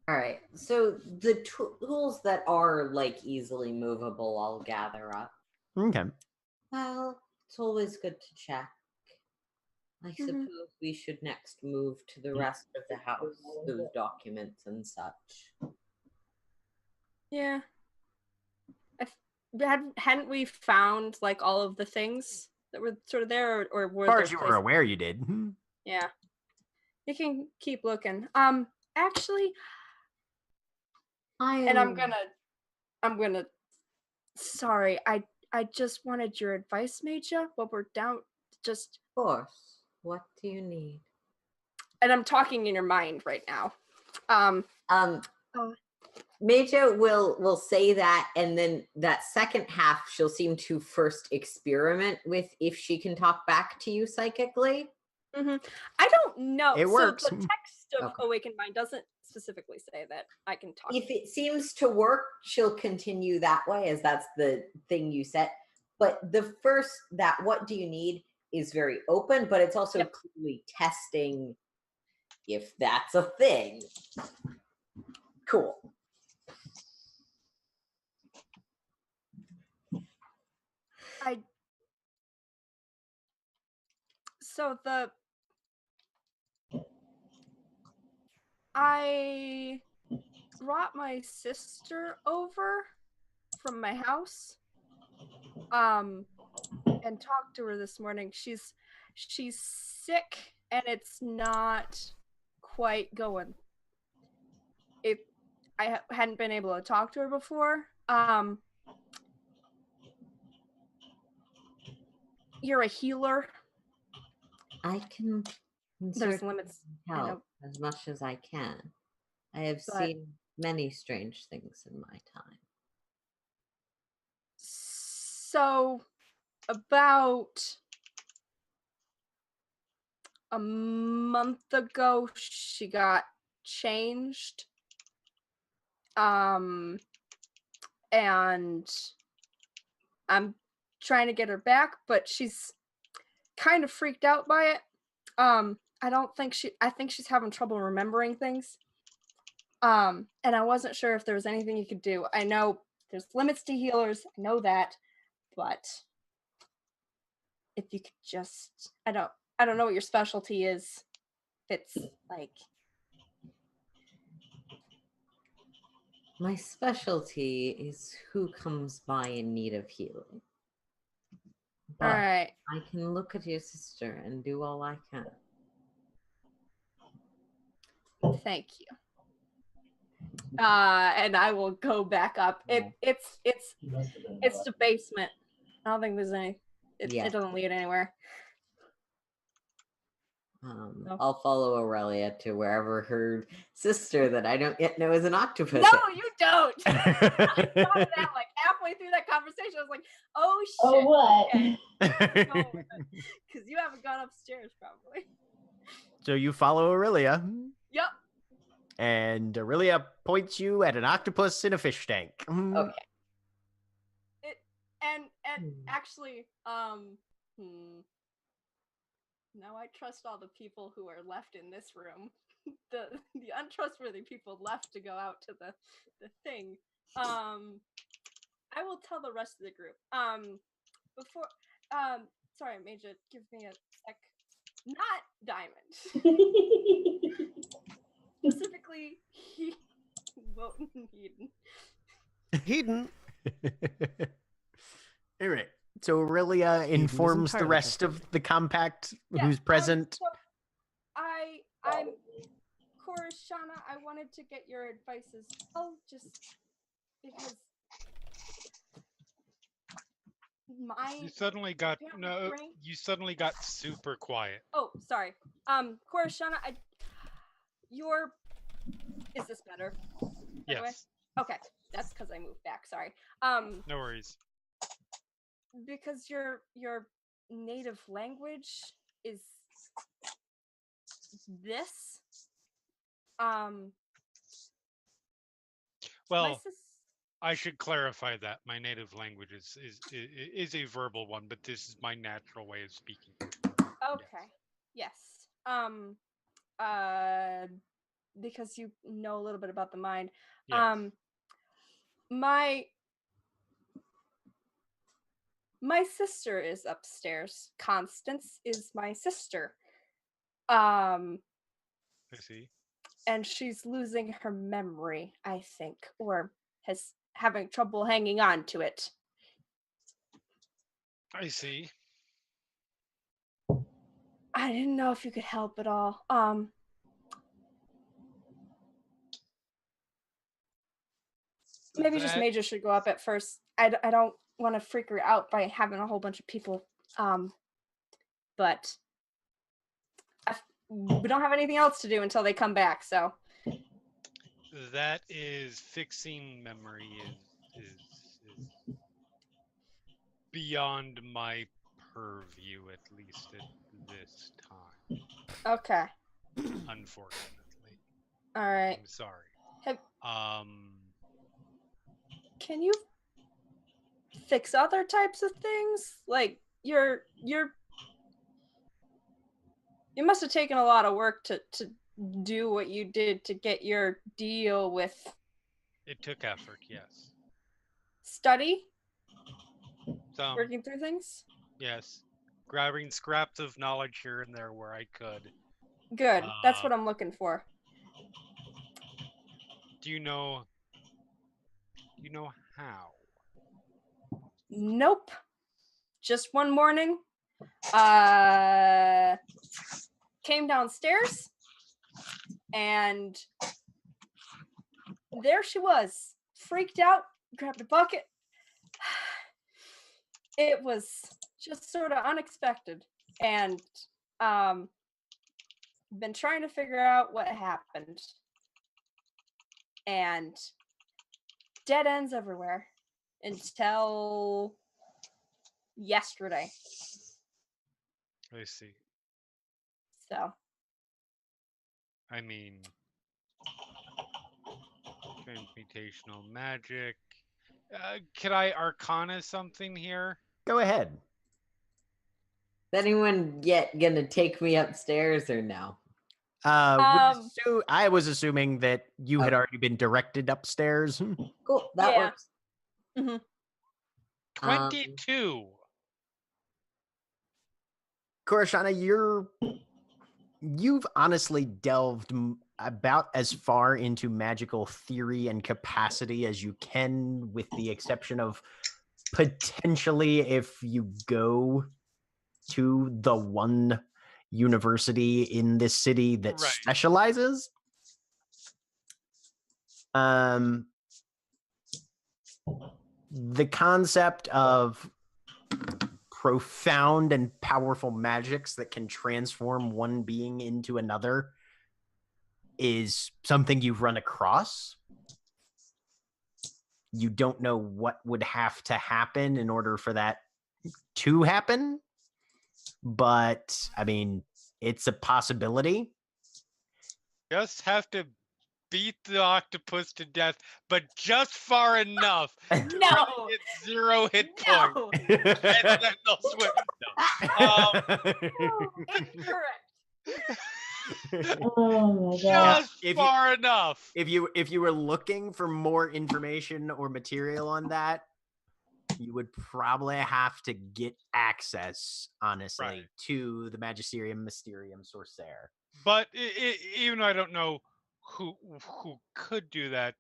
All right. So the tools that are like easily movable, I'll gather up. Okay. Well, it's always good to check. I suppose we should next move to the rest of the house, those documents and such. Yeah. Hadn't we found like all of the things that were sort of there, or were As far there as you were places- aware, you did. Yeah. You can keep looking. Actually, and I'm gonna. Sorry, I just wanted your advice, Maja. While we're down, just. Of course. What do you need? And I'm talking in your mind right now. Maja will say that, and then that second half she'll seem to first experiment with if she can talk back to you psychically. I don't know. It works. So the text of Okay. Awakened Mind doesn't specifically say that I can talk. If it seems to work, she'll continue that way, as that's the thing you set. But the first, that what do you need, is very open, but it's also clearly testing if that's a thing. Cool. I brought my sister over from my house and talked to her this morning. She's sick and it's not quite going. I hadn't been able to talk to her before. You're a healer. I can There's limits. help as much as I can. I have seen many strange things in my time. So, about a month ago, she got changed. And I'm trying to get her back, but she's kind of freaked out by it. I think she's having trouble remembering things. And I wasn't sure if there was anything you could do. I know there's limits to healers, I know that, but if you could just, I don't know what your specialty is. It's like My specialty is who comes by in need of healing. But all right. I can look at your sister and do all I can. Thank you. And I will go back up. It's the basement. I don't think there's any. It doesn't lead anywhere. I'll follow Aurelia to wherever her sister that I don't yet know is an octopus. No, is. you don't. I thought of that like halfway through that conversation. I was like, oh shit. Oh, what? Because you haven't gone upstairs probably. So you follow Aurelia, Yep. and Aurelia points you at an octopus in a fish tank. Okay. And actually, now I trust all the people who are left in this room. The untrustworthy people left to go out to the thing. I will tell the rest of the group. Before sorry, Major, give me a sec. Not Diamond. Specifically Hedon. All right. So Aurelia informs the entirely rest of the compact who's Yeah, present. So I'm Korishana. I wanted to get your advice as well, just because You suddenly got apparently brain- You suddenly got super quiet. Oh, sorry. Korishana, is this better? By the way? Yes. Okay, that's because I moved back. Sorry. No worries. Because your native language is this. Well, I should clarify that my native language is a verbal one, but this is my natural way of speaking. Okay. Yes. Because you know a little bit about the mind. Yes. My sister is upstairs. Constance is my sister. I see. And she's losing her memory, I think, or has having trouble hanging on to it. I see. I didn't know if you could help at all. Maybe just Major should go up at first. I don't want to freak her out by having a whole bunch of people. But we don't have anything else to do until they come back, so. That is fixing memory is beyond my purview, at least at this time. Okay. Unfortunately. All right. I'm sorry. Can you fix other types of things? Like you must have taken a lot of work to do what you did to get your deal with. It took effort, yes. Study? Some. Working through things? Yes. Grabbing scraps of knowledge here and there where I could. Good. That's what I'm looking for. Do you know how? Nope. Just one morning, came downstairs, and there she was, freaked out, grabbed a bucket. It was just sort of unexpected, and been trying to figure out what happened. And dead ends everywhere until yesterday. I see. So. I mean, transmutational magic. Could I arcana something here? Go ahead. Is anyone yet gonna take me upstairs or no? I was assuming that you had already been directed upstairs. Cool, that works. Mm-hmm. 22. Koroshana, you've honestly delved about as far into magical theory and capacity as you can, with the exception of potentially if you go to the one university in this city that Right. specializes. The concept of profound and powerful magics that can transform one being into another is something you've run across. You don't know what would have to happen in order for that to happen, but I mean, it's a possibility. Just have to beat the octopus to death, but just far enough to No. get 0 hit points. No. And then they'll swim. No. Incorrect. Oh my god. Just If you- far enough. If you were looking for more information or material on that, you would probably have to get access, honestly, Right. to the Magisterium Mysterium Sorcerer. But even though I don't know who could do that,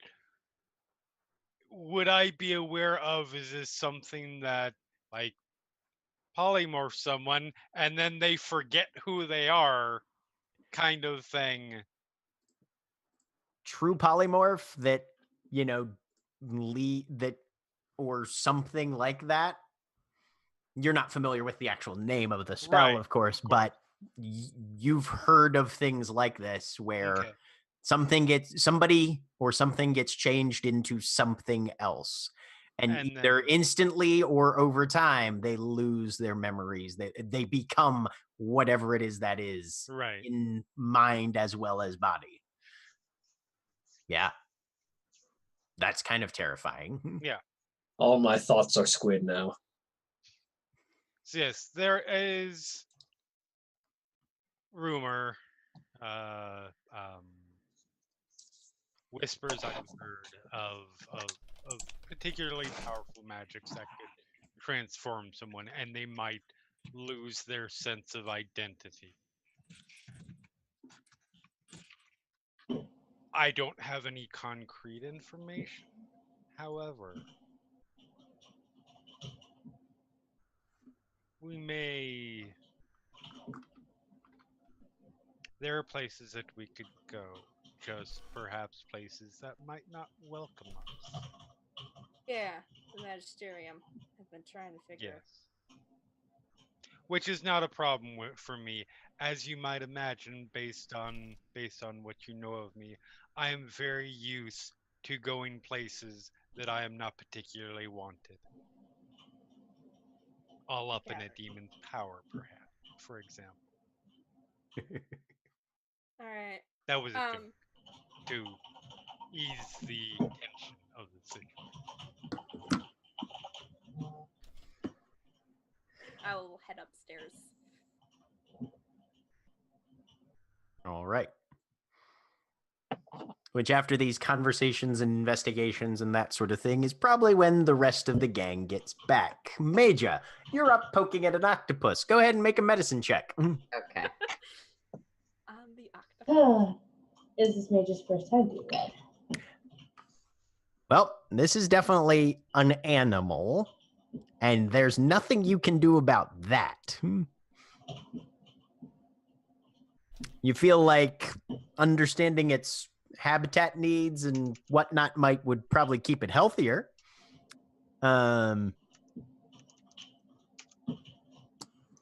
would I be aware of, is this something that like polymorph someone and then they forget who they are kind of thing? True polymorph that, that or something like that. You're not familiar with the actual name of the spell, Right, of course, but you've heard of things like this where Okay. something gets changed into something else, and And either then- instantly or over time they lose their memories. They become whatever it is that is, Right. in mind as well as body. Yeah, that's kind of terrifying. Yeah. All my thoughts are squid now. So yes, there is rumor, whispers I've heard of particularly powerful magics that could transform someone, and they might lose their sense of identity. I don't have any concrete information. However, there are places that we could go, just perhaps places that might not welcome us. Yeah, the Magisterium. I've been trying to figure. Yes. Which is not a problem for me, as you might imagine, based on what you know of me. I am very used to going places that I am not particularly wanted. All up in a demon's power, perhaps, for example. All right. That was a joke to ease the tension of the situation. I will head upstairs. All right. Which, after these conversations and investigations and that sort of thing, is probably when the rest of the gang gets back. Major, you're up poking at an octopus. Go ahead and make a medicine check. Okay. The octopus. Is this Major's first time doing that? Well, this is definitely an animal, and there's nothing you can do about that. You feel like understanding its habitat needs and whatnot would probably keep it healthier.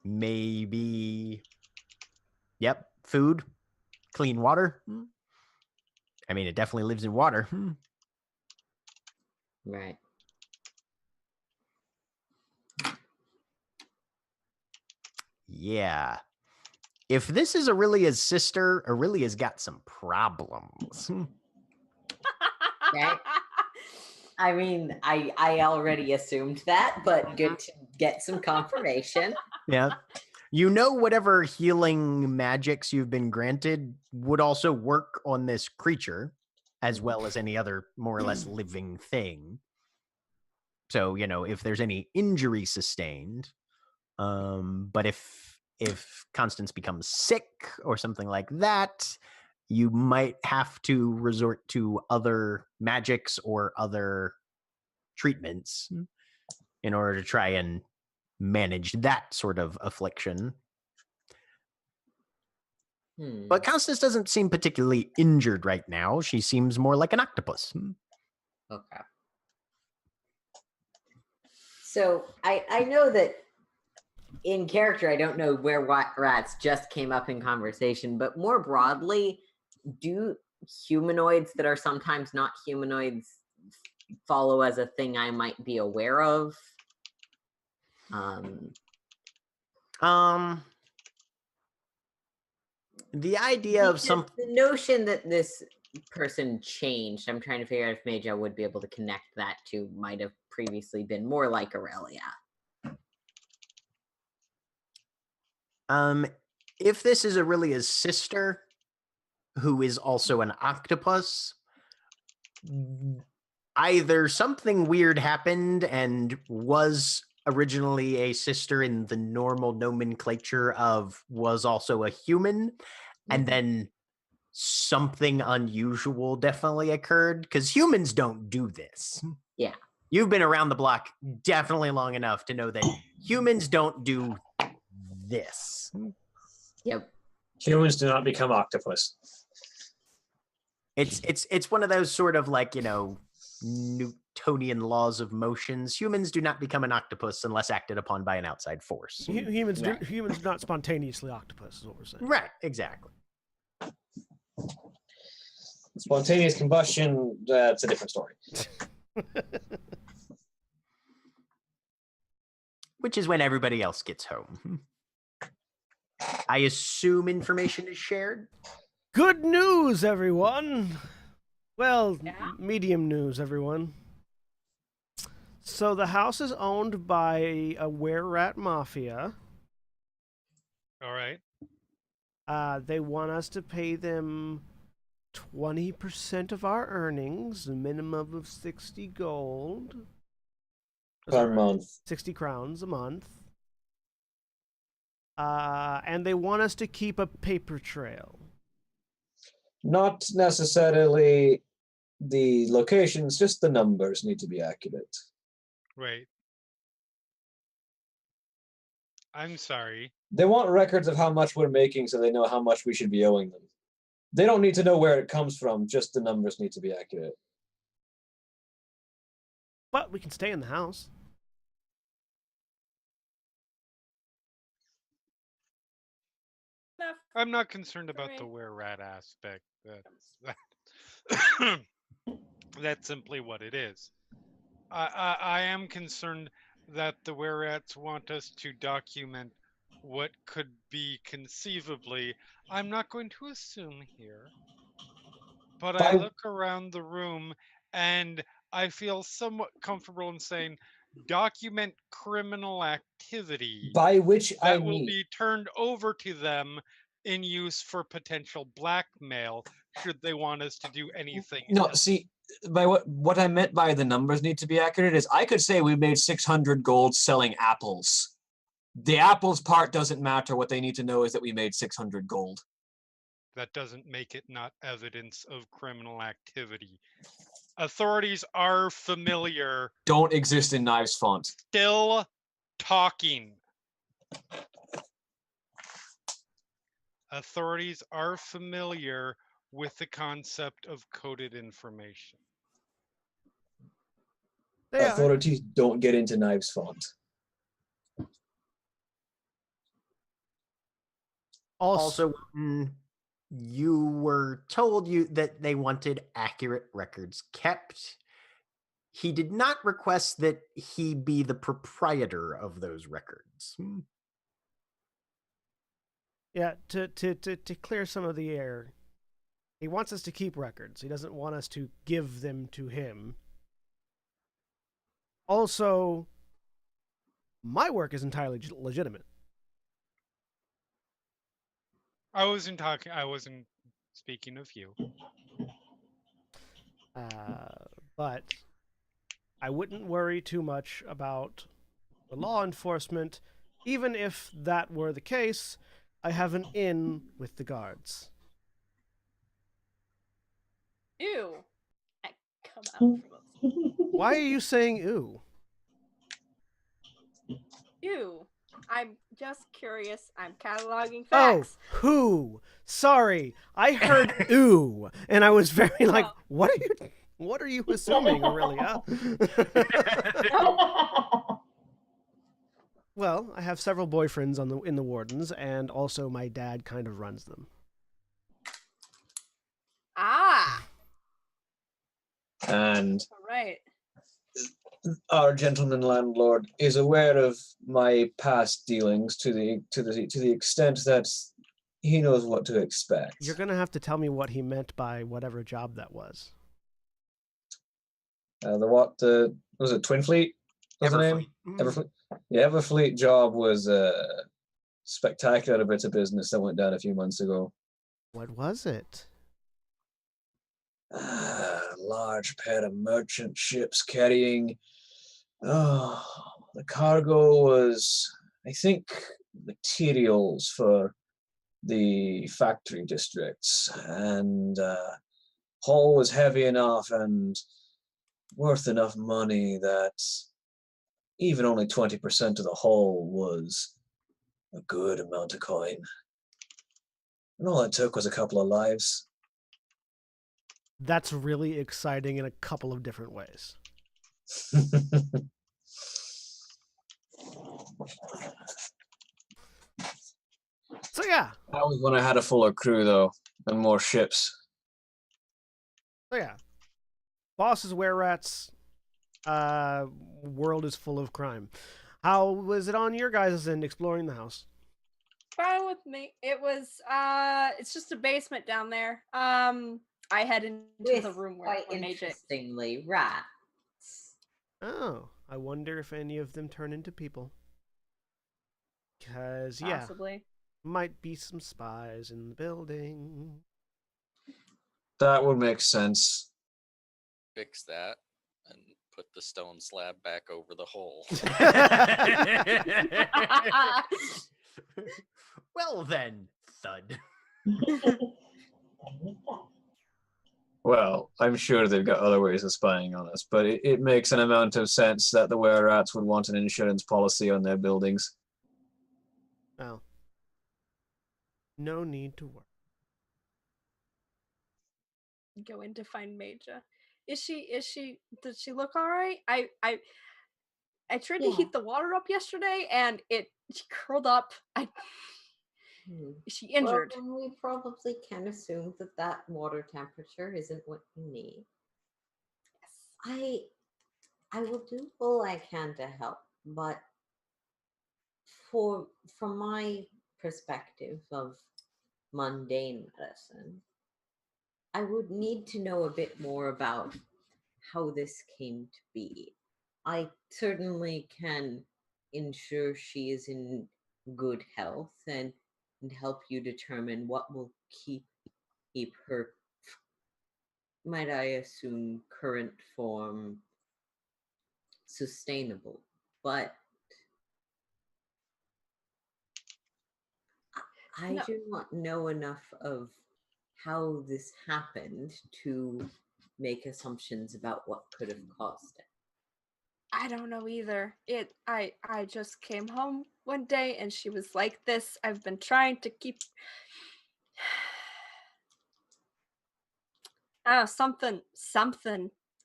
Maybe, yep, food, clean water. I mean, it definitely lives in water. Right. Yeah. If this is Aurelia's sister, Aurelia's got some problems. Okay. I mean, I already assumed that, but good to get some confirmation. Yeah. You know, whatever healing magics you've been granted would also work on this creature, as well as any other more or less living thing. So, if there's any injury sustained, but if if Constance becomes sick or something like that, you might have to resort to other magics or other treatments in order to try and manage that sort of affliction. But Constance doesn't seem particularly injured right now. She seems more like an octopus. Okay. So I know that in character, I don't know where rats just came up in conversation, but more broadly, do humanoids that are sometimes not humanoids follow as a thing I might be aware of? The idea of the notion that this person changed, I'm trying to figure out if Major would be able to connect that to might have previously been more like Aurelia. If this is Aurelia's sister, who is also an octopus, either something weird happened and was originally a sister in the normal nomenclature of was also a human, and then something unusual definitely occurred, because humans don't do this. Yeah. You've been around the block definitely long enough to know that humans don't do this. Yep. Humans do not become octopus. It's one of those sort of like, Newtonian laws of motions. Humans do not become an octopus unless acted upon by an outside force. Humans do not spontaneously octopus, is what we're saying. Right, exactly. Spontaneous combustion, that's a different story. Which is when everybody else gets home. I assume information is shared? Good news, everyone! Well, medium news, everyone. So the house is owned by a were-rat mafia. All right. They want us to pay them 20% of our earnings, a minimum of 60 gold. Per month. 60 crowns a month. And they want us to keep a paper trail. Not necessarily the locations, just the numbers need to be accurate. Right. I'm sorry. They want records of how much we're making so they know how much we should be owing them. They don't need to know where it comes from, just the numbers need to be accurate. But we can stay in the house. I'm not concerned about the were-rat aspect. That's simply what it is. I am concerned that the were-rats want us to document what could be conceivably, I'm not going to assume here, but I look around the room and I feel somewhat comfortable in saying document criminal activity By which that I will mean, be turned over to them in use for potential blackmail should they want us to do anything No, else. see, by what I meant by the numbers need to be accurate is I could say we made 600 gold selling apples. The apples part doesn't matter. What they need to know is that we made 600 gold. That doesn't make it not evidence of criminal activity. Authorities are familiar. Don't exist in Knives Font. Still talking. Authorities are familiar with the concept of coded information. authorities don't get into Knives Font. Also, you were told that they wanted accurate records kept. He did not request that he be the proprietor of those records. Yeah, to clear some of the air, he wants us to keep records. He doesn't want us to give them to him. Also, my work is entirely legitimate. I wasn't speaking of you. But I wouldn't worry too much about the law enforcement even if that were the case, I have an in with the guards. Ew. I come out from upstairs. Why are you saying ooh? Ew. I'm just curious. I'm cataloging Oh, facts. who? Sorry, I heard ooh, and I was very like, Oh. what are you assuming, Aurelia? Well, I have several boyfriends in the wardens, and also my dad kind of runs them. Ah. And All right. our gentleman landlord is aware of my past dealings to the extent that he knows what to expect. You're gonna have to tell me what he meant by whatever job that was. Was it Twin Fleet? Was the name? Everfleet. The Everfleet job was a spectacular bit of business that went down a few months ago. What was it? A large pair of merchant ships carrying. Oh, the cargo was, I think, materials for the factory districts, and hull was heavy enough and worth enough money that even only 20% of the hull was a good amount of coin. And all it took was a couple of lives. That's really exciting in a couple of different ways. So yeah. That was when I had a fuller crew, though, and more ships. So yeah. Boss is were-rats. World is full of crime. How was it on your guys' end exploring the house? Fine with me. It was it's just a basement down there. I head into With, the room where quite Major. interestingly, rats. Oh, I wonder if any of them turn into people. Because, yeah, Possibly. might be some spies in the building. That would make sense. Fix that and put the stone slab back over the hole. Well then, thud. Well, I'm sure they've got other ways of spying on us, but it makes an amount of sense that the were-rats would want an insurance policy on their buildings. Well, no need to worry. Go in to find Major. Is she does she look all right? I tried to Yeah. heat the water up yesterday and she curled up. Is she injured? Well, then we probably can assume that water temperature isn't what you need. Yes. I will do all I can to help, but from my perspective of mundane medicine, I would need to know a bit more about how this came to be. I certainly can ensure she is in good health and help you determine what will keep her, might I assume, current form sustainable. But I No. do not know enough of how this happened to make assumptions about what could have caused it. I don't know either. I just came home one day and she was like this. I've been trying to keep something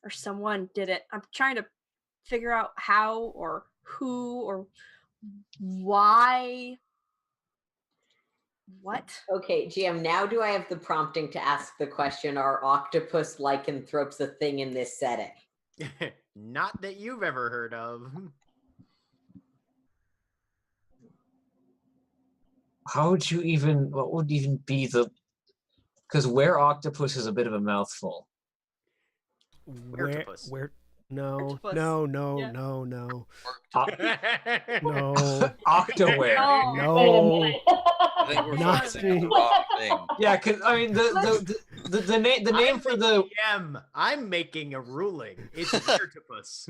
or someone did it. I'm trying to figure out how or who or why. What? Okay, GM, now do I have the prompting to ask the question, are octopus lycanthropes a thing in this setting? Not that you've ever heard of. How would you even, what would even be the, because were-octopus is a bit of a mouthful. Where? No, Octopus. no, Yeah. no. No. Octoware. Oh, No. Wait a minute. I think we're Not focusing on the me. wrong thing. Yeah, because I mean, the the name for the I'm making a ruling. It's Wertopus.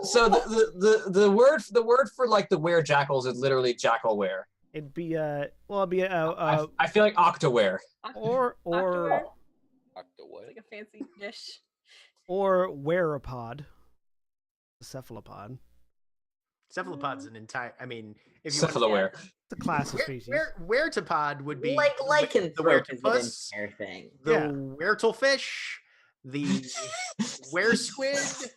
so the word for like the were jackals is literally jackalware. It'd be it'd be I feel like octaware. or Octaware? Octaware. Like a fancy dish. or werepod, cephalopod. Cephalopod's an entire. I mean, if you Cephalaware. It's a class of species. Wertopod would be Like the lycanthrope is an wertopus, entire thing. the Yeah. wertelfish, the weresquid,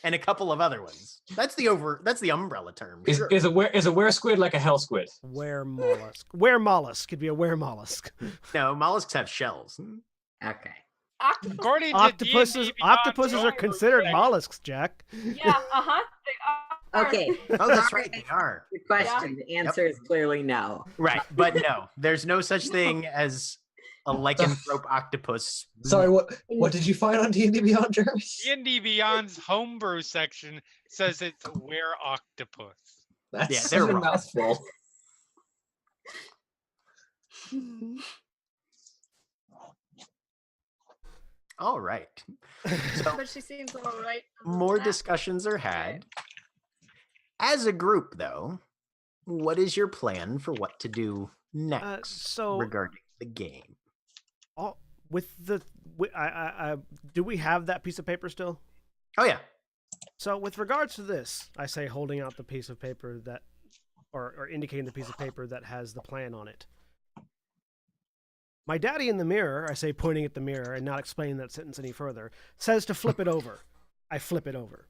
and a couple of other ones. That's the umbrella term. Is sure. is a were squid like a hell squid? Were mollusk. Were mollusk could be a were mollusk. No, mollusks have shells. Okay. Octopus. According to Octopuses D&D Beyond, octopuses are Joel considered Rogan- mollusks, Jack. Yeah, uh-huh. They are. Okay. Oh, that's right, they are. Good question. The answer is clearly no. Right, but no, there's no such thing as a lycanthrope octopus. Sorry, what did you find on D&D Beyond, Jeremy? D&D Beyond's homebrew section says it's were octopus. That's Yeah, such they're a wrong. mouthful. All right. So But she seems all right. more discussions are had. As a group, though, what is your plan for what to do next So regarding the game? all, with the do we have that piece of paper still? Oh yeah. So with regards to this, I say holding out the piece of paper that, or indicating the piece of paper that has the plan on it. My daddy in the mirror, I say pointing at the mirror and not explaining that sentence any further, says to flip it over. I flip it over.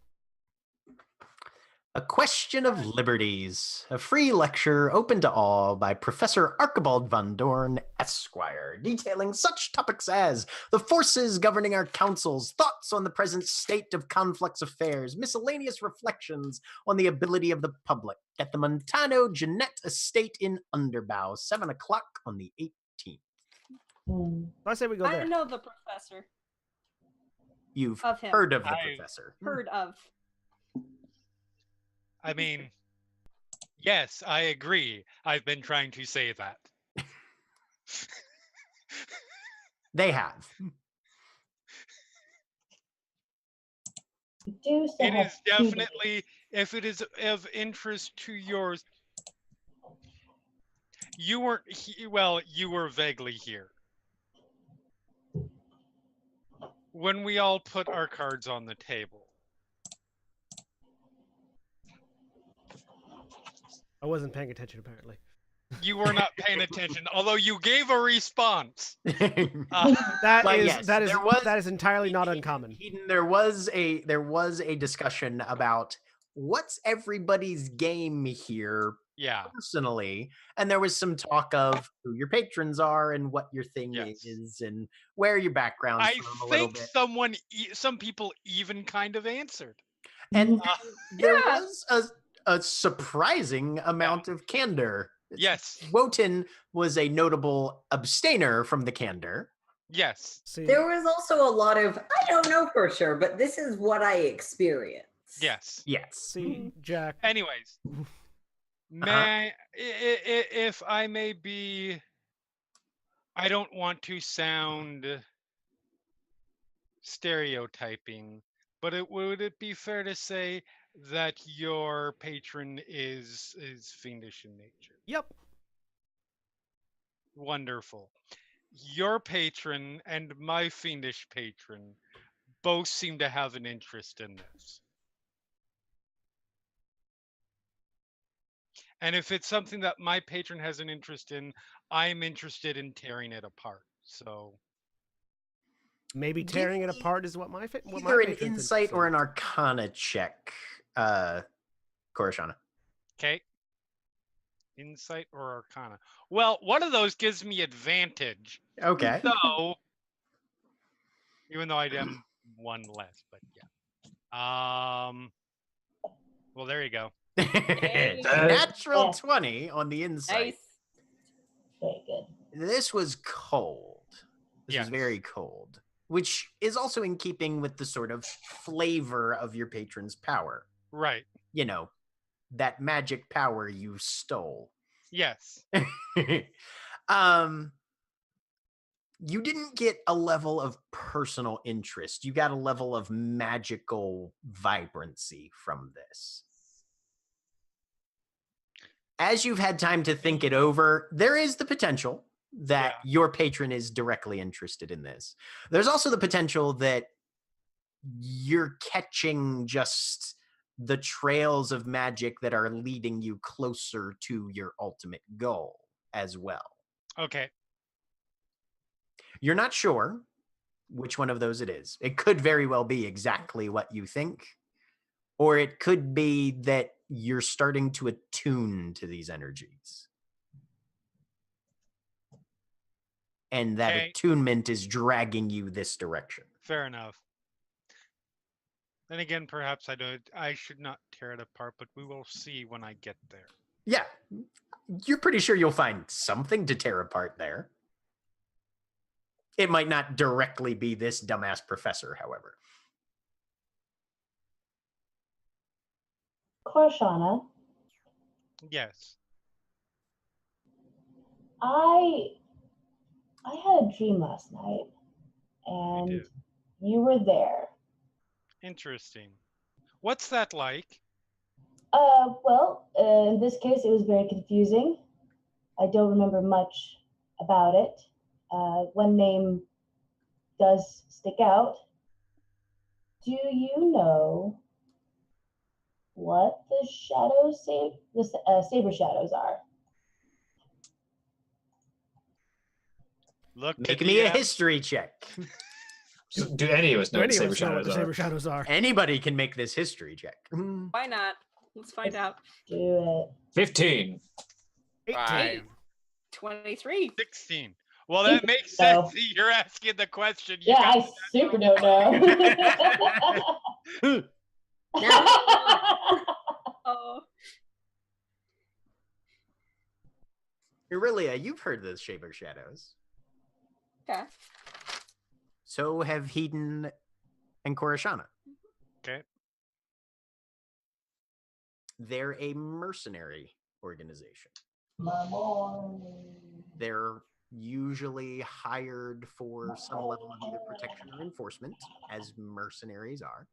A Question of Liberties, a free lecture open to all by Professor Archibald Van Dorn, Esquire, detailing such topics as the forces governing our councils, thoughts on the present state of Conflux affairs, miscellaneous reflections on the ability of the public at the Montano Jeanette Estate in Underbow, 7 o'clock on the 18th. I say we go I there. know the professor. You've Of him. heard of the I- professor. Heard of. I mean, yes, I agree. I've been trying to say that. They have. Do still It have is two definitely, if it is of interest to yours, you weren't, well, you were vaguely here. When we all put our cards on the table. I wasn't paying attention apparently. You were not paying attention, although you gave a response. That But is yes, that is there was- that is entirely not uncommon. Eden, there was a discussion about what's everybody's game here Yeah. personally, and there was some talk of who your patrons are and what your thing Yes. is and where your background's I from a little think bit. some people even kind of answered. And Uh, there Yeah. was a surprising amount of candor. yes. Wotan was a notable abstainer from the candor. Yes. See, There was also a lot of, I don't know for sure, but this is what I experienced. Yes. Yes. see, Jack. Anyways, may if I may be, I don't want to sound stereotyping, but would it be fair to say that your patron is fiendish in nature? Yep. Wonderful. Your patron and my fiendish patron both seem to have an interest in this. And if it's something that my patron has an interest in, I'm interested in tearing it apart. So Maybe Give tearing it me apart is what my what my Either an patron's insight or an interested arcana check, Korishana. okay. Insight or Arcana. Well, one of those gives me advantage. Okay. So, even though I am one less, but yeah. Well, there you go. Natural Yeah. 20 on the insight. Nice. Very good. This was cold. This was Yes. very cold, which is also in keeping with the sort of flavor of your patron's power. Right. You know, that magic power you stole. Yes. you didn't get a level of personal interest. You got a level of magical vibrancy from this. As you've had time to think it over, there is the potential that your patron is directly interested in this. There's also the potential that you're catching just the trails of magic that are leading you closer to your ultimate goal as well. Okay. You're not sure which one of those it is. It could very well be exactly what you think, or it could be that you're starting to attune to these energies. And that attunement is dragging you this direction. Fair enough. Then again, perhaps I should not tear it apart, but we will see when I get there. Yeah. You're pretty sure you'll find something to tear apart there. It might not directly be this dumbass professor, however. Korshana, Yes. I had a dream last night, and you were there. Interesting. What's that like? Well, in this case, it was very confusing. I don't remember much about it. One name does stick out. Do you know what the saber shadows are? Look, Make me a history check. Do any of us know what any of saber us know what shadows the are? saber shadows are? Anybody can make this history check. Why not? Let's find out. Do it. 15. 5. 23. 16. Well, that makes sense. You're asking the question. You Yeah, got I super don't know. Oh. Aurelia, you've heard of the Saber Shadows. Okay. So have Hedon and Korashana. Okay. They're a mercenary organization. My boy. They're usually hired for some level of either protection or enforcement, as mercenaries are.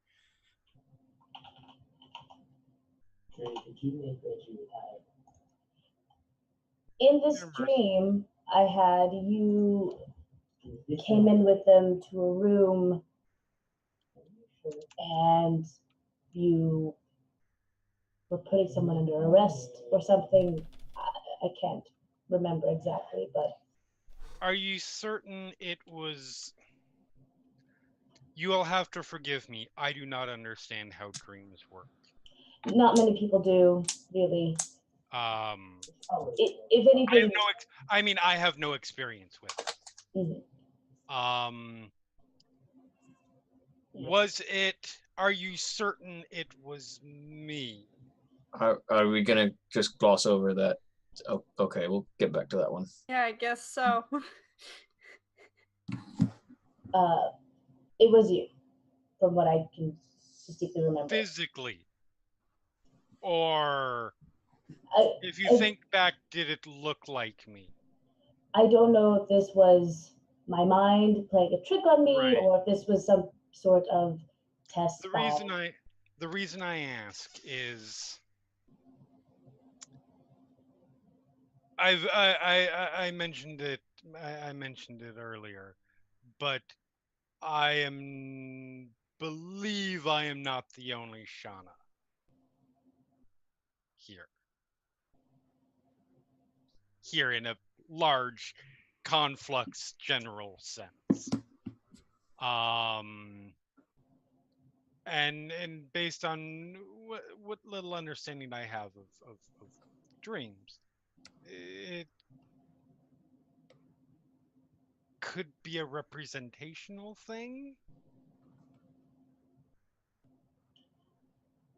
In this dream, I had you came in with them to a room and you were putting someone under arrest or something. I can't remember exactly, but. Are you certain it was... You'll have to forgive me. I do not understand how dreams work. Not many people do, really. If anything, I have no experience with it. Mhm. Was it? Are you certain it was me? Are we gonna just gloss over that? Oh, okay, we'll get back to that one. Yeah, I guess so. It was you, from what I can distinctly remember. Physically, or if you think back, did it look like me? I don't know if this was my mind playing a trick on me, or if this was some sort of test. The reason I ask is I mentioned it. I mentioned it earlier, but I believe I am not the only Shauna here. Here in a large Conflux general sense. And based on what little understanding I have of dreams, it could be a representational thing.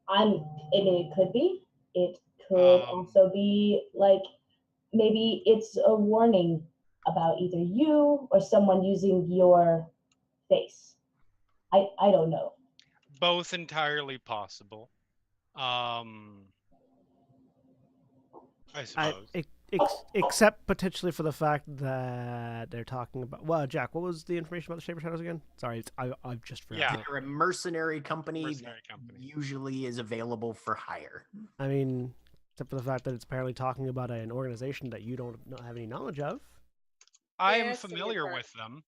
It could be. It could also be like maybe it's a warning about either you or someone using your face. I don't know. Both entirely possible. I suppose. except potentially for the fact that they're talking about. Well, Jack, what was the information about the Shaper Shadows again? Sorry, I've just forgotten. Yeah. it. They're a mercenary company Mercenary that company. usually is available for hire. I mean, except for the fact that it's apparently talking about an organization that you don't have any knowledge of. I Yeah, am it's the familiar part. with them.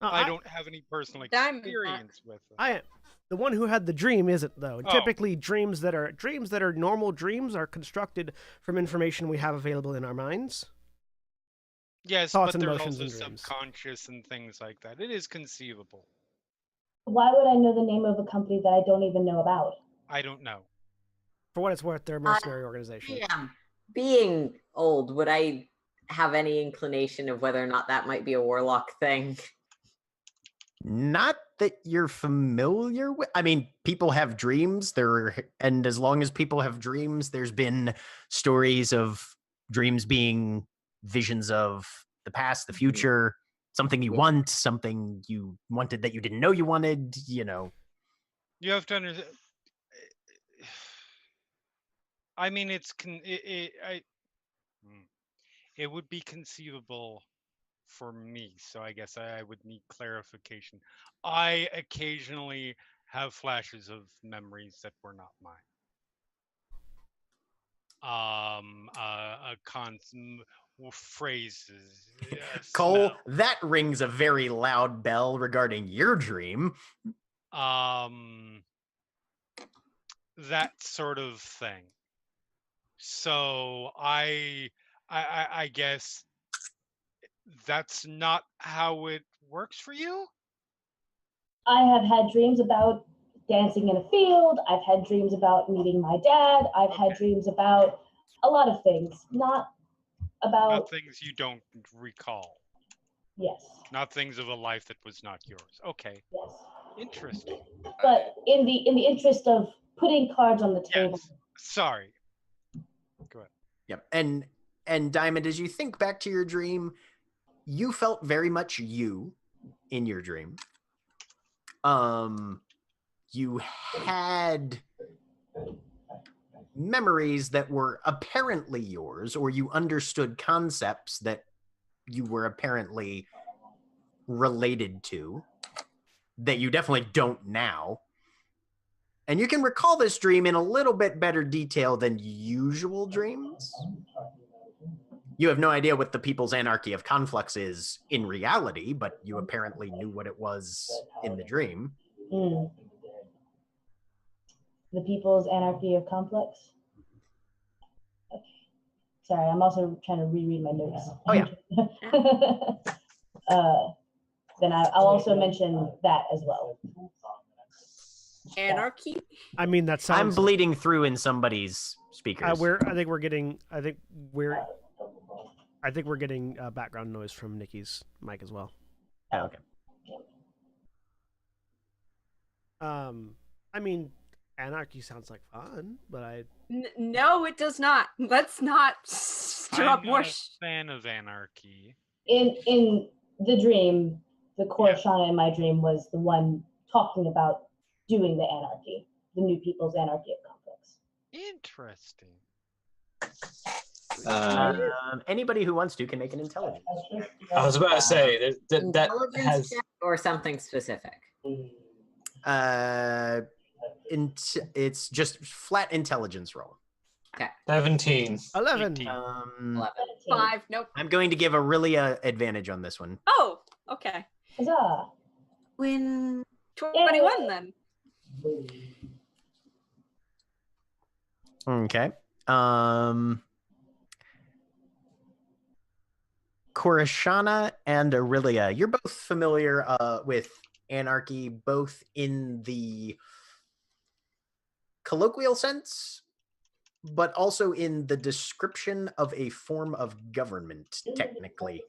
No, I don't have any personal Diamond's not. experience with them. I am. The one who had the dream isn't though. And Oh. typically, dreams that are normal dreams are constructed from information we have available in our minds. Yes, Thoughts but and there's motions also and dreams. subconscious and things like that. It is conceivable. Why would I know the name of a company that I don't even know about? I don't know. For what it's worth, they're a mercenary organization. Being old, would I have any inclination of whether or not that might be a warlock thing? Not that you're familiar with. I mean, people have dreams. And as long as people have dreams, there's been stories of dreams being visions of the past, the future, something you want, something you wanted that you didn't know you wanted. You have to understand. I mean, it would be conceivable for me, so I guess I would need clarification. I occasionally have flashes of memories that were not mine. Phrases. Cole, smell. that rings a very loud bell regarding your dream. That sort of thing. So I guess that's not how it works for you. I have had dreams about dancing in a field. I've had dreams about meeting my dad. I've had dreams about a lot of things, not about Not things you don't recall. yes, Not things of a life that was not yours. Okay. yes. Interesting. But in the interest of putting cards on the table, Yes. Sorry. Go ahead. Yep. And Diamond, as you think back to your dream, you felt very much you in your dream. You had memories that were apparently yours, or you understood concepts that you were apparently related to that you definitely don't now. And you can recall this dream in a little bit better detail than usual dreams. You have no idea what the People's Anarchy of Conflux is in reality, but you apparently knew what it was in the dream. the People's Anarchy of Conflux. Okay. Sorry, I'm also trying to reread my notes. Oh, yeah. Then I'll also mention that as well. Anarchy? I mean, that sounds. I'm bleeding through in somebody's speakers. I think we're getting background noise from Nikki's mic as well. Oh, okay. I mean, anarchy sounds like fun, but No, it does not. Let's not stir up I'm more. not a fan of anarchy. In the dream, the Korshana in my dream was the one talking about doing the anarchy, the New People's Anarchy of Conflux. Interesting. Anybody who wants to can make an intelligence. I was about to say that Intelligence has check or something specific. It's just flat intelligence roll. 17. 11. 11. 5. Nope. I'm going to give Aurelia advantage on this one. Oh, okay. Huzzah! Win 21 then. Okay. Korishana and Aurelia, you're both familiar with anarchy, both in the colloquial sense, but also in the description of a form of government, technically.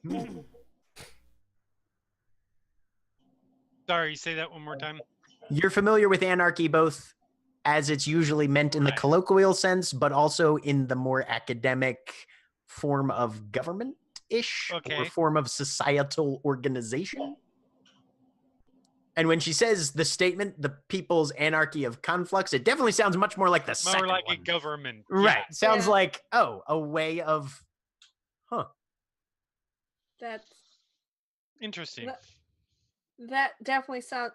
Sorry, say that one more time. You're familiar with anarchy both as it's usually meant in the colloquial sense, but also in the more academic form of government-ish or form of societal organization. And when she says the statement, the People's Anarchy of Conflux, it definitely sounds much more like the second More like one. a government. Right. Yeah. Sounds like, a way of Huh. That's Interesting. that definitely sounds.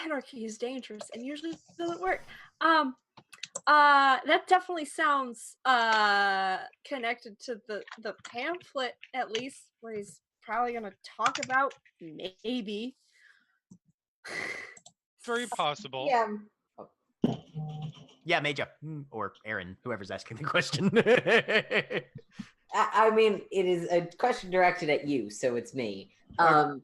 Anarchy is dangerous and usually doesn't work. That definitely sounds connected to the pamphlet, at least, where he's probably gonna talk about maybe. Very possible. Yeah. Yeah, Major. Or Aaron, whoever's asking the question. I mean, it is a question directed at you, so it's me. I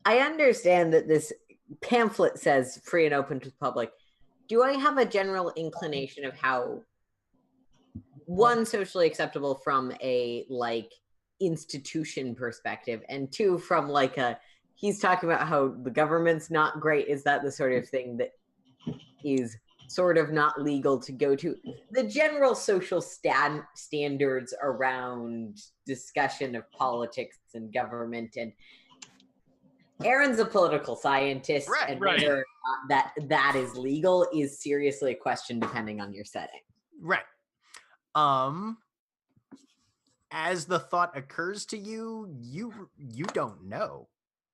understand that this pamphlet says free and open to the public. Do I have a general inclination of how, one, socially acceptable from a like institution perspective, and two, from like a he's talking about how the government's not great. Is that the sort of thing that is sort of not legal to go to? The general social standards around discussion of politics and government, and Aaron's a political scientist, Right, and right. whether or not that is legal is seriously a question depending on your setting. Right. As the thought occurs to you, you don't know.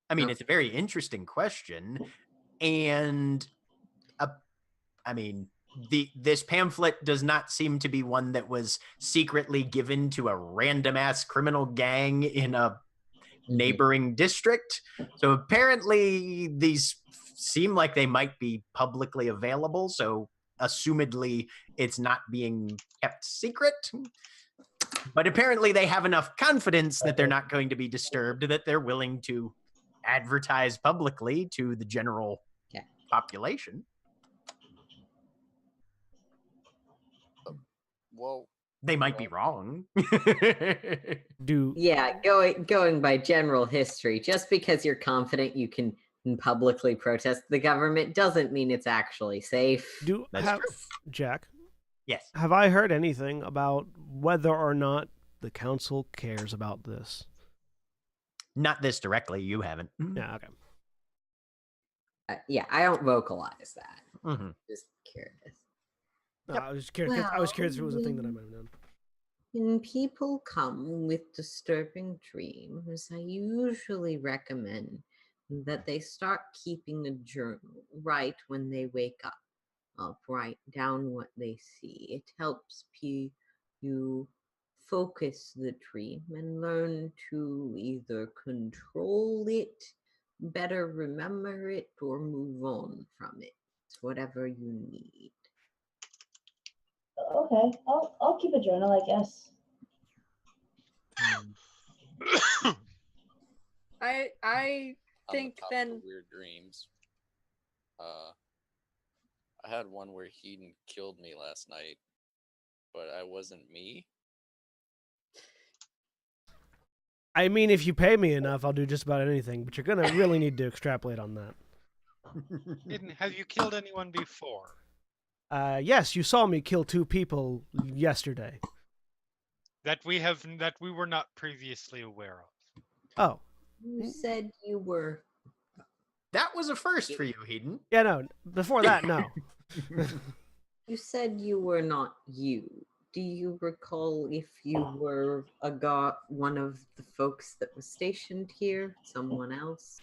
I mean, it's a very interesting question, and I mean, this pamphlet does not seem to be one that was secretly given to a random ass criminal gang in a neighboring district. So apparently these seem like they might be publicly available. So assumedly it's not being kept secret. But apparently they have enough confidence that they're not going to be disturbed that they're willing to advertise publicly to the general population. Well, They might be wrong. Going by general history, just because you're confident you can publicly protest the government doesn't mean it's actually safe. That's true. Jack? Yes. Have I heard anything about whether or not the council cares about this? Not this directly. You haven't. Yeah, okay. Yeah, I don't vocalize that. Mm-hmm. Just curious. No, I was curious. I was curious if it was a thing that I might have known. When people come with disturbing dreams, I usually recommend that they start keeping a journal right when they wake up. Write down what they see. It helps you focus the dream and learn to either control it, better remember it, or move on from it. It's whatever you need. Okay, I'll keep a journal, I guess. I on think the topic then of weird dreams. I had one where Hedon killed me last night, but I wasn't me. I mean, if you pay me enough, I'll do just about anything, but you're going to really need to extrapolate on that. Hedon, have you killed anyone before? Yes, you saw me kill 2 people yesterday. That we were not previously aware of. Oh. You said you were... That was a first for you, Hedon. Yeah, no. Before that, no. You said you were not you. Do you recall if you were one of the folks that was stationed here? Someone else?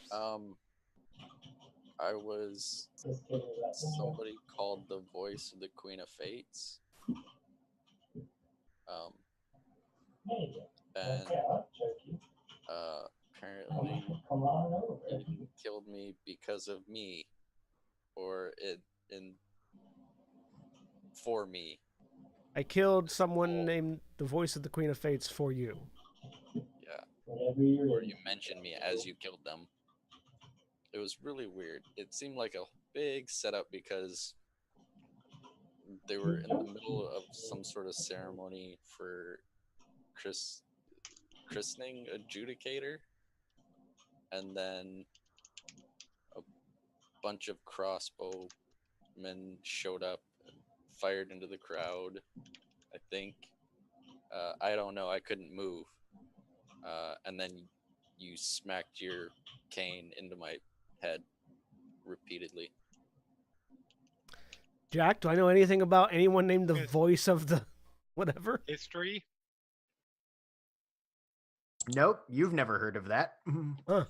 I was somebody called the voice of the Queen of Fates. And apparently it killed me because of me, or for me. I killed someone named the voice of the Queen of Fates for you. Yeah. Or you mentioned me as you killed them. It was really weird. It seemed like a big setup because they were in the middle of some sort of ceremony for christening adjudicator, and then a bunch of crossbowmen showed up and fired into the crowd. I think I don't know, I couldn't move, and then you smacked your cane into my head repeatedly. Jack, do I know anything about anyone named the voice of the whatever. History? Nope, you've never heard of that. Huh.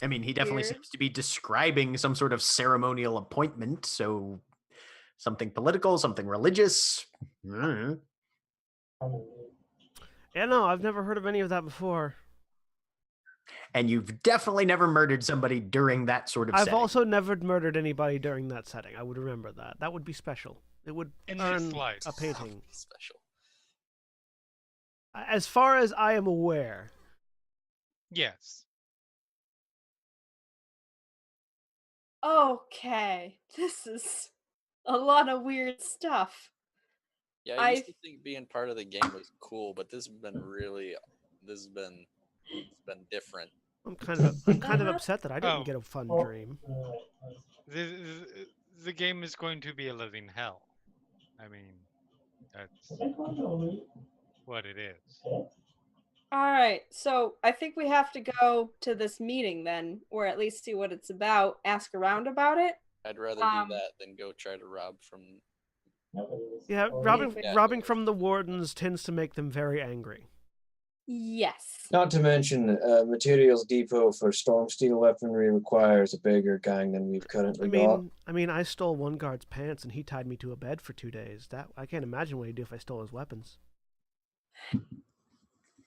I mean, he definitely Weird. seems to be describing some sort of ceremonial appointment, so something political, something religious. Mm. Yeah, no, I've never heard of any of that before. And you've definitely never murdered somebody during that sort of I've setting. also never murdered anybody during that setting. I would remember that. That would be special. It would In this earn life. a painting. Special. As far as I am aware. Yes. Okay, this is a lot of weird stuff. Yeah, I used I- to think being part of the game was cool, but this has been it's been different. I'm kind of Uh-huh. upset that I didn't Oh. get a fun Oh. dream. The game is going to be a living hell. I mean, that's what it is. All right, so I think we have to go to this meeting then, or at least see what it's about, ask around about it. I'd rather Um, do that than go try to rob from. Yeah, Oh, robbing from the wardens tends to make them very angry. Yes. Not to mention, materials depot for storm steel weaponry requires a bigger gang than we've currently got. I mean, I stole one guard's pants and he tied me to a bed for 2 days. That I can't imagine what he'd do if I stole his weapons.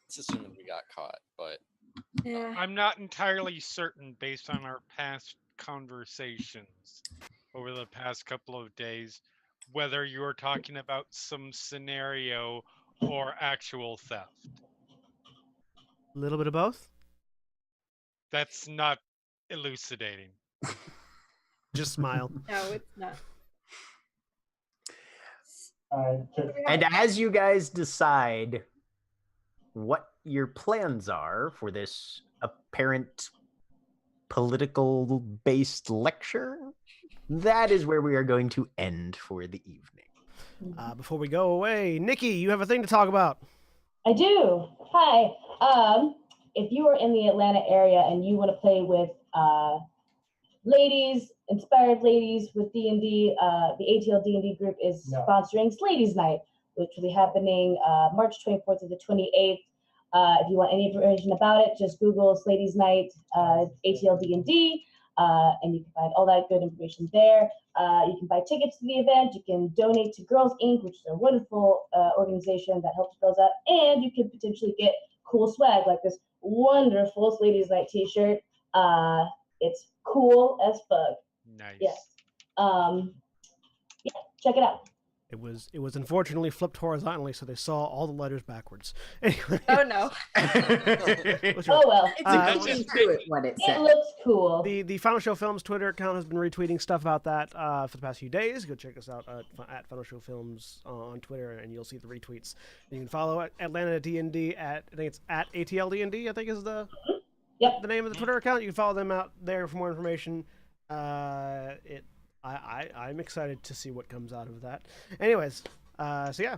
It's assuming we got caught, but Yeah. I'm not entirely certain based on our past conversations over the past couple of days whether you're talking about some scenario or actual theft. A little bit of both. That's not elucidating. Just smile. No, it's not. And as you guys decide what your plans are for this apparent political based lecture, that is where we are going to end for the evening. Before we go away, Nikki, you have a thing to talk about. I do. Hi. If you are in the Atlanta area and you want to play with ladies, inspired ladies with D&D, the ATL D&D group is sponsoring Ladies Night, which will be happening March 24th to the 28th. If you want any information about it, just Google Ladies Night ATL D&D, and you can find all that good information there. You can buy tickets to the event. You can donate to Girls Inc., which is a wonderful organization that helps girls out, and you can potentially get cool swag like this wonderful Ladies Night T-shirt. It's cool as fuck. Nice. Yes. Yeah, check it out. It was unfortunately flipped horizontally, so they saw all the letters backwards. Anyway. Oh no. Oh well. It's Uh, a Look good into print. it what it It says. looks cool. The Final Show Films Twitter account has been retweeting stuff about that for the past few days. Go check us out at Final Show Films on Twitter, and you'll see the retweets. You can follow Atlanta D&D at, I think it's at ATL D&D, I think is the name of the Twitter account. You can follow them out there for more information. I'm excited to see what comes out of that. Anyways, so yeah.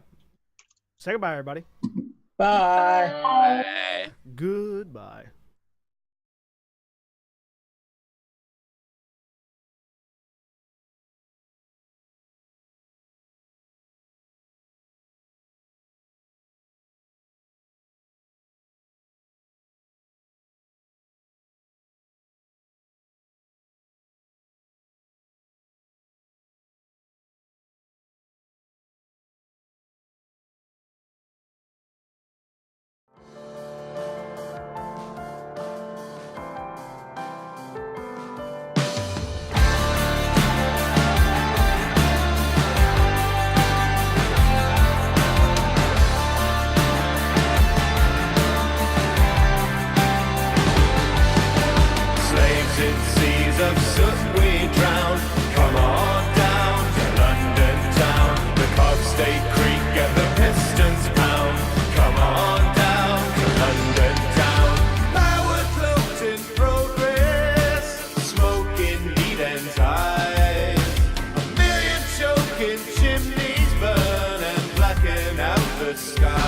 Say goodbye, everybody. Bye. Goodbye. Slaves in seas of soot we drown. Come on down to London town. The cogs they creak and the pistons pound. Come on down to London town. Power cloaked in progress, smoking heat and tide. A million choking chimneys burn and blacken out the sky.